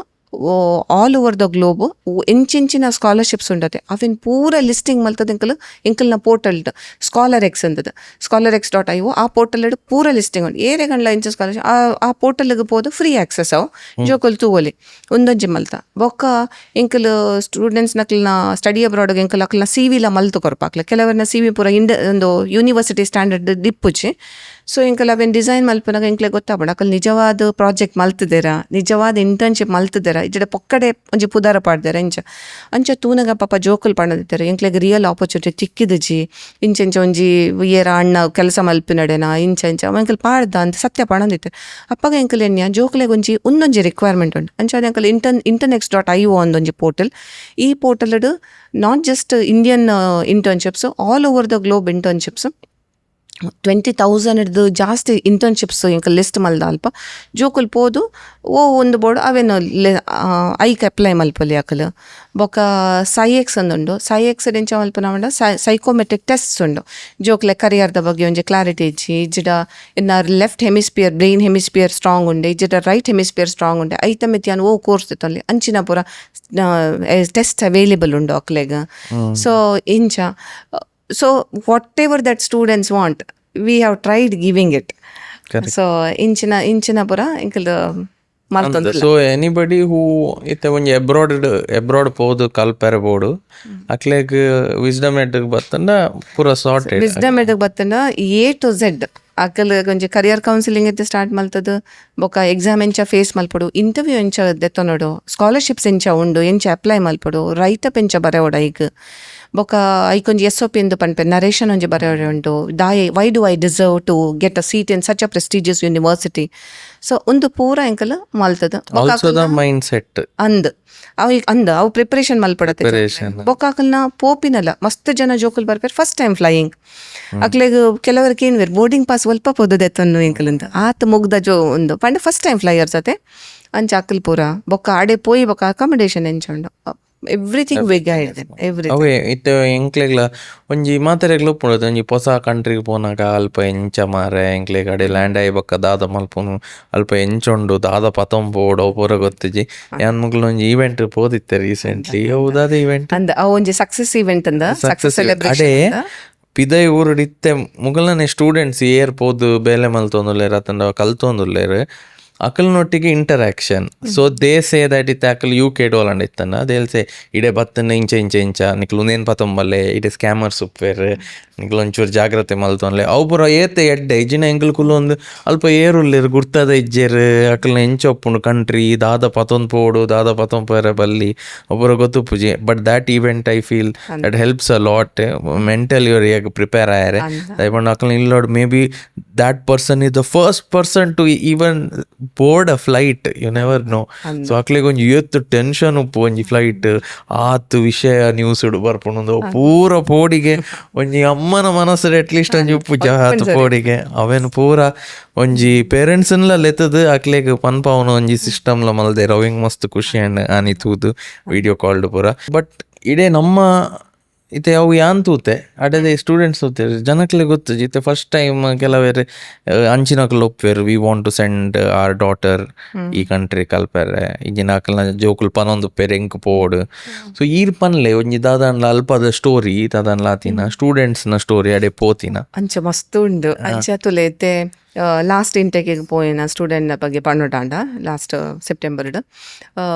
ಆಲ್ ಓವರ್ ದ ಗ್ಲೋಬ್ ಎಂಚಿಂಚಿನ ಸ್ಕಾಲರ್ಶಿಪ್ಸ್ ಉಂಡತೆ ಅವಿನ ಪೂರ ಲಿಸ್ಟಿಂಗ್ ಮಲ್ತದ ಎಂಕಲ್ನ ಪೋರ್ಟಲ್ ಸ್ಕಾಲರ್ ಎಕ್ಸ್ ಅಂತದ scholarx.io ಆ ಪೋರ್ಟಲ್ ಪೂರ ಲಿಸ್ಟಿಂಗ್ ಉಂಟು ಏರೆಗಂಡ್ಲ ಇಂಚ ಸ್ಕಾಲರ್ಶಿಪ್ ಆ ಪೋರ್ಟಲ್ಗೆ ಪೋದು ಫ್ರೀ ಆಕ್ಸೆಸ್ ಅವು ಜೋಕುಲು ತೂವೊಲಿ ಒಂದೊಂಜಿ ಮಲ್ತ ಬೊಕ್ಕ ಎಂಕಲ್ ಸ್ಟೂಡೆಂಟ್ಸ್ ನಕ್ಲನ ಸ್ಟಡಿ ಅಬ್ರಾಡ್ಗೆ ಎಂಕಲ್ ಅಕ್ಲನ ಸಿ ವಿಲ ಮಲ್ತು ಕೊರಪಾಕ್ಲ ಕೆಲವರ್ನ ಸಿ ವಿ ಪೂರ ಒಂದು ಯೂನಿವರ್ಸಿಟಿ ಸ್ಟ್ಯಾಂಡರ್ಡ್ ದಿಪ್ಪುಚ್ಚಿ ಸೊ ಎಂಕಲ್ ಅವೇನು ಡಿಸೈನ್ ಮಲ್ಪನಾಗ ಎಂಕ್ಲೆ ಗೊತ್ತಾಗ್ಬೇಡ ಅಕಲ್ ನಿಜವಾದ ಪ್ರಾಜೆಕ್ಟ್ ಮಲ್ತಿದ್ದೀರ ನಿಜವಾದ ಇಂಟರ್ನ್ಶಿಪ್ ಮಲ್ತಿದ್ದೀರ ಇಜಡ ಪೊಕ್ಕಡೆ ಒಂಜಿ ಪುದಾರ ಪಾಡ್ದಾರ ಅಂಚ ತೂನಗ ಪಾಪ ಜೋಕುಲ್ ಪಣ್ಣದಿದ್ದಾರೆ ಎಂಕ್ಲೆಗ್ ರಿಯಲ್ ಆಪರ್ಚುನಿಟಿ ತಿಕ್ಕಿದಜಿ ಇಂಚೆಂಚ ಒಂಜಿ ಏರ ಅಣ್ಣ ಕೆಲಸ ಮಲ್ಪಿನಡೆನ ಇಂಚೆಂಚ ಅವ ಎಂಕಲ್ ಪಾಡ್ದ ಅಂತ ಸತ್ಯ ಪಣದಿತ್ತೆ ಅಪ್ಪಗ ಎಂಕಲ್ ಎನ್ಯ ಜೋಕ್ಲೆಗ್ ಒಂದೊಂಜಿ ರಿಕ್ವೈರ್ಮೆಂಟ್ ಉಂಟು ಅಂಚಾದ ಎಂಕಲ್ internex.io ಒಂದೊಂಜಿ ಪೋರ್ಟಲ್ ಈ portal not just Indian internships all over the globe internships 20,000 ಜಾಸ್ತಿ ಇಂಟರ್ನ್ಶಿಪ್ಸ್ ಇಂಕ ಲಿಸ್ಟ್ ಮಲ್ದ ಅಲ್ಪ ಜೋಕುಲ್ ಪೋದು ಒಂದು ಬೋರ್ಡ್ ಅವೇನು ಐಕ್ ಅಪ್ಲೈ ಮಲ್ಪಲಿ ಅಕಲ್ ಬೊಕ ಸೈಎಕ್ಸ್ ಅಂದುಂಡು ಸೈಎಕ್ಸ್ ಎಂಚ ಮಲ್ಪನ ಸೈಕೋಮೆಟ್ರಿಕ್ ಟೆಸ್ಟ್ ಉಂಡು ಜೋಕ್ಲೆ ಕರಿಯರ್ದ ಬಗ್ಗೆ ಒಂಜಿ ಕ್ಲಾರಿಟಿ ಇಜ್ಜಿ ಇಜ್ಜಿಡ ಇನ್ನ left hemisphere brain hemisphere strong ಉಂಡೆ ಇಜ್ಜಿಡ ರೈಟ್ ಹೆಮಿಸ್ಪಿಯರ್ ಸ್ಟ್ರಾಂಗ್ ಉಂಡೆ ಐತ ಮಿತಿಯಾನ್ ಕೋರ್ಸ್ ಇತ್ತಲ್ಲಿ ಅಂಚಿನ ಪೂರ ಟೆಸ್ಟ್ ಅವೈಲೇಬಲ್ ಉಂಡು ಅಕ್ಲೆಗ್ ಸೊ ಇಂಚ so whatever that students want we have tried giving it. Correct. So inchina pura inkal maltondu so anybody who ite onje abroad podu kalperbodu akleg wisdom ed battanda pura sorted wisdom ed battanda A to Z Akal ಒಂಜಿ ಕರಿಯರ್ ಕೌನ್ಸಿಲಿಂಗ್ ಇತ್ತೆ ಸ್ಟಾರ್ಟ್ ಮಲ್ತದು ಬೊಕ ಎಕ್ಸಾಮ್ ಎಂಚ ಫೇಸ್ ಮಲ್ಪಡು ಇಂಟರ್ವ್ಯೂ ಎಂಚ ದೆತ್ತೊನೋಡು ಸ್ಕಾಲರ್ಶಿಪ್ಸ್ ಎಂಚ ಉಂಡು ಎಂಚ ಅಪ್ಲೈ ಮಲ್ಪಡು ರೈಟಪ್ ಎಂಚ ಬರೆಯೋಡು ಐಕ್ ಬೊಕ ಐಕೊಂಜಿ SOP ಎಂದು ಪನ್ಪೆ ನರೇಷನ್ ಒಂಜಿ ಬರೆಯೋಡು ಉಂಟು why do I deserve to get a seat in such a prestigious university so ಒಂದು ಪೂರ ಎಂಕಲ್ ಮಲ್ತದ ಮೈಂಡ್ ಸೆಟ್ ಅವು ಪ್ರಿಪರೇಷನ್ ಮಲ್ಪಡತ್ತೆ ಬೊಕ್ಕಾಕಲ್ನ ಪೋಪಿನಲ್ಲ ಮಸ್ತ್ ಜನ ಜೋಕುಲ್ ಬರ್ಪೇರ್ ಫಸ್ಟ್ ಟೈಮ್ ಫ್ಲೈಯಿಂಗ್ ಅಕ್ಲೆಗ್ ಕೆಲವರಿಗೆ ಏನ್ವೇರ್ ಬೋರ್ಡಿಂಗ್ ಪಾಸ್ ಸ್ವಲ್ಪ ಪೋದದೆತ್ತನ್ನು ಎಂಕಲಿಂದ ಆತ ಮುಗ್ದ ಜೋ ಒಂದು ಪಂಡ ಫಸ್ಟ್ ಟೈಮ್ ಫ್ಲೈಯರ್ಸ್ ಅತೆ ಅಂಚ ಅಕ್ಕಲ್ ಪೂರ ಬೊಕ್ಕ ಆಡೆ ಪೋಯಿ ಬೊಕ್ಕ ಅಕಾಮಡೇಷನ್ ಎಂಚುಂಡು ಎವ್ರಿಥಿಂಗ್ ವೆ ಗೈಡ್ ಎವ್ರಿಥಿಂಗ್ ಅವೇ ಇತ್ತೆ ಎಂಕ್ಲೆಗ್ಲ ಒಂಜಿ ಮಾತೆರೆಗ್ಲ ಒಪ್ಪುಂಡು ಒಂಜಿ ಹೊಸ ಕಂಟ್ರಿಗೆ ಪೋನಾಗ ಅಲ್ಪ ಎಂಚ ಮಾರೆ ಎಂಕ್ಲೆಗ್ ಅಡೆ ಲ್ಯಾಂಡ್ ಆಯ್ ಬೊಕ್ಕ ದಾದ ಮಲ್ಪುನು ಅಲ್ಪ ಎಂಚುಂಡು ದಾದ ಪತಂಬೋಡು ಪೂರ ಗೊತ್ತಿಜಿ ಯಾನ್ ಮುಗ್ಲು ಒಂಜಿ ಈವೆಂಟ್ ಪೋದಿತ್ತೆ ರೀಸೆಂಟ್ಲಿ ಹೌದಾದ ಈವೆಂಟ್ ಅಂದ ಆ ಒಂಜಿ ಸಕ್ಸಸ್ ಈವೆಂಟ್ ಅಂದ ಸಕ್ಸಸ್ ಅಡೆ ಸೆಲೆಬ್ರೇಷನ್ ಪಿದೈ ಊರುಡಿತ್ತೆ ಮುಗಲನೆ ಸ್ಟೂಡೆಂಟ್ಸ್ ಏರ್ ಪೋದು ಬೇಲೆ ಮಲ್ತೊಂದುಲ್ಲೇರ್ ಅತಂಡ ಕಲ್ತೊಂದುಲ್ಲೇರ್ ಅಕಲ್ನೊಟ್ಟಿಗೆ interaction so they say that ಇತ್ತೆ ಅಕಲ್ ಯು ಕೆ ಡೋಲಂಡ್ ಇತ್ತನ್ನ ದೇಲ್ ಸೇ ಇಡೆ ಬತ್ತನ್ನ ಇಂಚ ನಿಕ್ಲು ನೇನ್ ಪತೊಂಬಲ್ಲೆ ಇಡೆ ಸ್ಕ್ಯಾಮರ್ಸ್ ಉಪ್ಪೇರ್ ನಿಕ್ಲು ಒಂಚೂರು ಜಾಗ್ರತೆ ಮಲ್ತೊನ್ಲೆ ಅವು ಪೂರ ಏತೆ ಎಡ್ಡೆ ಇಜ್ಜಿನ ಎಂಕಲ್ ಕುಲು ಒಂದು ಅಲ್ಪ ಏರುಲ್ಲೇರು ಗುರ್ತದ ಇಜ್ಜೇರ್ ಅಕಲ್ನ ಎಂಚ ಒಪ್ಪುಂಡು ಕಂಟ್ರಿ ದಾದ ಪತೊಂದು ಪೋಡು ದಾದ ಪತೊಂಪೇರ ಬಲ್ಲಿ ಒಬ್ಬರ ಗೊತ್ತುಪ್ಪುಜಿ but that event I feel that helps a lot mental your ಹೇಗೆ ಪ್ರಿಪೇರ್ ಆಯ್ರೆ ದಯಪಂಡು ಅಕಲ್ನ ಇಲ್ಲೋಡ್ maybe that person is the first person to even board a flight you never know so ಅಕ್ಲೆಗ್ ಒಂಜಿ ಏತ್ ಟೆನ್ಷನ್ ಉಪ್ಪು ಒಂಜಿ ಫ್ಲೈಟ್ ಆತ್ ವಿಷಯ ನ್ಯೂಸ್ ಇಡು ಬರ್ಪುಂಡು ಪೂರ ಪೋಡಿಗೆ ಒಂಜಿ ಅಮ್ಮನ ಮನಸ್ಸು ಅಟ್ಲೀಸ್ಟ್ ಒಂಜಿ ಉಪ್ಪು ಆತ್ ಪೋಡಿಗೆ ಅವೇನು ಪೂರ ಒಂಜಿ ಪೇರೆಂಟ್ಸ್ನ್ಲ ಲೆತ್ತದು ಅಕ್ಲೆಗ್ ಪನ್ಪಾವನು ಒಂಜಿ ಸಿಸ್ಟಮ್ಲ ಮಲ್ದೇರ ಅವಂಗ್ ಮಸ್ತ್ ಖುಷಿ ಅಂಡ್ ಆನಿತೂದು ವಿಡಿಯೋ ಕಾಲ್ಡ್ ಪೂರ ಬಟ್ ಇಡೇ ನಮ್ಮ ಇತ್ತೆ ಅವು ಯಾನ್ ತೂತೆ ಅಡದೆ ಸ್ಟೂಡೆಂಟ್ಸ್ ತೂತೇರು ಜನಕ್ಲೆ ಗೊತ್ತು ಇತ್ತೆ ಫಸ್ಟ್ ಟೈಮ್ ಕೆಲವೇರು ಅಂಚಿನಕ್ಲು ಒಪ್ಪೇರು we want to send our daughter ಈ ಕಂಟ್ರಿ ಕಲ್ಪೇರೆ ಈಜಿನ ಅಕಲ್ನ ಜೋಕುಲ್ ಪನೊಂದು ಪೇರು ಎಂಕ್ ಪೋಡು ಸೊ ಈರ್ ಪನ್ಲೆ ಒಂಜಿ ದಾದನ್ಲ ಅಲ್ಪದ ಸ್ಟೋರಿ ದಾದನ್ಲಾತಿನ ಸ್ಟೂಡೆಂಟ್ಸ್ನ ಸ್ಟೋರಿ ಅಡೆ ಪೋತಿನ ಅಂಚ ಮಸ್ತ್ ಉಂಡು ಅಂಚ ತುಲೇತೆ ಲಾಸ್ಟ್ ಇಂಟೇಕಿಗೆ ಪೋಯಿನ ಸ್ಟೂಡೆಂಟ್ನ ಬಗ್ಗೆ ಪಣ್ಣುಟಾಂಡ ಲಾಸ್ಟ್ ಸೆಪ್ಟೆಂಬರ್ಡ್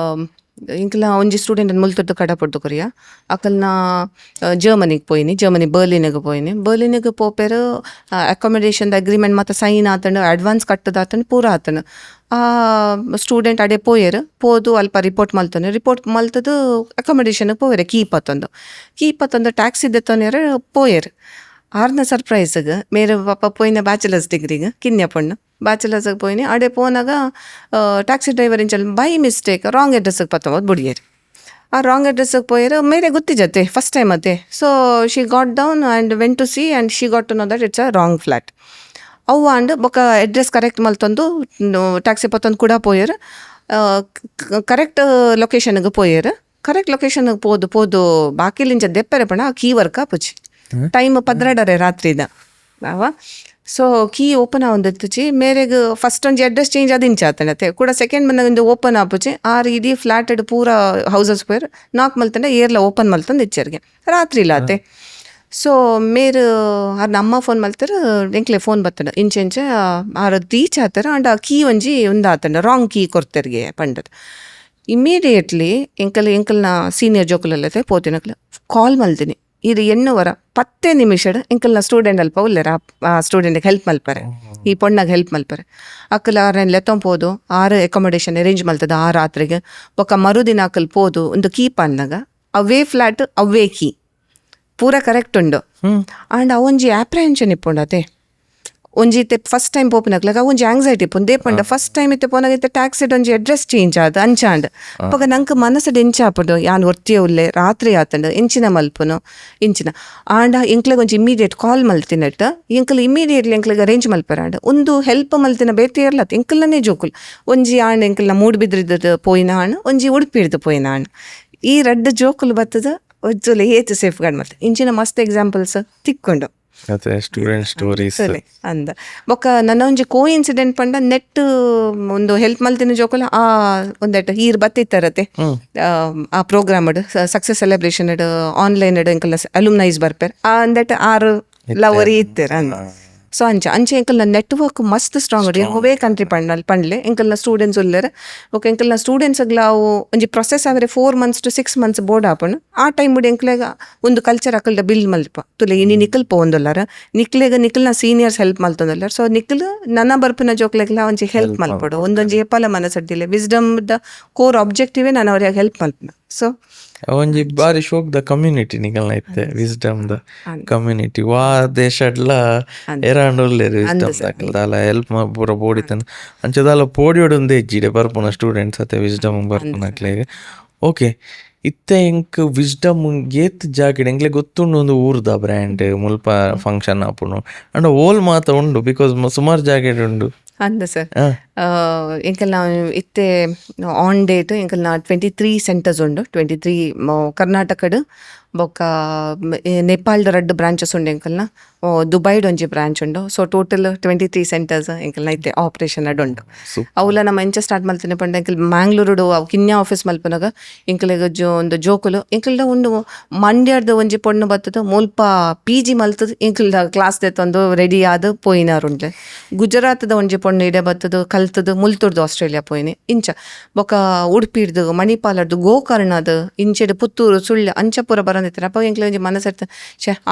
ಇಂಕಲ ಒಂಜಿ ಸ್ಟೂಡೆಂಟ್ ಮುಲ್ತೊಟ್ಟು ಕಡಪಡ್ದು ಕೊರಿಯ ಅಕಲ್ನ ಜರ್ಮನಿಗೆ ಪೋಯಿನಿ ಬರ್ಲಿನ್ಗೆ ಬರ್ಲಿನ್ಗೆ ಪೋಪೇರು ಅಕಾಮಡೇಷನ್ ಅಗ್ರಿಮೆಂಟ್ ಮತ್ತು ಸೈನ್ ಆತಂಡು ಅಡ್ವಾನ್ಸ್ ಕಟ್ಟದ ಆತಂಡು ಪೂರ ಆತನು ಆ ಸ್ಟೂಡೆಂಟ್ ಅಡೆ ಪೋಯರು ಪೋದು ಅಲ್ಪ ರಿಪೋರ್ಟ್ ಮಲ್ತದು ಅಕಾಮಡೇಷನ್ಗೆ ಪೋಯರು ಕೀಪತ್ತೊಂದು ಟ್ಯಾಕ್ಸ್ ಇದ್ದತ್ತೊಂದು ಪೋಯರು ಆರ್ನ ಸರ್ಪ್ರೈಸ್ಗೆ ಮೇರೆ ಪಾಪ ಪೋಯಿನ ಬ್ಯಾಚುಲರ್ಸ್ ಡಿಗ್ರಿಗೆ ಕಿನ್ಯ ಪಣ್ಣು ಬ್ಯಾಚುಲರ್ಸ್ಗೆ ಪೋಯಿನಿ ಅಡೆ ಪೋನಾಗ ಟ್ಯಾಕ್ಸಿ ಡ್ರೈವರ್ ಇಂಚಲ್ ಬೈ ಮಿಸ್ಟೇಕ್ ರಾಂಗ್ ಅಡ್ರೆಸ್ಗೆ ಪತ್ತೊಂಬತ್ತು ಬುಡಿಯರು ಆ ರಾಂಗ್ ಅಡ್ರೆಸ್ಗೆ ಪೋಯರು ಮೇರೆ ಗೊತ್ತಿಜತ್ತೆ ಫಸ್ಟ್ ಟೈಮ್ ಅತ್ತೆ so she got down and went to see and she got to know that it's a wrong flat ಅವು ಆಂಡ್ ಬೊಕ್ಕ ಅಡ್ರೆಸ್ ಕರೆಕ್ಟ್ ಮಲ್ತೊಂದು ಟ್ಯಾಕ್ಸಿ ಪತ್ತೊಂದು ಕೂಡ ಪೋಯರು ಕರೆಕ್ಟ್ ಲೊಕೇಶನ್ಗೆ ಪೋಯರು ಕರೆಕ್ಟ್ ಲೊಕೇಶನ್ಗೆ ಪೋದು ಬಾಕಿಲಿಂಚ ದೆಪ್ಪರೆ ಪಣ ಕೀ ವರ್ಕ ಪುಚಿ ಟೈಮ್ 12 ರಾತ್ರಿದ ಅವ ಸೊ ಕೀ ಓಪನ್ ಆವೊಂದಿತ್ತುಚಿ ಮೇರೆಗ್ ಫಸ್ಟ್ ಒಂಜಿ ಅಡ್ರೆಸ್ ಚೇಂಜ್ ಅದು ಇಂಚಾತನತೆ ಕೂಡ ಸೆಕೆಂಡ್ ಬಂದಾಗ ಒಂದು ಓಪನ್ ಆಪುಚಿ ಆರು ಇಡೀ ಫ್ಲಾಟ್ ಪೂರ ಹೌಸಸ್ ಪೇರ್ ನಾಕ್ ಮಲ್ತಂಡ ಏರ್ಲ ಓಪನ್ ಮಲ್ತಂದು ಇಚ್ಚರ್ಗೆ ರಾತ್ರಿ ಇಲ್ಲಾತೆ. ಸೊ ಮೇರು ಆರ್ ನಮ್ಮ ಫೋನ್ ಮಲ್ತಾರ ಎಂಕ್ಲೆ ಫೋನ್ ಬತ್ತಂಡ ಇಂಚೆ ಆರು ತೀಚ್ ಆತರ ಅಂಡ್ ಆ ಕೀ ಒಂಜಿ ಆತಂಡ ರಾಂಗ್ ಕೀ ಕೊಡ್ತರ್ಗೆ ಪಂಡದ. ಇಮಿಡಿಯೇಟ್ಲಿ ಎಂಕಲ್ನ ಸೀನಿಯರ್ ಜೋಕುಲಲ್ಲತೆ ಪೋತಿನಕ್ಲ ಕಾಲ್ ಮಲ್ತೀನಿ ಇದು 10 ನಿಮಿಷಡ್ ಎಂಕಲ್ನ ಸ್ಟೂಡೆಂಟ್ ಅಲ್ಪ ಉಲ್ಲೆರ ಆ ಸ್ಟೂಡೆಂಟ್ಗೆ ಹೆಲ್ಪ್ ಮಲ್ಪರೆ ಈ ಪೊಣ್ಣಗೆ ಹೆಲ್ಪ್ ಮಲ್ಪರೆ ಅಕ್ಕಲ ಆರನ್ನ ಲೆತ್ತೊಂಪೋದು ಆರು ಅಕೊಮಡೇಷನ್ ಅರೇಂಜ್ ಮಲ್ತದ ಆ ರಾತ್ರಿಗೆ ಬೊಕ್ಕ ಮರುದಿನ ಅಕ್ಕಲ್ ಪೋದು ಒಂದು ಕೀ ಪಂದಾಗ ಅವೇ ಫ್ಲಾಟ್ ಅವೇ ಕೀ ಪೂರ ಕರೆಕ್ಟ್ ಉಂಡು ಆಂಡ್ ಅವೊಂಜಿ ಆಪ್ರಹೆನ್ಷನ್ ಇಪ್ಪುಂಡತೆ ಒಂಜಿ ಇತ್ತೆ ಫಸ್ಟ್ ಟೈಮ್ ಪೋಪಿನಕ್ಲಾಗ ಒಂಜಿ ಆಂಗ್ಸೈಟಿ ಇಪ್ಪುಂಡು ದೇಪಂಡ ಫಸ್ಟ್ ಟೈಮ್ ಇತ್ತೆ ಪೋನಾಗ ಇತ್ತೆ ಟ್ಯಾಕ್ಸಿಡ್ ಒಂಜಿ ಅಡ್ರೆಸ್ ಚೇಂಜ್ ಆದ ಅಂಚಾಂಡ್ ಅವಾಗ ನಂಗೆ ಮನಸ್ಸು ಎಂಚಾಪುಡು ಯಾನ್ ಒರ್ತಿಯ ಉಲ್ಲೆ ರಾತ್ರಿ ಆತಂಡು ಎಂಚಿನ ಮಲ್ಪುನು ಇಂಚಿನ ಆಂಡ ಎಂಕ್ಲೆಗೆ ಒಂಜಿ ಇಮಿಡಿಯೇಟ್ ಕಾಲ್ ಮಲ್ತಿನಟ್ಟ ಎಂಕ್ಲು ಇಮಿಡಿಯೇಟ್ಲಿ ಎಂಕ್ಲಿಗೆ ಅರೇಂಜ್ ಮಲ್ಪರಾಂಡ್ ಒಂದು ಹೆಲ್ಪ್ ಮಲ್ತಿನ ಬೇತೆ ಇರ್ಲತ್ ಎಂಕ್ಲನೇ ಜೋಕುಲ್ ಒಂಜಿ ಆಂಡ್ ಎಂಕ್ಲ ಮೂಡ್ಬಿದ್ರಿದ್ದು ಪೋಯಿನ ಆಣ್ ಒಂಜಿ ಉಡುಪಿಡ್ದು ಪೋಯಿನ ಆಣ್ ಈ ರಡ್ಡ್ ಜೋಕುಲ್ ಬತ್ತದ ಒಜ್ಜುಲೆ ಏತ್ ಸೇಫ್ ಗಾರ್ಡ್ ಮಲ್ತ ಇಂಚಿನ ಮಸ್ತ್ ಎಕ್ಸಾಂಪಲ್ಸ್ ತಿಕ್ಕೊಂಡು ಮತ್ತೆ ಸ್ಟೂಡೆಂಟ್ ಸ್ಟೋರೀಸ್ ಅಂದ ಬೊಕ್ಕ ನನ್ನ ಒಂಜಿ ಕೋ ಇನ್ಸಿಡೆಂಟ್ ಪಂಡ ನೆಟ್ ಒಂದು ಹೆಲ್ಪ್ ಮಲ್ತಿನ ಜೋಕುಲ ಆ ಒಂದೆಟ್ ಈರ್ ಬತ್ತಿತ್ತರತೆ ಆ ಪ್ರೋಗ್ರಾಮ್ ಸಕ್ಸಸ್ ಸೆಲೆಬ್ರೇಷನ್ ಆನ್ಲೈನ್ ಎಂಕಲ್ಲ ಅಲುಮ್ನೈಸ್ ಬರ್ಪೇರ್ ಆ ಅಂದೆಟ್ ಆರು ಲವರಿ ಇತ್ತರ ಅಂದ. ಸೊ ಅಂಚೆ ಎಂಕಲ್ನ ನೆಟ್ವರ್ಕ್ ಮಸ್ತ್ ಸ್ಟ್ರಾಂಗ್ ಅಡಿ ಹೋವೇ ಕಂಟ್ರಿ ಪಂಡ್ಲೆ ಎಂಕಲ್ನ ಸ್ಟೂಡೆಂಟ್ಸ್ ಉಲ್ಲೆರ್ ಓಕೆ ಎಂಕಲ್ನ ಸ್ಟೂಡೆಂಟ್ಸ್ಗ್ಲ ಅವು ಒಂಜಿ ಪ್ರೊಸೆಸ್ ಆದರೆ 4 months to 6 months ಬೋರ್ಡ್ ಆಪಣ್ ಆ ಟೈಮ್ ಬಿಡಿ ಎಂಕ್ಲೆಗ ಒಂದು ಕಲ್ಚರ್ ಅಕಲ್ದ ಬಿಲ್ಡ್ ಮಲ್ಪ ತುಲೆ ಇನಿ ನಿಖಲ್ ಪೋಂದೊಲ್ಲಾರ ನಿಕ್ಲೆನ ಸೀನಿಯರ್ಸ್ ಹೆಲ್ಪ್ ಮಲ್ತೊಂದಲ್ಲಾರ. ಸೊ ನಿಖಲ್ ನನ್ನ ಬರ್ಪಿನ ಜೋಕ್ಲೆಗ್ಲ ಒಂಜಿ ಹೆಲ್ಪ್ ಮಲ್ಪಡು ಒಂದೊಂಜಿ ಏಪಾಲ ಮನಸ್ಸಡ್ಡಿಲ್ಲ ವಿಸ್ಡಮ್ ದ ಕೋರ್ ಆಬ್ಜೆಕ್ಟಿವೇ ನಾನು ಅವ್ರಿಗೆ ಹೆಲ್ಪ್ ಮಲ್ಪನ. ಸೊ ಒಂಜಿ ಬಾರಿ ಶೋಕ್ ದ ಕಮ್ಯುನಿಟಿ ನಿಗಲ್ನ ಇತ್ತೆ ವಿಸ್ಡಮ್ ದ ಕಮ್ಯುನಿಟಿ ವಾ ದೇಶಡ್ಲ ಎರಾಂಡ್ ಉಲ್ಲೆರ್ ವಿಸ್ಡಮ್ ದಾಲ ಹೆಲ್ಪ್ ಪೂರ ಬೋಡಿತನ ಅಂಚದಾಲ ಪೋಡಿಯೋಡೊಂದೇ ಇಜ್ಜಿಡೆ ಬರ್ಪುನ ಸ್ಟೂಡೆಂಟ್ಸ್ ಅತ್ತೆ ವಿಸ್ಡಮ್ ಬರ್ಪುನಕ್ಲೆಗ್. ಓಕೆ ಇತ್ತೆ ಎಂಕ್ ವಿಸ್ಡಮ್ ಏತ್ ಜಾಕೆಟ್ ಎಂಕ್ಲೆ ಗೊತ್ತುಂಡು ಒಂದು ಊರ್ದ ಬ್ರ್ಯಾಂಡ್ ಮುಲ್ಪ ಫಂಕ್ಷನ್ ಆಪುನು ಅಂಡ್ ಓಲ್ ಮಾತ ಉಂಡು ಬಿಕಾಸ್ ಸುಮಾರು ಜಾಕೆಟ್ ಉಂಡು ಅಂದ ಸರ್ ಎಂಕಲ್ನ ಇತ್ತೆ ಆನ್ ಡೇಟ್ ಎಂಕಲ್ನ 23 ಸೆಂಟರ್ಸ್ ಉಂಡು 23 ಕರ್ನಾಟಕಡ್ ಬೊಕ್ಕ ನೇಪಾಳದ 2 ಬ್ರಾಂಚಸ್ ಉಂಡು ಎಂಕಲ್ನ ದುಬೈಡ್ ಒಂಜಿ ಬ್ರಾಂಚ್ ಉಂಡು. ಸೊ ಟೋಟಲ್ 23 ಸೆಂಟರ್ಸ್ ಎಂಕಲ್ನ ಇತ್ತೆ ಆಪರೇಷನ್ ಅಡ್ ಉಂಡು. ಅವಲ ನಮ್ಮ ಎಂಚ ಸ್ಟಾರ್ಟ್ ಮಲ್ತೇನೆ ಪಂಡ ಎಂಕಲ್ ಮ್ಯಾಂಗ್ಳೂರುಡು ಅವು ಕಿನ್ಯ ಆಫೀಸ್ ಮಲ್ಪನಾಗ ಎಂಕಲಿಗೆ ಒಂದು ಜೋಕುಲು ಎಂಕಲ್ದ ಉಂಡು ಮಂಡ್ಯದ ಒಂಜಿ ಪೊಣ್ಣು ಬತ್ತದ ಮುಲ್ಪ PG ಮಲ್ತದ ಎಂಕಲ್ದ ಕ್ಲಾಸ್ ದೆತ್ತೊಂದು ರೆಡಿ ಆದ ಪೋಯಿನಾರುಂಡೆ. ಗುಜರಾತದ ಒಂಜಿ ಪೊಣ್ಣು ಇಡೆ ಬತ್ತದ ಕಲ್ತದ ಮುಲ್ತುರ್ದು ಆಸ್ಟ್ರೇಲಿಯಾ ಪೋಯಿನಿ ಇಂಚ ಬೊಕ್ಕ ಉಡುಪಿಡ್ದು ಮಣಿಪಾಲರ್ದು ಗೋಕರ್ಣದ ಇಂಚೆಡ್ ಪುತ್ತೂರು ಸುಳ್ಳು ಅಂಚಪುರ ಬರೋದಿತ್ತರ ಅಪ್ಪ ಎಂಕ್ಲೆ ಒಂಜಿ ಮನಸ್ಸರ್ತ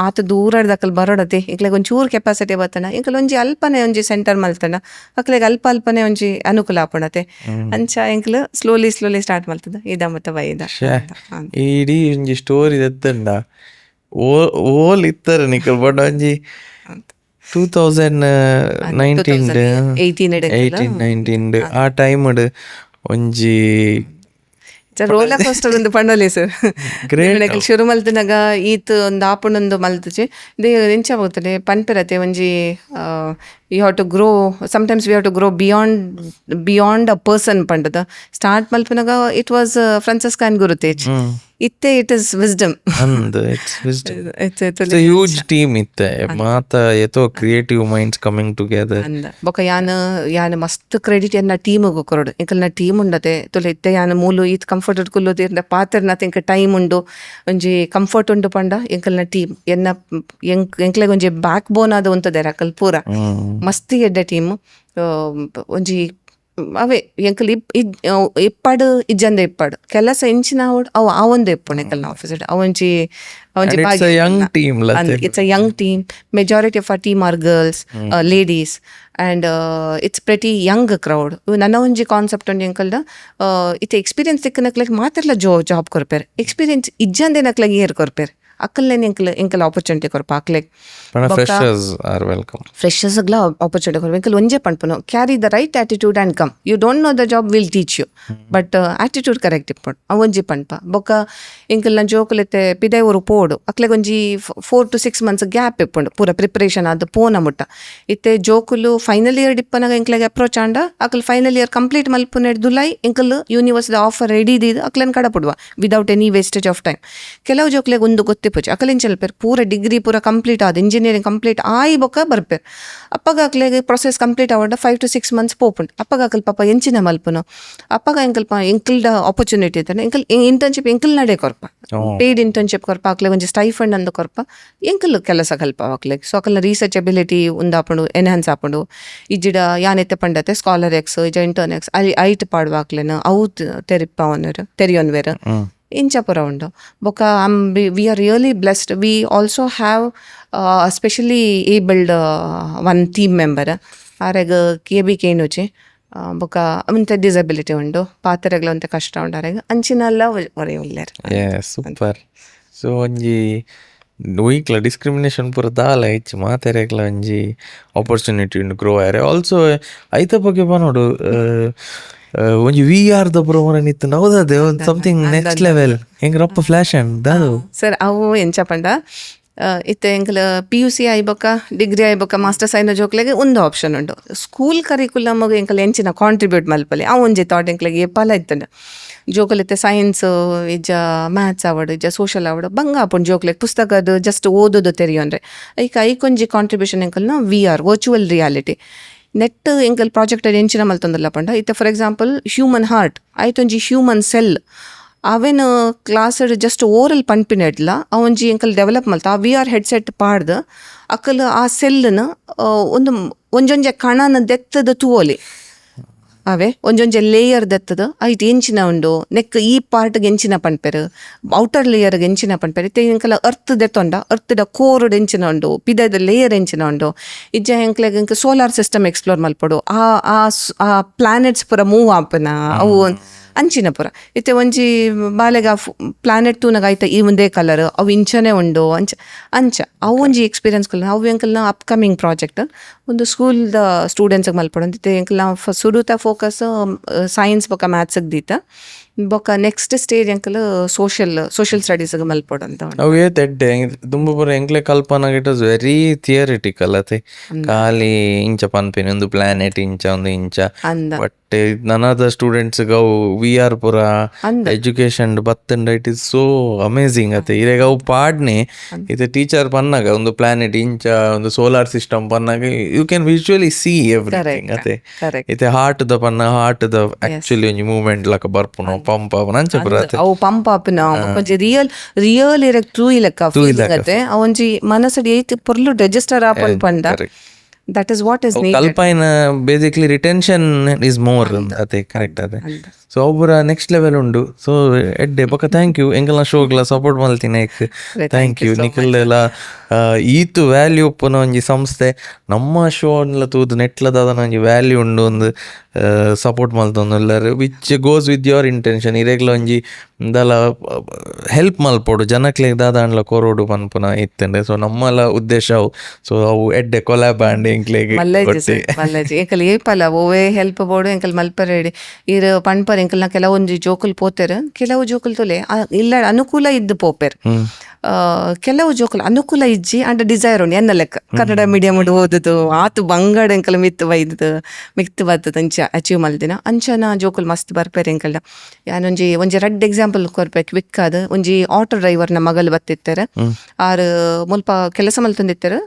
ಆತ ದೂರದಕ್ಕಲ್ ಬರೋಡತೆ ಎಂಕ್ಲೆಗೆ ಒಂಚೂರು ಕೆಪಾಸಿಟಿ ಬತ್ತನ ಎಂಕಲ್ ಒಂಜಿ ಅಲ್ಪನೆ ಒಂಜಿ ಸೆಂಟರ್ ಮಲ್ತನ ಅಕ್ಲೆಗೆ ಅಲ್ಪನೆ ಒಂಜಿ ಅನುಕೂಲ ಆಪಣತೆ ಅಂಚ ಎಂಕ್ಲು ಸ್ಲೋಲಿ ಸ್ಟಾರ್ಟ್ ಮಲ್ತದ ಇದ ಮತ್ತ ಬೈದ ಇಡೀ ಒಂಜಿ ಸ್ಟೋರಿ ದತ್ತಂಡ ಓಲ್ ಇತ್ತರ ನಿಕಲ್ ಬಟ್ ಒಂಜಿ 2018 ಆ ಟೈಮ್ ಒಂಜಿ ರೋಲರ್ ಕೋಸ್ಟರ್ ಒಂದು ಪಂಡೋಲಿ ಸರ್ ಶುರು ಮಲ್ತನಾಗ ಈತ್ ಒಂದು ಆಪಣೊಂದು ಮಲ್ತಚೆ ದೇ ಎಂಚ ಹೋಗ್ತದೆ ಪನ್ಪೆರತೆ ಒಂಜಿ you have to grow sometimes we have to grow beyond a person ಪಂಡದ ಸ್ಟಾರ್ಟ್ ಮಲ್ಪನಾಗ ಇಟ್ ವಾಸ್ ಫ್ರಾನ್ಸಿಸ್ಕನ್ ಗುರುತೇಜ್ ಇತ್ತೆ it is wisdom it's a huge team ಇತ್ತೆ ಮಾತ ಎತೋ ಕ್ರಿಯೇಟಿವ್ ಮೈಂಡ್ಸ್ ಕಮಿಂಗ್ ಟುಗೆದರ್ ಬೊಕ ಯಾನ್ ಮಸ್ತ್ ಕ್ರೆಡಿಟ್ ಎನ್ನ ಟೀಮ್ಗು ಕೊರಡು ಎಂಕಲ್ನ ಟೀಮ್ ಉಂಡತೆ ತುಲೆ ಇತ್ತೆ ಯಾನ್ ಮೂಲು ಈತ್ ಕಂಫರ್ಟ್ ಕುಲ್ಲೋದಿರ್ದ ಪಾತ್ರನ ಎಂಕ ಟೈಮ್ ಉಂಡು ಒಂಜಿ ಕಂಫರ್ಟ್ ಉಂಡು ಪಂಡ ಎಂಕಲ್ನ ಟೀಮ್ ಎನ್ನ ಎಂಕ್ಲೆಗ್ ಒಂಜಿ ಬ್ಯಾಕ್ ಬೋನ್ ಆದ ಉಂತದೆ ಅಕಲ್ ಪೂರ ಮಸ್ತ್ ಎಡ್ಡೆ ಟೀಮ್ ಒಂಜಿ ಅವೇ ಎಂಕಲ್ ಇಪ್ಪಾಡು ಇಜ್ಜಂದ ಇಪ್ಪಾಡು ಕೆಲಸ ಇಂಚಿನ ಅವು ಅವೊಂದು ಇಪ್ಪುಂಡು ಎಂಕಲ್ನ office ಅವಂಜಿ it's a young team. Majority of our team are girls, ladies, and it's pretty young crowd. ನನ್ನ ಒಂಜಿ ಕಾನ್ಸೆಪ್ಟ್ ಉಂಡು ಎಂಕಲ್ದ ಇತ್ತೆ ಎಕ್ಸ್ಪೀರಿಯನ್ಸ್ ತಿಕ್ಕನಕ್ಲೆಗ್ ಮಾತ್ರಲ್ಲ ಜಾಬ್ ಕೊರ್ಪೇರ್ ಎಕ್ಸ್ಪೀರಿಯನ್ಸ್ ಇಜ್ಜಂದೇನಕ್ಲೆಗ್ ಏರ್ ಕೊರ್ಪೇರ್ ಅಕ್ಕಲ್ಲೇನೆ ಎಂಕಲ್ ಆಪರ್ಚುನಿಟಿ ಕೊರ್ಪ ಅಕ್ಲೆಗ್ ಫ್ರೆಶರ್ಸ್ ಗ್ಲ ಆಪರ್ಚುನಿಟಿ ಕೊರ್ಪ ಎಂಕಲ್ ಒಂಜೆ ಪಂಪನು carry the right attitude and come you don't know the job will teach you but attitude correct ಇಪ್ಪುಂಡು ಅವೊಂಜಿ ಪಂಪ ಬೊಕ್ಕ ಎಂಕಲ್ನ ಜೋಕುಲೆತ್ತೆ ಪಿದೆ ಊರು ಪೋಡು ಅಕ್ಲೆಗ್ ಒಂಜಿ 4 to 6 months ಗ್ಯಾಪ್ ಇಪ್ಪುಂಡು ಪೂರ ಪ್ರಿಪರೇಷನ್ ಆದ ಪೋನ ಮುಟ್ಟ ಇತ್ತೆ ಜೋಕುಲು ಫೈನಲ್ ಇಯರ್ ಡಿಪ್ಪನಾಗ ಎಂಕ್ಲೆಗ್ ಅಪ್ರೋಚ್ ಆಂಡ ಅಕಲ್ ಫೈನಲ್ ಇಯರ್ ಕಂಪ್ಲೀಟ್ ಮಲ್ಪುನೆಡ್ ದುಲೈ ಎಂಕಲ್ ಯೂನಿವರ್ಸಿಟಿ ಆಫರ್ ರೆಡಿ ಇದ್ದಿದ್ದು ಅಕ್ಲೆನ್ ಕಡಪುಡುವ without any wastage of time. ಕೆಲವು ಜೋಕ್ಲೆಗ್ ಒಂದು ಗೊತ್ತಿಪ್ಪ ಪೂಜೆ ಅಕಲಿಂಚಲ್ ಪೇರ್ ಪೂರ ಡಿಗ್ರಿ ಪೂರ ಕಂಪ್ಲೀಟ್ ಆದ ಇಂಜಿನಿಯರಿಂಗ್ ಕಂಪ್ಲೀಟ್ ಆಯಿ ಬೊಕ್ಕ ಬರ್ಪೇರ್ ಅಪ್ಪಗ ಅಕ್ಲೆಗ್ ಪ್ರೊಸೆಸ್ ಕಂಪ್ಲೀಟ್ ಆವಡ 5 to 6 months ಪೋಪುಂಡು ಅಪ್ಪಗ ಅಕಲ್ ಪಾಪ ಎಂಚಿನ ಮಲ್ಪುನು ಅಪ್ಪಗ ಎಂಕಲ್ದ ಆಪರ್ಚುನಿಟಿ ಇದ್ದಾನೆ ಎಂಕಲ್ ಇಂಟರ್ನ್ಶಿಪ್ ಎಂಕಲ್ ನಡೆ ಕೊರ್ಪ ಪೇಯ್ಡ್ ಇಂಟರ್ನ್ಶಿಪ್ ಕೊರ್ಪ ಅಕ್ಲೆಗ್ ಒಂಜಿ ಸ್ಟೈಫಂಡ್ ಅಂದು ಕೊರ್ಪ ಎಂಕಲ್ ಕೆಲಸ ಕಲ್ಪ ಅಕ್ಲೆಗ್ ಸೊ ಅಕಲ್ನ ರೀಸರ್ಚ್ ಎಬಿಲಿಟಿ ಉಂದಾಪುಂಡು ಎನ್ಹಾನ್ಸ್ ಆಪುಂಡು ಇಜ್ಜಿಡ ಯಾನೆತ್ತೆ ಪಂಡತೆ ಸ್ಕಾಲರ್ ಎಕ್ಸ್ ಇಜ ಇಂಟರ್ನ್ ಎಕ್ಸ್ ಅಲ್ಲಿ ಐಟ್ ಪಾಡುವ ಅಕ್ಲೆನ ಅವು ತೆರಿಯೋನ್ವೇರ್ ಇಂಚ ಪುರ ಉಂಡು ಬೊಕ we are really blessed we also have specially abled one team member ಆರೆಗ್ KBK ಏನುಚೆ ಬೊಕ ಅವಂತೆ ಡಿಸಬಿಲಿಟಿ ಉಂಡು ಪಾತೆರೆಗ್ಲ ಒಂತೆ ಕಷ್ಟ ಉಂಡು ಆರೆಗ್ ಅಂಚಿನಲ್ಲ ಒರೆ ಉಲ್ಲೇರ್ ಸೂಪರ್. ಸೊ ಒಂಜಿ ಒಯ್ಕ್ಲ ಡಿಸ್ಕ್ರಿಮಿನೇಷನ್ ಪೂರ ದಾಲ ಹೆಚ್ಚು ಮಾತೆರೆಗ್ಲ ಒಂಜಿ ಆಪರ್ಚುನಿಟಿ ಉಂಡು ಗ್ರೋ ಆರೆ ಆಲ್ಸೋ ಐತ ಬಗ್ಗೆ ಪನೋಡು ಒಂಜಿ VR ದ ಪೂರ ಮರ ನಿತ್ತು ನವದದೆ ಸಮಥಿಂಗ್ ನೆಕ್ಸ್ಟ್ ಲೆವೆಲ್ ಹೆಂಗ್ ರಪ್ಪ ಫ್ಲಾಶ್ ಅಂಡ್ ದಾದು ಸರ್ ಅವು ಎಂಚ ಪಂಡ ಇತ್ತೆ ಎಂಕಲ್ PUC ಆಯ್ಬೊಕ್ಕ ಡಿಗ್ರಿ ಆಯ್ಬೊಕ್ಕ ಮಾಸ್ಟರ್ಸ್ ಆಯ್ನ ಜೋಕ್ಲೆಗೆ ಒಂದು ಆಪ್ಷನ್ ಉಂಡು ಸ್ಕೂಲ್ ಕರಿಕ್ಯುಲಮ್ಗೆ ಎಂಕಲ್ ಎಂಚಿನ ಕಾಂಟ್ರಿಬ್ಯೂಟ್ ಮಲ್ಪಲೆ ಆ ಒಂಜಿ ಥಾಟ್ ಎಂಕ್ಲೆಗೆ ಏಪಾಲ ಇತ್ತಂಡ ಜೋಕಲಿತ್ತೆ ಸೈನ್ಸ್ ಇಜ್ಜ ಮ್ಯಾಥ್ಸ್ ಆವಡು ಇಜ್ಜ ಸೋಷಲ್ ಆವಡು ಬಂಗ ಆಪುಂಡು ಜೋಕ್ಲೆಗ್ ಪುಸ್ತಕದ ಜಸ್ಟ್ ಓದೋದು ತೆರಿಯೋನ್ರೆ ಐಕೊಂಜಿ ಕಾಂಟ್ರಿಬ್ಯೂಷನ್ ಎಂಕಲ್ನ VR ವರ್ಚುವಲ್ ರಿಯಾಲಿಟಿ ನೆಟ್ ಎಂಕಲ್ ಪ್ರಾಜೆಕ್ಟ್ ಎಂಚಿನ ಮಲ್ತೊಂದಲ್ಲ ಪಂಡ ಇತ್ತೆ ಫಾರ್ ಎಕ್ಸಾಂಪಲ್ ಹ್ಯೂಮನ್ ಹಾರ್ಟ್ ಆಯ್ತೊಂಜಿ ಹ್ಯೂಮನ್ ಸೆಲ್ ಅವೇನು ಕ್ಲಾಸ್ ಜಸ್ಟ್ ಓರಲ್ ಪನ್ಪಿನೆಡ್ಲ ಅವೊಂಜಿ ಎಂಕಲ್ ಡೆವಲಪ್ ಮಲ್ತ ಆ VR ಹೆಡ್ಸೆಟ್ ಪಾಡ್ದು ಅಕ್ಕಲ್ ಆ ಸೆಲ್ನ ಒಂಜೊಂಜೆ ಕಣನ ದೆತ್ತದ ತೂವೋಲಿ ಅವೇ ಒಂಜೊಂಜೆ ಲೇಯರ್ ದೆತ್ತದ ಐಟ್ ಎಂಚಿನ ಉಂಡು ನೆಕ್ ಈ ಪಾರ್ಟ್ಗೆ ಎಂಚಿನ ಪನ್ಪೆರು ಔಟರ್ ಲೇಯರ್ಗೆ ಎಂಚಿನ ಪನ್ಪೆರು ಇತ್ತೆ ಎಂಕಲ ಅರ್ತ್ ದೆತ್ತೊಂಡ ಅರ್ತ್ದ ಕೋರ್ಡ್ ಎಂಚಿನ ಉಂಡು ಪಿದದ ಲೇಯರ್ ಎಂಚಿನ ಉಂಡು ಇಜ್ಜ ಎಂಕ್ಲೆಗ್ ಎಂಕ್ ಸೋಲಾರ್ ಸಿಸ್ಟಮ್ ಎಕ್ಸ್ಪ್ಲೋರ್ ಮಲ್ಪಡು ಆ ಪ್ಲಾನೆಟ್ಸ್ ಪೂರ ಮೂವ್ ಆಪನ ಅವು ಅಂಚಿನ ಪುರ ಇತ್ತೆ ಒಂಜಿ ಬಾಲೆಗ ಪ್ಲಾನೆಟ್ ತೂನಗ ಆಯ್ತ ಈ ಒಂದೇ ಕಲರ್ ಅವು ಇಂಚನೆ ಉಂಡು ಅಂಚ ಅವು ಒಂಜಿ ಎಕ್ಸ್ಪೀರಿಯನ್ಸ್ ಅವು ಎಂಕಲ್ನ ಅಪ್ಕಮಿಂಗ್ ಪ್ರಾಜೆಕ್ಟ್ ಒಂದು ಸ್ಕೂಲ್ದ ಸ್ಟೂಡೆಂಟ್ಸ್ಗೆ ಮಲ್ಪಡು ಇತ್ತೆ ಎಂಕಲ್ನ ಸುರುತ ಫೋಕಸ್ ಸೈನ್ಸ್ ಬೊಕ ಮ್ಯಾಥ್ಸ್ಗೆ ದೀತ ಬೊಕ ನೆಕ್ಸ್ಟ್ ಸ್ಟೇಜ್ ಎಂಕಲ್ ಸೋಷಿಯಲ್ ಸ್ಟಡೀಸ್ಗೆ ಮಲ್ಪಡು ಅಂತ ಅವು ಏತೆಡ್ಡೆ ದುಂಬು ಪೂರ ಎಂಕ್ಲೆ ಕಲ್ಪನಾಗ ಇಟ್ ವಾಸ್ ವೆರಿ ಥಿಯರಿಟಿಕಲ್ ಅತೆ ಖಾಲಿ ಇಂಚ ಪನ್ಪೇನೆ ಒಂದು ಪ್ಲಾನೆಟ್ ಇಂಚ ಒಂದು ಇಂಚ but none of the students ಅವು VR ಪೂರ ಎಜುಕೇಶನ್ ಬತ್ತಂಡ ಇಟ್ ಇಸ್ ಸೋ ಅಮೇಸಿಂಗ್ ಅತೆ ಇರೆಗ ಅವು ಪಾಡ್ನೆ ಇದು ಟೀಚರ್ ಪನ್ನಾಗ ಒಂದು ಪ್ಲಾನೆಟ್ ಇಂಚ ಒಂದು ಸೋಲಾರ್ ಸಿಸ್ಟಮ್ ಪನ್ನಾಗ you can visually see everything ಅತೆ ಇತ್ತೆ ಹಾರ್ಟ್ ದ ಆಕ್ಚುಲಿ ಒಂಜಿ ಮೂವ್ಮೆಂಟ್ ಲಕ ಬರ್ಪುನು ಪಂಪ್ ಆಪುನ ಅಂಚ ಪೂರ ಅತೆ ಅವು ಪಂಪ್ ಆಪುನ ಒಂಜಿ ರಿಯಲ್ ಇರಕ್ ತೂಯಿ ಲೆಕ್ಕ ಫೀಲಿಂಗ್ ಅತೆ ಅವೊಂಜಿ ಮನಸ್ಸಡಿ ಏತ್ ಪೊರ್ಲು ರಿಜಿಸ್ಟರ್ ಆಪನ್ ಪಂಡ that is what is needed ಕಲ್ಪೈನ ಬೇಸಿಕ್ಲಿ ರಿಟೆನ್ಷನ್ ಇಸ್ ಮೋರ್ ಅದೇ ಕರೆಕ್ಟ್ ಅದೇ ಸೊ ಒಬ್ಬರ ನೆಕ್ಸ್ಟ್ ಲೆವೆಲ್ ಉಂಡು ಸೊ ಎಡ್ಡೆ ಬೊಕ ಥ್ಯಾಂಕ್ ಯು ಎಂಕಲ್ನ ಶೋಗ್ಲ ಸಪೋರ್ಟ್ ಮಲ್ತಿನ ಥ್ಯಾಂಕ್ ಯು ನಿಖಿಲ್ದೆಲ್ಲ ಈತು ವ್ಯಾಲ್ಯೂ ಉಪ್ಪುನ ಒಂಜಿ ಸಂಸ್ಥೆ ನಮ್ಮ ಶೋ ಎಲ್ಲ ತೂದು ನೆಟ್ಲದ ಒಂಜಿ ವ್ಯಾಲ್ಯೂ ಉಂಡು ಒಂದು ಸಪೋರ್ಟ್ ಮಲ್ತೊಂದುಲ್ಲರು which goes with your intention ಇರೆಗ್ಲ ಒಂಜಿ ದಾಲ ಹೆಲ್ಪ್ ಮಲ್ಪೋಡು ಜನಕ್ಲೆಗ್ ದಾದಾಂಡ್ಲ ಕೊರೋಡು ಪನ್ಪುನ ಇತ್ತಂಡೆ ಸೊ ನಮ್ಮಲ ಉದ್ದೇಶ ಅವು ಸೊ ಅವು ಎಡ್ಡೆ ಕೊಲಾಬ್ ಆಂಡ್ ಎಂಕ್ಲೆಗೆ ಮಲ್ಲೇಜಿ ಎಂಕಲ್ ಏಪಲ ಓವೇ ಹೆಲ್ಪ್ ಬೋಡು ಎಂಕಲ್ ಮಲ್ಪರೇಡಿ ಇರು ಪಣ್ಪರ್ ಎಂಕಲ್ನ ಕೆಲವೊಂಜಿ ಜೋಕುಲ್ ಪೋತೆರ್ ಕೆಲವು ಜೋಕುಲ್ ತೊಲೆ ಇಲ್ಲ ಅನುಕೂಲ ಇದ್ದು ಪೋಪೆರ್ ಕೆಲವು ಜೋಕುಲು ಅನುಕೂಲ ಇಜ್ಜಿ ಅಂಡ್ ಡಿಸೈರ್ ಉಂಡು ಎನ್ನ ಲೆಕ್ಕ ಕನ್ನಡ ಮೀಡಿಯಮ್ ಓದುದು ಆತು ಬಂಗಡ ಎಂಕಲ್ ಮಿತ್ತು ಬರ್ತದ ಅಂಚ ಅಚೀವ್ ಮಲ್ದಿನ ಅಂಚನ ಜೋಕುಲು ಮಸ್ತ್ ಬರ್ಪೇರು ಎಂಕಲ್ನ ಒಂಜಿ ರಡ್ ಎಕ್ಸಾಂಪಲ್ ಕೊರ್ಪೆ ಕ್ವಿಕ್ ಆದ್ ಒಂಜಿ ಆಟೋ ಡ್ರೈವರ್ನ ಮಗಲ್ ಬತ್ತಿತ್ತಾರೆ ಆರು ಮುಲ್ಪ ಕೆಲಸ ಮಲ್ತೊಂದಿತ್ತಾರೆ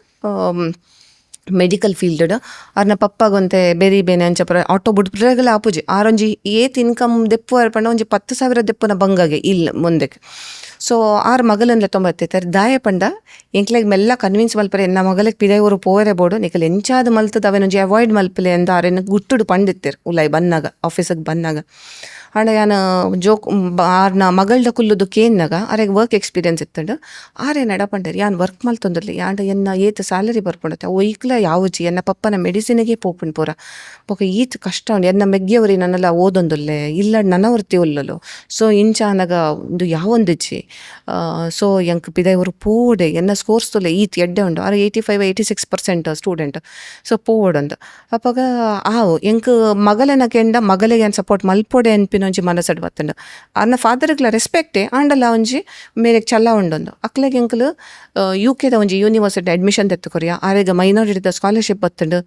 ಮೆಡಿಕಲ್ ಫೀಲ್ಡ್ ಅವ್ರನ್ನ ಪಪ್ಪಾಗೊಂತೆ ಬೇರೆ ಬೇನೆ ಅಂಚಪುರ ಆಟೋ ಬಿಡ್ಬಿಟ್ರೆಗಲ ಆಪುಜಿ ಆರೊಂಜಿ ಏತ್ ಇನ್ಕಮ್ ದೆಪ್ಪು ಅರ್ಪಂಡ ಒಂಜಿ 10,000 ದೆಪ್ಪುನ ಬಂಗಾಗೆ ಇಲ್ಲ ಮುಂದಕ್ಕೆ ಸೊ ಆರು ಮಗಲನ್ಲೆ ತೊಂಬತ್ತೈತಾರೆ ದಾಯ ಪಂಡ ಎಂಕ್ಲೆಗ್ ಮೆಲ್ಲ ಕನ್ವಿನ್ಸ್ ಮಲ್ಪರೆ ಎನ್ನ ಮಗಲಿಗೆ ಪಿದೆಯವರು ಪೋರೆ ಬೋಡು ನಿಕಲ್ ಎಂಚಾದ ಮಲ್ತದ ಅವೇನೊಂಜಿ ಅವಾಯ್ಡ್ ಮಲ್ಪಲೆ ಅಂತ ಆರೇನ ಗುಟ್ಟುಡು ಪಂಡಿತ್ತೇರು ಉಲಾಯ್ ಬಂದಾಗ ಆಫೀಸಿಗೆ ಬಂದಾಗ ಆಂಡ ಯಾನ ಆರ್ನ ಮಗಳ್ದ ಕುಲ್ಲುದು ಕೇನ್ನಾಗ ಆರೆಗ್ ವರ್ಕ್ ಎಕ್ಸ್ಪೀರಿಯನ್ಸ್ ಇತ್ತಂಡು ಆರೇ ನಡಪಂಡೇರಿ ಯಾನ್ ವರ್ಕ್ ಮಲ್ತೊಂದಿರ್ಲಿ ಯಾಂಡ ಎನ್ನ ಏತ್ ಸ್ಯಾಲರಿ ಬರ್ಪುಂಡತ್ತೆ ಒಯ್ಕ್ಲ ಯಾವುಜಿ ಎನ್ನ ಪಪ್ಪನ ಮೆಡಿಸಿನ್ಗೆ ಪೋಪುಂಡು ಪೂರ ಬೊಕ ಈತ್ ಕಷ್ಟ ಉಂಡು ಎನ್ನ ಮೆಗ್ಗಿಯವರಿ ನನ್ನೆಲ್ಲ ಓದೊಂದುಲ್ಲೆ ಇಲ್ಲ ನನವರ್ತಿ ಉಲ್ಲಲು ಸೊ ಇಂಚಾನಗ ಒಂದು ಯಾವೊಂದಿಜ್ಜಿ ಸೊ ಎಂಕ್ ಪಿದೆಯವರು ಪೋಡೆ ಎನ್ನ ಸ್ಕೋರ್ಸ್ ತೊಲೆ ಈತ್ ಎಡ್ಡೆ ಉಂಡು ಆರ 85-86% ಸ್ಟೂಡೆಂಟ್ ಸೊ ಪೋಡೊಂದು ಅಪ್ಪಾಗ ಆವು ಎಂಕ್ ಮಗಲೆನ ಕೆಂಡ ಮಗಲಿಗೆ ಏನು ಸಪೋರ್ಟ್ ಮಲ್ಪೊಡೆ ಅನ್ಪಿನೊಂಜಿ ಮನಸ್ಸಡ್ ಬತ್ತಂಡು ಅನ್ನ ಫಾದರ್ಗ್ಲ ರೆಸ್ಪೆಕ್ಟೇ ಆಂಡಲ ಒಂಜಿ ಮೇರೆಗ್ ಚಲ್ಲ ಉಂಡೊಂದು ಅಕ್ಲೆಗೆ ಎಂಕಲು UK ದ ಒಂಜಿ ಯೂನಿವರ್ಸಿಟಿ ಅಡ್ಮಿಷನ್ ತೆತ್ತು ಕೊರಿಯ ಆರೆಗ ಮೈನಾರಿಟಿದ ಸ್ಕಾಲರ್ಶಿಪ್ ಬತ್ತಂಡು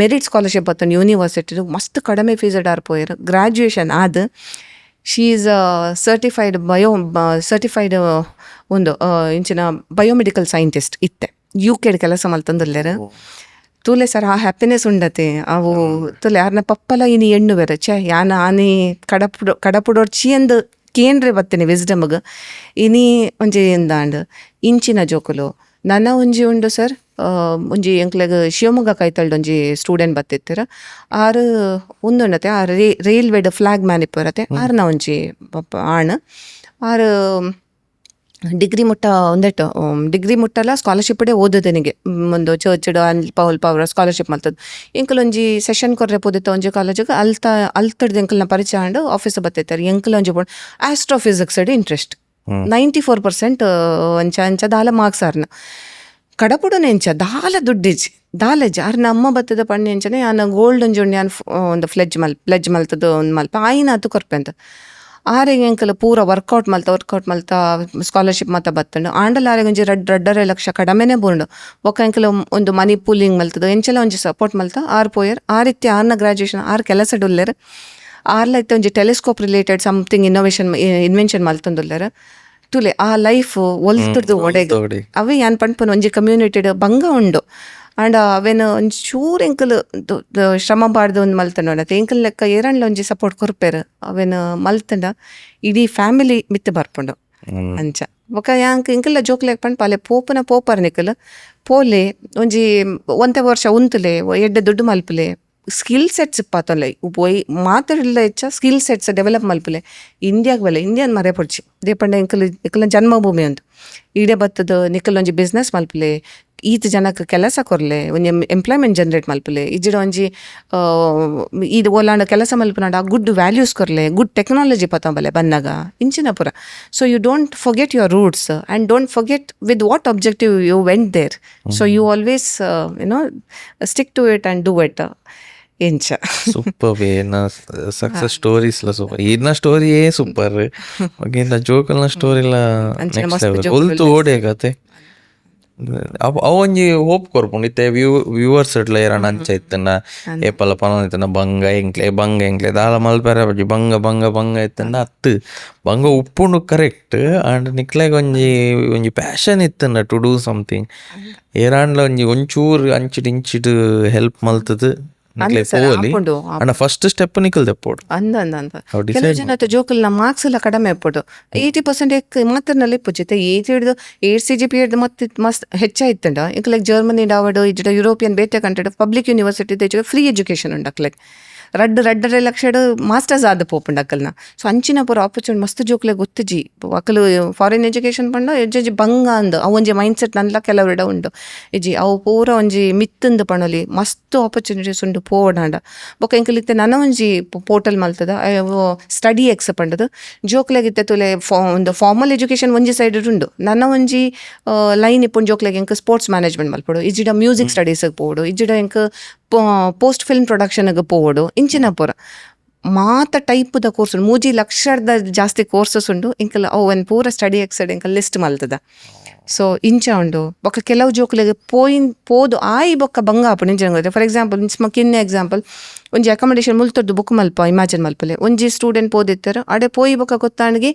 ಮೆರಿಟ್ ಸ್ಕಾಲರ್ಶಿಪ್ ಬತ್ತಂಡು ಯೂನಿವರ್ಸಿಟಿ ಮಸ್ತ್ ಕಡಿಮೆ ಫೀಸಡ್ ಆರ್ಪೋಯರು ಗ್ರಾಜುಯೇಷನ್ ಆದ್ ಶೀ ಈಸ್ ಸರ್ಟಿಫೈಡ್ ಸರ್ಟಿಫೈಡ್ ಒಂದು ಇಂಚಿನ ಬಯೋಮೆಡಿಕಲ್ ಸೈಂಟಿಸ್ಟ್ ಇತ್ತೆ UK ಕೆಲಸ ಮಲ್ತಂದುಲ್ಲೇರು ತೂಲೆ ಸರ್ ಆ ಹ್ಯಾಪಿನೆಸ್ ಉಂಡತೆ ಅವು ತುಲೆ ಯಾರನ್ನ ಪಪ್ಪಲ ಇನಿ ಎಣ್ಣು ಬೇರೆ ಛೇ ಯಾನ ಆನಿ ಕಡಪುಡೋಡ್ ಚೀಯಂದು ಕೇಂದ್ರೆ ಬತ್ತೇನೆ ವಿಸ್ಡಮ್ಗೆ ಇನಿ ಒಂಜಿ ಎಂದಾಂಡ್ ಇಂಚಿನ ಜೋಕುಲು ನನ್ನ ಒಂಜಿ ಉಂಡು ಸರ್ ಒಂಜಿ ಎಂಕ್ಲೆಗ್ ಶಿವಮೊಗ್ಗ ಕೈತಳ್ದು ಒಂಜಿ ಸ್ಟೂಡೆಂಟ್ ಬತ್ತಿತ್ತರ ಆರು ಉಂದುಂಡತೆ ಆ ರೈಲ್ವೇಡ್ ಫ್ಲಾಗ್ ಮ್ಯಾನ್ ಇಪ್ಪರತೆ ಆರ್ನ ಒಂಜಿ ಆಣ್ ಆರು ಡಿಗ್ರಿ ಮುಟ್ಟ ಒಂದೆಟ್ಟು ಡಿಗ್ರಿ ಮುಟ್ಟಲ್ಲ ಸ್ಕಾಲರ್ಶಿಪ್ಡೆ ಓದೋದನಿಗೆ ಒಂದು ಚರ್ಚ್ಡ್ ಅಲ್ಪ ಅವರ ಸ್ಕಾಲರ್ಶಿಪ್ ಮಲ್ತದ್ದು ಎಂಕಲ್ ಒಂಜಿ ಸೆಷನ್ ಕೊರ್ರೆ ಪೋದಿತ್ತ ಒಂಜಿ ಕಾಲೇಜಿಗೆ ಅಲ್ತಡ್ದು ಎಂಕಲ್ನ ಪರಿಚಯ ಆಂಡು ಆಫೀಸ್ ಬತ್ತಿತ್ತಾರೆ ಎಂಕಲ್ ಒಂಜಿ ಬೋಡ್ ಆಸ್ಟ್ರೋಫಿಸಿಕ್ಸ್ ಅಡಿ ಇಂಟ್ರೆಸ್ಟ್ 94% ಅಂಚ ದಾಲ ಮಾರ್ಕ್ಸ್ ಆರ್ನ ಕಡಪುಡನೆ ಎಂಚ ದಾಲ ದುಡ್ಡಿಜಿ ದಾಲಜಿ ಆರ್ನ ಅಮ್ಮ ಬತ್ತದ ಪಣ್ಣೆ ಎಂಚನೆ ನಾನು ಗೋಲ್ಡ್ ಒಂಜಿ ನಾನು ಒಂದು ಪ್ಲೆಜ್ ಮಲ್ತದ್ದು ಒಂದು ಮಲ್ಪ ಆಯ್ನ ಅದು ಕೊರ್ಪೆ ಅಂತ ಆರೆಗೆ ಎಂಕಲ್ ಪೂರ ವರ್ಕೌಟ್ ಮಲ್ತ ಸ್ಕಾಲರ್ಶಿಪ್ ಮತ್ತ ಬತ್ತಂಡು ಆಂಡಲ್ ಆರೆಗೆ ಒಂಜಿ 2.5 ಲಕ್ಷ ಕಡಿಮೆನೆ ಬೋಂಡು ಒಕ್ಕ ಎಂಕಲ್ ಒಂದು ಮನಿ ಪೂಲಿಂಗ್ ಮಲ್ತದು ಎಂಚೆಲ್ಲ ಒಂಜಿ ಸಪೋರ್ಟ್ ಮಲ್ತ ಆರ್ ಪೋಯರ್ ಆರಿತ್ಯ ಆರ್ನ ಗ್ರಾಜುಯೇಷನ್ ಆರ್ ಕೆಲಸ ಡುಲ್ಲೇರ್ ಆರ್ಲೈತೆ ಒಂಜಿ ಟೆಲಿಸ್ಕೋಪ್ ರಿಲೇಟೆಡ್ ಸಮಥಿಂಗ್ ಇನ್ವೆನ್ಷನ್ ಮಲ್ತಂದುಲ್ಲೇರ್ ತುಲೆ ಆ ಲೈಫ್ ಒಲ್ತುಡ್ದು ಒಡೆಗೆ ಅವೇ ಯಾನ್ ಪಂಡ್ಪನ್ ಒಂಜಿ ಕಮ್ಯುನಿಟಿಡ್ ಬಂಗ ಉಂಡು ಆಂಡ ಅವೇನು ಒಂಚೂರು ಎಂಕಲ್ ಶ್ರಮ ಬಾರ್ದು ಒಂದು ಮಲ್ತಂಡ ಎಂಕಲ್ ಲೆಕ್ಕ ಏರಣ್ಣ ಒಂಜಿ ಸಪೋರ್ಟ್ ಕೊರ್ಪೇರು ಅವೇನು ಮಲ್ತಂಡ ಇಡೀ ಫ್ಯಾಮಿಲಿ ಮಿತ್ತು ಬರ್ಪುಂಡು ಅಂಚ ಬೊಕ ಯಾಂಕ್ ಎಂಕಲ್ಲ ಜೋಕ್ಲೆಗ್ ಪಂಡ್ ಪಾಲೆ ಪೋಪರ್ ನಿಕಲ್ ಪೋಲೆ ಒಂಜಿ ಒಂತೆ ವರ್ಷ ಉಂತುಲೆ ಎಡ್ಡೆ ದುಡ್ಡು ಮಲ್ಪುಲೆ ಸ್ಕಿಲ್ ಸೆಟ್ಸ್ ಪಾತೊಲ್ಲೆ ಮಾತಾಡಲ ಹೆಚ್ಚ ಸ್ಕಿಲ್ ಸೆಟ್ಸ್ ಡೆವಲಪ್ ಮಲ್ಪುಲೆ ಇಂಡಿಯಾಗ್ ಬಲೆ ಇಂಡಿಯನ್ ಮರೆ ಪೊಡ್ಚಿ ಇದೇ ಪಂಡ ಎಂಕಲ್ನ ಜನ್ಮಭೂಮಿ ಅಂತ ಈಡೆ ಬತ್ತದ ನಿಕಲ್ ಒಂಜಿ ಬಿಸ್ನೆಸ್ ಮಲ್ಪುಲೆ ಈತ್ ಜನಕ್ಕೆ ಕೆಲಸ ಕೊರ್ಲೆ ಒಂಜಿ ಎಂಪ್ಲಾಯ್ಮೆಂಟ್ ಜನರೇಟ್ ಮಲ್ಪುಲೆ ಇಜ್ಜಿಡ ಒಂಜಿ ಇದು ಓಲಾಂಡ ಕೆಲಸ ಮಲ್ಪನಾಡ ಗುಡ್ ವ್ಯಾಲ್ಯೂಸ್ ಕೊರ್ಲೆ ಗುಡ್ ಟೆಕ್ನಾಲಜಿ ಪತ್ತಂಬಲೆ ಬನ್ನಾಗ ಇಂಚಿನ ಪುರ so you don't forget your roots and don't forget with what objective you went there so you always stick to it and do it ಎಂಚ ಸೂಪರ್ ಏನ ಸಕ್ಸಸ್ ಸ್ಟೋರೀಸ್ಲ ಸೂಪರ್ ಇನ್ನ ಸ್ಟೋರಿಯೇ ಸೂಪರ್ ಇಂದ ಜೋಕಲ್ನ ಸ್ಟೋರಿಲ ಒಲ್ತು ಓಡೆ ಕತೆ ಅವೊಂಜಿ ಹೋಪ್ ಕೊರ್ಪುಂಡು ಇತ್ತೆ ವ್ಯೂವರ್ಸ್ ಇಟ್ಲ ಏರಣ್ಣ ಅಂಚ ಇತ್ತನ ಏಪಲ ಪನ ಇತ್ತನ ಬಂಗ ಎಂಕ್ಲೆ ದಾಲ ಮಲ್ಪೆರ ಬಜ್ಜಿ ಬಂಗ ಇತ್ತಂಡ ಅತ್ತು ಬಂಗ ಉಪ್ಪುಂಡು ಕರೆಕ್ಟ್ ಅಂಡ್ ನಿಕ್ಲೆಗ್ ಒಂಜಿ ಪ್ಯಾಷನ್ ಇತ್ತಂಡ ಟು ಡೂ ಸಮಥಿಂಗ್ ಏರಾಂಡ್ಲ ಒಂಚೂರು ಅಂಚಿಟ್ ಇಂಚಿಟ್ ಹೆಲ್ಪ್ ಮಲ್ತದು ಫಸ್ಟ್ ಸ್ಟೆಪ್ ನಿಕಲ್ ದೆಪ್ಪೋಡು ಕೆಲವು ಜನ ಜೋಕಲ್ ನ ಮಾರ್ಕ್ಸ್ ಎಲ್ಲ ಕಡಿಮೆ ಇಪ್ಪುಡು 80% ಮಾತ್ರನಲ್ಲಿ ಇಪ್ಪುಚಿತ್ತೆ 8 CGPA ಮಸ್ತ್ ಹೆಚ್ಚಾಯ್ತಂಡ ಇಂಕಲೆಗ್ ಜರ್ಮನಿ ಡಾವಡು ಇಜ್ಜ ಯುರೋಪಿಯನ್ ಬೇತೆ country public university free education ಉಂಡು ಅಕ್ಲೆಗ್ 2.5 ಲಕ್ಷ ಮಾಸ್ಟರ್ಸ್ ಆದ ಪೋಪುಂಡು ಅಕ್ಕಲ್ನ ಸೊ ಅಂಚಿನ ಪೂರ ಆಪರ್ಚುನಿಟಿ ಮಸ್ತ್ ಜೋಕ್ಲೆ ಗೊತ್ತಜಿ ಅಕ್ಕಲು ಫಾರಿನ್ ಎಜುಕೇಶನ್ ಪಂಡ ಎಜ್ಜಿ ಬಂಗ ಅಂದು ಅವು ಒಂಜಿ ಮೈಂಡ್ ಸೆಟ್ ನನ್ಲ ಕೆಲವರಿಡ ಉಂಡು ಇಜ್ಜಿ ಅವು ಪೂರ ಒಂಜಿ ಮಿತ್ತಂದು ಪಣಲಿ ಮಸ್ತ್ ಆಪರ್ಚುನಿಟೀಸ್ ಉಂಡು ಪೋಡಾಂಡ ಬೊಕ ಎಂಕಲಿತ್ತೆ ನನ್ನ ಒಂಜಿ ಪೋರ್ಟಲ್ ಮಲ್ತದ ಸ್ಟಡಿ ಎಕ್ಸ್ ಪಂಡದು ಜೋಕ್ಲೆಗಿತ್ತೆ ತುಲೆ ಒಂದು ಫಾರ್ಮಲ್ ಎಜುಕೇಶನ್ ಒಂಜಿ ಸೈಡ್ ಉಂಡು ನನ್ನ ಒಂಜಿ ಲೈನ್ ಇಪ್ಪುಂಡು ಜೋಕ್ಲೆಗ್ ಎಂಕ್ ಸ್ಪೋರ್ಟ್ಸ್ ಮ್ಯಾನೇಜ್ಮೆಂಟ್ ಮಲ್ಪಡು ಇಜ್ಜಿಡ ಮ್ಯೂಸಿಕ್ ಸ್ಟಡೀಸ್ಗೆ ಪೋಡು ಇಜ್ಜಿಡ ಎಂಕ್ ಪೋಸ್ಟ್ ಫಿಲ್ಮ್ ಪ್ರೊಡಕ್ಷನ್ಗೆ ಪೋಡು ಇಂಚಿನ ಪೂರ ಮಾತ ಟೈಪ್ದ ಕೋರ್ಸ್ ಉಂಡು 3 ಲಕ್ಷದ ಜಾಸ್ತಿ ಕೋರ್ಸಸ್ ಉಂಡು ಇಂಕಲ್ ಅವು ಒಂದು ಪೂರ ಸ್ಟಡಿ ಎಕ್ಸಡ್ ಇಂಕಲ್ ಲಿಸ್ಟ್ ಮಲ್ತದ ಸೊ ಇಂಚ ಉಂಡು ಬೊಕ್ಕ ಕೆಲವು ಜೋಕ್ಲೆಗ್ ಪೋದು ಆಯಿ ಬೊಕ್ಕ ಬಂಗ ಆಪುಂಡು ಇಂಚ ಗೊತ್ತೆ ಫಾರ್ ಎಕ್ಸಾಂಪಲ್ ಕಿನ್ನೆ ಎಕ್ಸಾಂಪಲ್ ಒಂಜಿ ಅಕಾಮಡೇಷನ್ ಮುಲ್ತೊಡ್ದು ಬುಕ್ ಮಲ್ಪ ಇಮ್ಯಾಜಿನ್ ಮಲ್ಪಲೆ ಒಂಜಿ ಸ್ಟೂಡೆಂಟ್ ಪೋದಿತ್ತಾರೆ ಅಡೆ ಪೋಯಿ ಬೊಕ್ಕ ಗೊತ್ತಾಂಡ್ಗಿ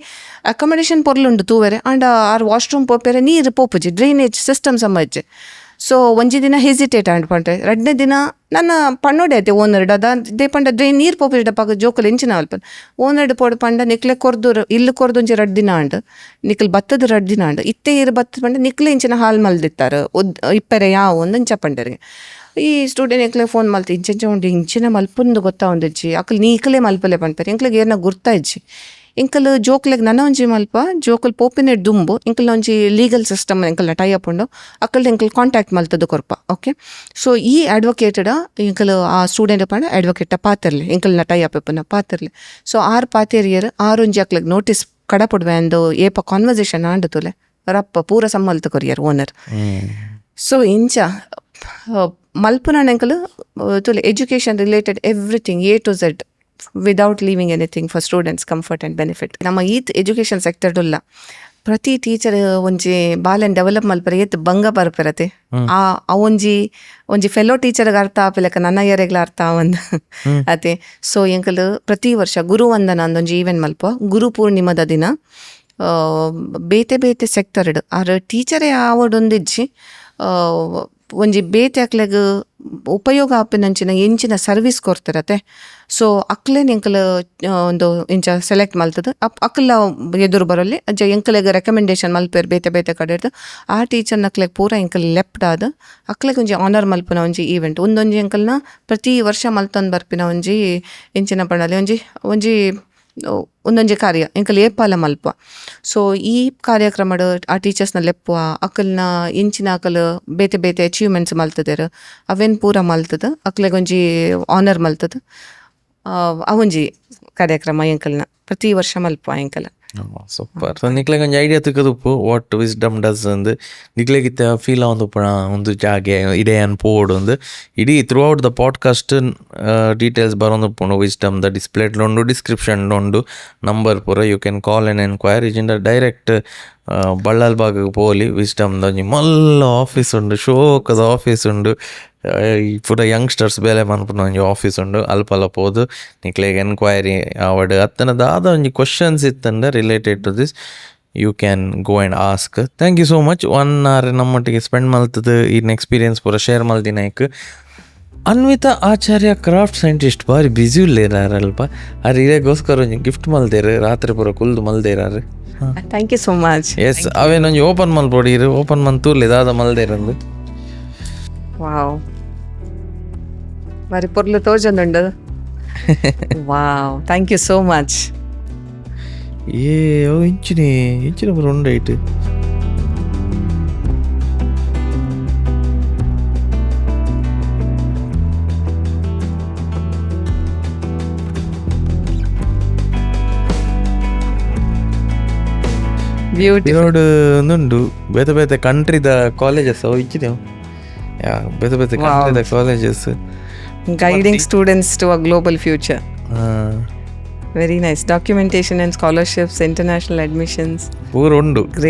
ಅಕಾಮಡೇಷನ್ ಪೊರ್ಲುಂಡು ತೂವೆರೆ ಆಂಡ ಆರ್ ವಾಶ್ರೂಮ್ ಪೋಪೆರೆ ನೀರು ಪೋಪುಜಿ ಡ್ರೈನೇಜ್ ಸಿಸ್ಟಮ್ ಸಮ್ಮಜ್ಜೆ ಸೊ ಒಂಜಿ ದಿನ ಹೆಸಿಟೇಟ್ ಆಂಡ್ ಪಂಡ್ರೆ 2ನೇ ದಿನ ನನ್ನ ಪಣ್ಣೋಡೆ ಐತೆ ಓನರ್ಡ್ ಅದ ದೇ ಪಂಡ ಡ್ರೈನ್ ನೀರು ಪೋಪಿಡ ಪಕ್ಕ ಜೋಕಲ್ ಎಂಚಿನ ಅಲ್ಪ ಓನರ್ಡ್ ಪೋಡು ಪಂಡ ನಿಕ್ಲೆ ಕೊರ್ದು ಇಲ್ಲಿ ಕೊರ್ದು ಒಂಜಿ 2 ದಿನ ಅಂಡ್ ನಿಕ್ಲ್ ಬತ್ತದ 2 ದಿನ ಅಂಡ್ ಇತ್ತೆ ಇರು ಬತ್ತದ ಪಂಡ ನಿಕ್ಲೆ ಇಂಚಿನ ಹಾಲ್ ಮಲ್ದಿತ್ತಾರೆ ಇಪ್ಪರೆ ಯಾವ ಒಂದಂಚ ಪಂಡರಿಗೆ ಈ ಸ್ಟೂಡೆಂಟ್ ಎಂಕ್ಲೆ ಫೋನ್ ಮಲ್ತು ಇಂಚೆಂಚ ಉಂಡು ಇಂಚಿನ ಮಲ್ಪುಂದು ಗೊತ್ತಾ ಒಂದಿಜ್ಜಿ ಅಕ್ಕಲ್ ನೀಕ್ಲೆ ಮಲ್ಪಲೆ ಪಂಡ್ತಾರೆ ಎಂಕ್ಲೆಗೆ ಏನ ಗುರ್ತಾ ಇಜ್ಜಿ ಇಂಕಲ್ ಜೋಕ್ಲೆಗ್ ನನ್ನ ಒಂಜಿ ಮಲ್ಪ ಜೋಕಲ್ ಪೋಪಿನೆಡ್ ದುಂಬು ಇಂಕಲ್ನ ಒಂಜಿ ಲೀಗಲ್ ಸಿಸ್ಟಮ್ ಎಂಕಲ್ನ ಟೈ ಅಪ್ ಉಂಡು ಅಕ್ಕಲ್ದ ಎಂಕಲ್ ಕಾಂಟ್ಯಾಕ್ಟ್ ಮಲ್ತದ್ದು ಕೊರ್ಪ ಓಕೆ ಸೊ ಈ ಅಡ್ವೊಕೇಟಡ ಇಂಕಲ್ ಆ ಸ್ಟೂಡೆಂಟ್ ಪಂಡ ಅಡ್ವೊಕೇಟ ಪಾತಿರ್ಲಿ ಇಂಕಲ್ನ ಟೈ ಅಪ್ ಎಪ್ಪನ ಪಾತಿರ್ಲಿ ಸೊ ಆರ್ ಪಾತೇರಿಯರ್ ಆರೊಂಜಿ ಅಕ್ಲೆಗ್ ನೋಟಿಸ್ ಕಡಪುಡ್ವೆ ಅಂದು ಏಪ ಕಾನ್ವರ್ಸೇಷನ್ ಆಂಡು ತುಲೆ ರಪ್ಪ ಪೂರ ಸಮ್ಮಲ್ತ ಕೊರಿಯರ್ ಓನರ್ ಸೊ ಇಂಚ ಮಲ್ಪುನ ಎಂಕಲ್ ತುಲೆ education related everything A to Z without leaving anything for students comfort and benefit ನಮ್ಮ ಈತ್ ಎಜುಕೇಶನ್ ಸೆಕ್ಟರ್ಡುಲ್ಲ ಪ್ರತಿ ಟೀಚರ್ ಒಂಜಿ ಬಾಲೆನ್ ಡೆವಲಪ್ ಮಲ್ಪರೆ ಏತ್ ಬಂಗ ಬರ್ಪಿರತೆ ಆ ಒಂಜಿ ಫೆಲೋ ಟೀಚರ್ಗೆ ಅರ್ಥ ಆಪಿಲಕ ನನ್ನ ಏರೆಗ್ಲ ಅರ್ಥ ಆವಂದ ಅತೆ. ಸೊ ಎಂಕಲ್ ಪ್ರತಿ ವರ್ಷ ಗುರು ವಂದನ ಅಂದೊಂಜಿ ಈವೆಂಟ್ ಮಲ್ಪ ಗುರು ಪೂರ್ಣಿಮದ ದಿನ ಬೇತೆ ಬೇತೆ ಸೆಕ್ಟರ್ಡ್ ಆರ್ ಟೀಚರೇ ಆವಡೊಂದಿಜ್ಜಿ ಒಂಜಿ ಬೇತೆ ಅಕ್ಲೆಗ್ ಉಪಯೋಗ ಆಪಿನಂಚಿನ ಎಂಚಿನ ಸರ್ವಿಸ್ ಕೊಡ್ತಿರತ್ತೆ. ಸೊ ಅಕ್ಲೇನ್ ಎಂಕಲ್ ಒಂದು ಇಂಚ ಸೆಲೆಕ್ಟ್ ಮಲ್ತದ ಅಕ್ಲ ಎದುರು ಬರೋಲ್ಲಿ ಅಜ್ಜ ಎಂಕಲೆಗ್ ರೆಕಮೆಂಡೇಶನ್ ಮಲ್ಪೇರ್ ಬೇತೆ ಬೇತೆ ಕಡೆ ಇರ್ದು ಆ ಟೀಚರ್ನ ಅಕ್ಲೆಗ್ ಪೂರ ಎಂಕಲ್ ಲೆಫ್ಟ್ ಆದ ಅಕ್ಲೆಗ್ ಒಂಜಿ ಆನರ್ ಮಲ್ಪನ ಒಂಜಿ ಈವೆಂಟ್ ಒಂದೊಂಜಿ ಎಂಕಲ್ನ ಪ್ರತಿ ವರ್ಷ ಮಲ್ತೊಂದು ಬರ್ಪಿನ ಒಂಜಿ ಎಂಚಿನ ಪಂಡಲಿ ಒಂಜಿ ಒಂದೊಂಜಿ ಕಾರ್ಯ ಎಂಕಲ್ ಏಪಾಲ ಮಲ್ಪ. ಸೊ ಈ ಕಾರ್ಯಕ್ರಮಡ್ ಆ ಟೀಚರ್ಸ್ನ ಲೆಪ್ಪುವ ಅಕಲ್ನ ಇಂಚಿನ ಅಕಲ್ ಬೇತೆ ಬೇತೆ ಅಚೀವ್ಮೆಂಟ್ಸ್ ಮಲ್ತದೇರು ಅವೇನು ಪೂರ ಮಲ್ತದ ಅಕ್ಲೆಗ್ ಒಂಜಿ ಆನರ್ ಮಲ್ತದ ಅವೊಂಜಿ ಕಾರ್ಯಕ್ರಮ ಎಂಕಲ್ನ ಪ್ರತಿ ವರ್ಷ ಮಲ್ಪ ಎಂಕಲ್. ಸೂಪರ್. ಸೊ ನಿಕ್ಲೆಗ್ ಒಂಜಿ ಐಡಿಯಾ ತಿಕ್ಕದುಪ್ಪು ವಾಟ್ ವಿಸ್ಡಮ್ ಡಸ್ ಅಂದ್ ನಿಕ್ಲೆಗ್ ಇತ್ತ ಫೀಲ್ ಆವೊಂದುಪ್ಪುನ ಒಂದು ಜಾಗೆ ಇಡೇ ಅನ್ಪೋಡು ಅಂದ್ ಇಡೀ throughout the podcast details ಬರೋಂದುಪ್ಪುಂಡು. ವಿಸ್ಡಮ್ದ ಡಿಸ್ಪ್ಲೇಡ್ಲ ಉಂಡು, ಡಿಸ್ಕ್ರಿಪ್ಷನ್ಲ ಉಂಡು, ನಂಬರ್ ಪೂರ you can call and enquire. ಇಜಿಂದ ಡೈರೆಕ್ಟ್ ಬಳ್ಳಾಲ್ ಬಾಗಗ್ ಪೋಲಿ ವಿಸ್ಡಮ್ದ ಒಂಜಿ ಮಲ್ಲ ಆಫೀಸ್ ಉಂಡು, ಶೋಕದ ಆಫೀಸ್ ಉಂಡು, ಪೂರ ಯಂಗ್ಸ್ಟರ್ಸ್ ಬೇಲೆ ಮನ್ಪುನ ಒಂಜಿ ಆಫೀಸ್ ಉಂಡು. ಅಲ್ಪಲ ಪೋದು ನಿಕ್ಲೆಗ್ ಎನ್ಕ್ವೈರಿ ಆವಡ್ ಅತ್ತನದಾದ ಒಂಜಿ ಕ್ವಶನ್ಸ್ ಇತ್ತಂಡ related to this you can go and ask. Thank you so much 1 hour ನಮ್ಮೊಟ್ಟಿಗೆ ಸ್ಪೆಂಡ್ ಮಲ್ತದ ಇನ್ ಎಕ್ಸ್ಪೀರಿಯನ್ಸ್ ಪೂರ ಶೇರ್ ಮಲ್ದಿನೈಕ್. ಅನ್ವಿತಾ ಆಚಾರ್ಯ ಕ್ರಾಫ್ಟ್ ಸೈಂಟಿಸ್ಟ್ ಬಾರಿ ಬ್ಯುಸಿ ಉಲ್ಲೇರಾರಲ್ಪ ಅರ್ ಇರೇಗೋಸ್ಕರ ಒಂಜಿ ಗಿಫ್ಟ್ ಮಲ್ದೇರು ರಾತ್ರಿ ಪೂರ ಕುಲ್ದು ಮಲ್ದೇರಾರು. Thank you so much. Yes ಅವೇನೊಂಜಿ ಓಪನ್ ಮಲ್ಪೊಡಿರು, ಓಪನ್ ಮಂತೂರ್ಲಿ ದಾದ ಮಲ್ದೇರಂದು. ವಾವ್ ಬಾರಿ ಪೊರ್ಲು ತೋಜೊಂದುಂಡು. Wow thank you so much. ಅವು ಇಂಚಿನ ಪೂರ ಉಂಡೈಟ್. ಬ್ಯೂಟಿಫುಲ್ ಒಂದುಂಡು ಬೇತೆ ಬೇತೆ ಕಂಟ್ರಿದ ಕಾಲೇಜಸ್ ಅವು ಇಚ್ಚಿದೆವು ಬೇತೆ ಬೇತೆ ಕಂಟ್ರಿದ colleges guiding students to a global future. Very nice. Documentation and scholarships, international admissions ಪೂರ ಉಂಡು.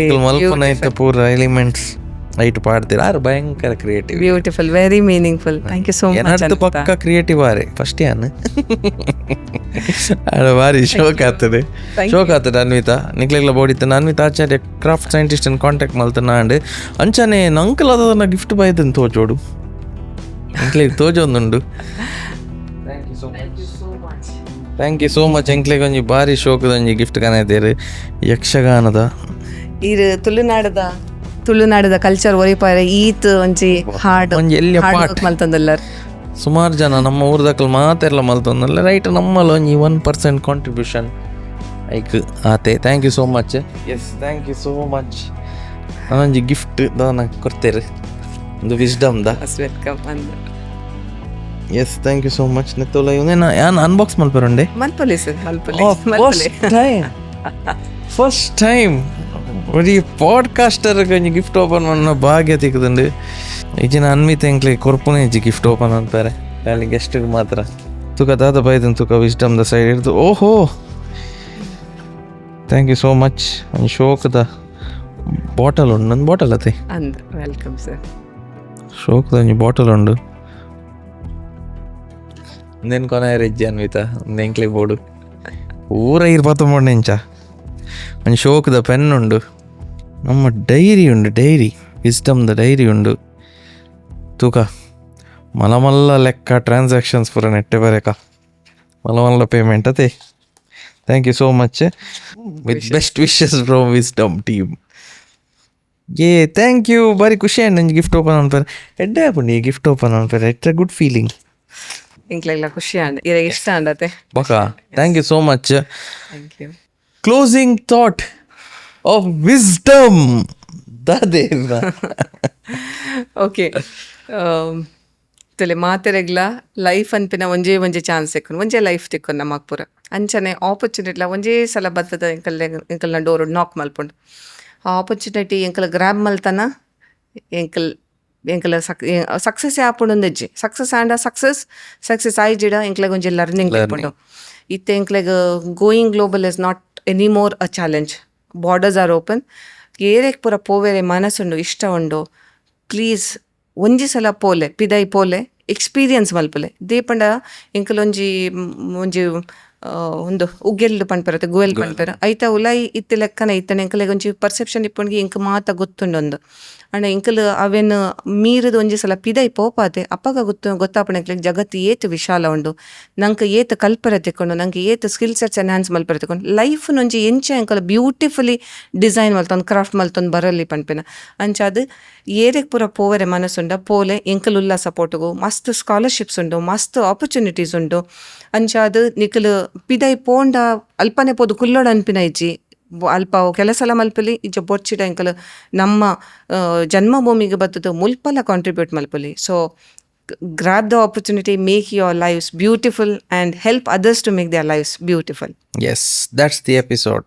ಮಲ್ಪನ ಐತ ಪೂರ ಎಲಿಮೆಂಟ್ಸ್ ಐಟ್ ಪಾಡ್ತೀರ ಆರು ಭಯಂಕರ creative. Beautiful, very meaningful. Thank you so much. ಏನರ್ದು ಪಕ್ಕ ಕ್ರಿಯೇಟಿವ್ ಆರೆ ಫಸ್ಟ್ ಯಾನ್ ಅದ ಭಾರಿ ಶೋಕ್ ಆಗ್ತದೆ ಅನ್ವಿತಾ ನಿಕ್ಲೆಗ್ಲ ಬೋಡಿತ್ತು. Anvitha Acharya craft scientist contact ಮಲ್ತನ ಅಂಡ್ ಅಂಚನೆ ಅಂಕಲ್ ಅದನ್ನ ಗಿಫ್ಟ್ ಬಾಯ್ದನ್ ತೋಜೋಡು ಎಂಕ್ಲೆಗ್ ತೋಜೊಂದುಂಡು. Thank you so much. ಎಂಕ್ಲೆಗ್ ಒಂಜಿ ಭಾರಿ ಶೋಕದ ಒಂಜಿ ಗಿಫ್ಟ್ ಕಾಣೈತೇರು ಯಕ್ಷಗಾನದ ಇರು ತುಳುನಾಡದ ಕಲ್ಚರ್ ಒರಿಪಾರ ಈತ್ ಒಂಜಿ ಹಾಡ್ ಒಂಜಿ ಎಲ್ಲಿ ಪಾಟ್ ಮಲ್ತಂದಲ್ಲರ್ ಸುಮಾರು ಜನ ನಮ್ಮ ಊರ್ದಕ್ಕಲ್ ಮಾತೆಲ್ಲ ಮಲ್ತಂದಲ್ಲ ರೈಟ್ ನಮ್ಮಲ್ಲಿ ಒಂಜಿ 1% ಕಾಂಟ್ರಿಬ್ಯೂಷನ್ ಐಕ್ ಆತೆ. Thank you so much. Yes thank you so much. ನಾನೊಂಜಿ ಗಿಫ್ಟ್ ದಾನ ಕೊಡ್ತೇರು ಒಂದು ವಿಸ್ಡಮ್ದ. ವೆಲ್ಕಮ್ ಅಂದ. Yes thank you so much. ನೆತ್ತೋಲ ಇವನೇನ ಯಾನ್ ಅನ್ಬಾಕ್ಸ್ ಮಲ್ಪರುಂಡೆ ಮಲ್ಪಲಿ ಸರ್ ಮಲ್ಪಲಿ ಫಸ್ಟ್ ಟೈಮ್ ഒരു പോഡ്കാസ്റ്റർക്ക് ಒಂಜಿ ಗಿಫ್ಟ್ ಓಪನ್ ಮಾಡೋ ಭಾಗ್ಯ ತಿಕ್ಕದುಂಡು. ಇಜಿನ ಅನ್ವಿತ ಎಂಕ್ಲೆ ಕೊರ್ಪುನೆ ಇಜ್ಜಿ ಗಿಫ್ಟ್ ಓಪನ್ ಅಂತಾರೆ ಅಲ್ಲಿ ಗೆಸ್ಟ್ಗೆ ಮಾತ್ರ. ತುಕ ದಾದ ಬೈದನ್ ತುಕ ವಿಸ್ಡಮ್ದ ಸೈಡ್ ಇರ್ದು. ಓಹೋ ಥ್ಯಾಂಕ್ ಯು ಸೋ ಮಚ್. ಒಂದು ಶೋಕದ ಬಾಟಲ್ ಉಂಡು, ನನ್ನ ಬಾಟಲ್ ಅತ್ತೆ ಅಂದ್ ವೆಲ್ಕಮ್ ಸರ್. ಶೋಕದ ಒಂಜಿ ಬಾಟಲ್ ಉಂಡು. ಒಂದೇನು ಕೊನೆ ಇಜ್ಜಿ ಅನ್ವಿತ ಒಂದು ಎಂಕ್ಲೆ ಬೋಡು ಪೂರ 23 ಇಂಚ. ಒಂದು ಶೋಕದ ಪೆನ್ ಉಂಡು. ನಮ್ಮ ಡೈರಿ ಉಂಡು, ಡೈರಿ ವಿಸ್ಡಮ್ದ ಡೈರಿ ಉಂಡು. ತೂಕ ಮಲ್ಲ ಲೆಕ್ಕ ಟ್ರಾನ್ಸಾಕ್ಷನ್ಸ್ ಪೂರ ನೆಟ್ಟೆ ಬರೇಕ ಮಲ್ಲ ಪೇಮೆಂಟ್ ಅದೇ. Thank you so much. With best wishes from Wisdom team. Thank you. ಭಾರಿ ಖುಷಿ ಆಯ್ತು ನಂಗೆ ಗಿಫ್ಟ್ ಓಪನ್ ಅನ್ಪೇರೆ ಎಡ್ಡೆ ಹಾಕೊಂಡು ಈ ಗಿಫ್ಟ್ ಓಪನ್ ಅನ್ಪೇರೆ ಇಟ್ಸ್ ಅ ಗುಡ್ ಫೀಲಿಂಗ್. ಇಂಕ್ಲೆಲ್ಲ ಖುಷಿ ಅಂಡ ಇಷ್ಟ ಅಂಡತೆ ಬಕ. Thank you so much. Thank you. Closing thought of wisdom ದಾದೇವ. ಓಕೆ ತಲೆ ಮಾತೆರೆಗ್ಲ ಲೈಫ್ ಅನ್ಪಿನ ಒಂಜೇ ಚಾನ್ಸ್ ಸಿಕ್ಕು ಒಂಜೇ ಲೈಫ್ ತಿಕ್ಕೊಂಡು ನಮಕ್ ಪೂರ ಅಂಚನೆ ಆಪರ್ಚುನಿಟಿಲ ಒಂಜೇ ಸಲ ಬರ್ತದ ಎಂಕಲ್ನ ಡೋರ್ ನಾಕ್ ಮಲ್ಪುಂಡು. ಆ ಆಪರ್ಚುನಿಟಿ ಎಂಕಲ್ ಗ್ರ್ಯಾಬ್ ಮಲ್ತನ ಎಂಕಲ್ ಸಕ್ಸಸ್ ಆಪುಂಡು. ಸಕ್ಸಸ್ ಆಂಡ ಸಕ್ಸಸ್ ಆಯ್ಜಿಡ ಎಂಕ್ಲೆಗ್ ಒಂಜಿ ಲರ್ನಿಂಗ್ ಲೇಪುಂಡು. ಇತ್ತೆ ಎಂಕ್ಲೆಗ್ going global is not any more a challenge. Borders are open. ಏರೆಗ್ ಪೂರ ಪೋವೆರೆ ಮನಸ್ಸುಂಡು ಇಷ್ಟ ಉಂಡು ಪ್ಲೀಸ್ ಒಂಜಿ ಸಲ ಪೋಲೆ ಪಿದೈ ಪೋಲೆ ಎಕ್ಸ್ಪೀರಿಯನ್ಸ್ ಮಲ್ಪಲೆ ದೇಪಂಡ ಎಂಕಲ್ ಒಂಜಿ ಒಂದು ಉಗ್ಗೆಲ್ಡು ಪನ್ಪರತ್ತೆ ಗುವೆಲ್ ಪನ್ಪರ ಐತ ಉಲಾಯಿ ಇತ್ತೆ ಲೆಕ್ಕನ ಇತ್ತನೆ ಎಂಕಲೆಗ್ ಒಂಜಿ ಪರ್ಸೆಪ್ಷನ್ ಇಪ್ಪೊಂಡ್ಗೆ ಇಂಕ ಮಾತ ಗೊತ್ತುಂಡೊಂದು ಅಂಡ ಎಂಕಲ್ ಅವೆನ್ ಮೀರದು ಒಂಜಿ ಸಲ ಪಿದೈ ಪೋಪಾತೆ ಅಪ್ಪಗ ಗೊತ್ತಾಪಣ ಎಂಕಲೆಗ್ ಜಗತ್ತು ಏತ್ ವಿಶಾಲ ಉಂಡು ನಂಗೆ ಏತ್ ಕಲ್ಪರೆ ತೆಕ್ಕೊಂಡು ನಂಗೆ ಏತ್ ಸ್ಕಿಲ್ ಸೆಟ್ಸ್ ಎನ್ಹಾನ್ಸ್ ಮಲ್ಪರೆ ತೆಕ್ಕೊಂಡು ಲೈಫ್ ಒಂಜಿ ಎಂಚ ಎಂಕಲ್ ಬ್ಯೂಟಿಫುಲಿ ಡಿಸೈನ್ ಮಲ್ತೊಂದು ಕ್ರಾಫ್ಟ್ ಮಲ್ತೊಂದು ಬರಲಿ ಪನ್ಪೆನ ಅಂಚಾದ್ ಏರೆಗ್ ಪೂರ ಪೋವರೆ ಮನಸ್ಸುಂಡ ಪೋಲೆ ಎಂಕಲ್ ಉಲ್ಲ ಸಪೋರ್ಟ್ಗು ಮಸ್ತ್ ಸ್ಕಾಲರ್ಶಿಪ್ಸ್ ಉಂಡು ಮಸ್ತ್ ಆಪರ್ಚುನಿಟೀಸ್ ಉಂಡು ಅಂಚಾದ್ ನಿಕಲ್ ಪಿದೈ ಪೋಂಡ ಅಲ್ಪನೆ ಪೋದು ಕುಲ್ಲೋಡು ಅನ್ಪಿನ ಇಜ್ಜಿ ಅಲ್ಪ ಕೆಲಸಲ ಮಲ್ಪಲಿ ಇಜ್ಜ ಬೊಚ್ಚಿಡ ಎಂಕಲ್ ನಮ್ಮ ಜನ್ಮಭೂಮಿಗೆ ಬತ್ತದ ಮುಲ್ಪಲ ಕಾಂಟ್ರಿಬ್ಯೂಟ್ ಮಲ್ಪಲಿ. So grab the opportunity, make your lives beautiful and help others to make their lives beautiful. Yes, that's the episode.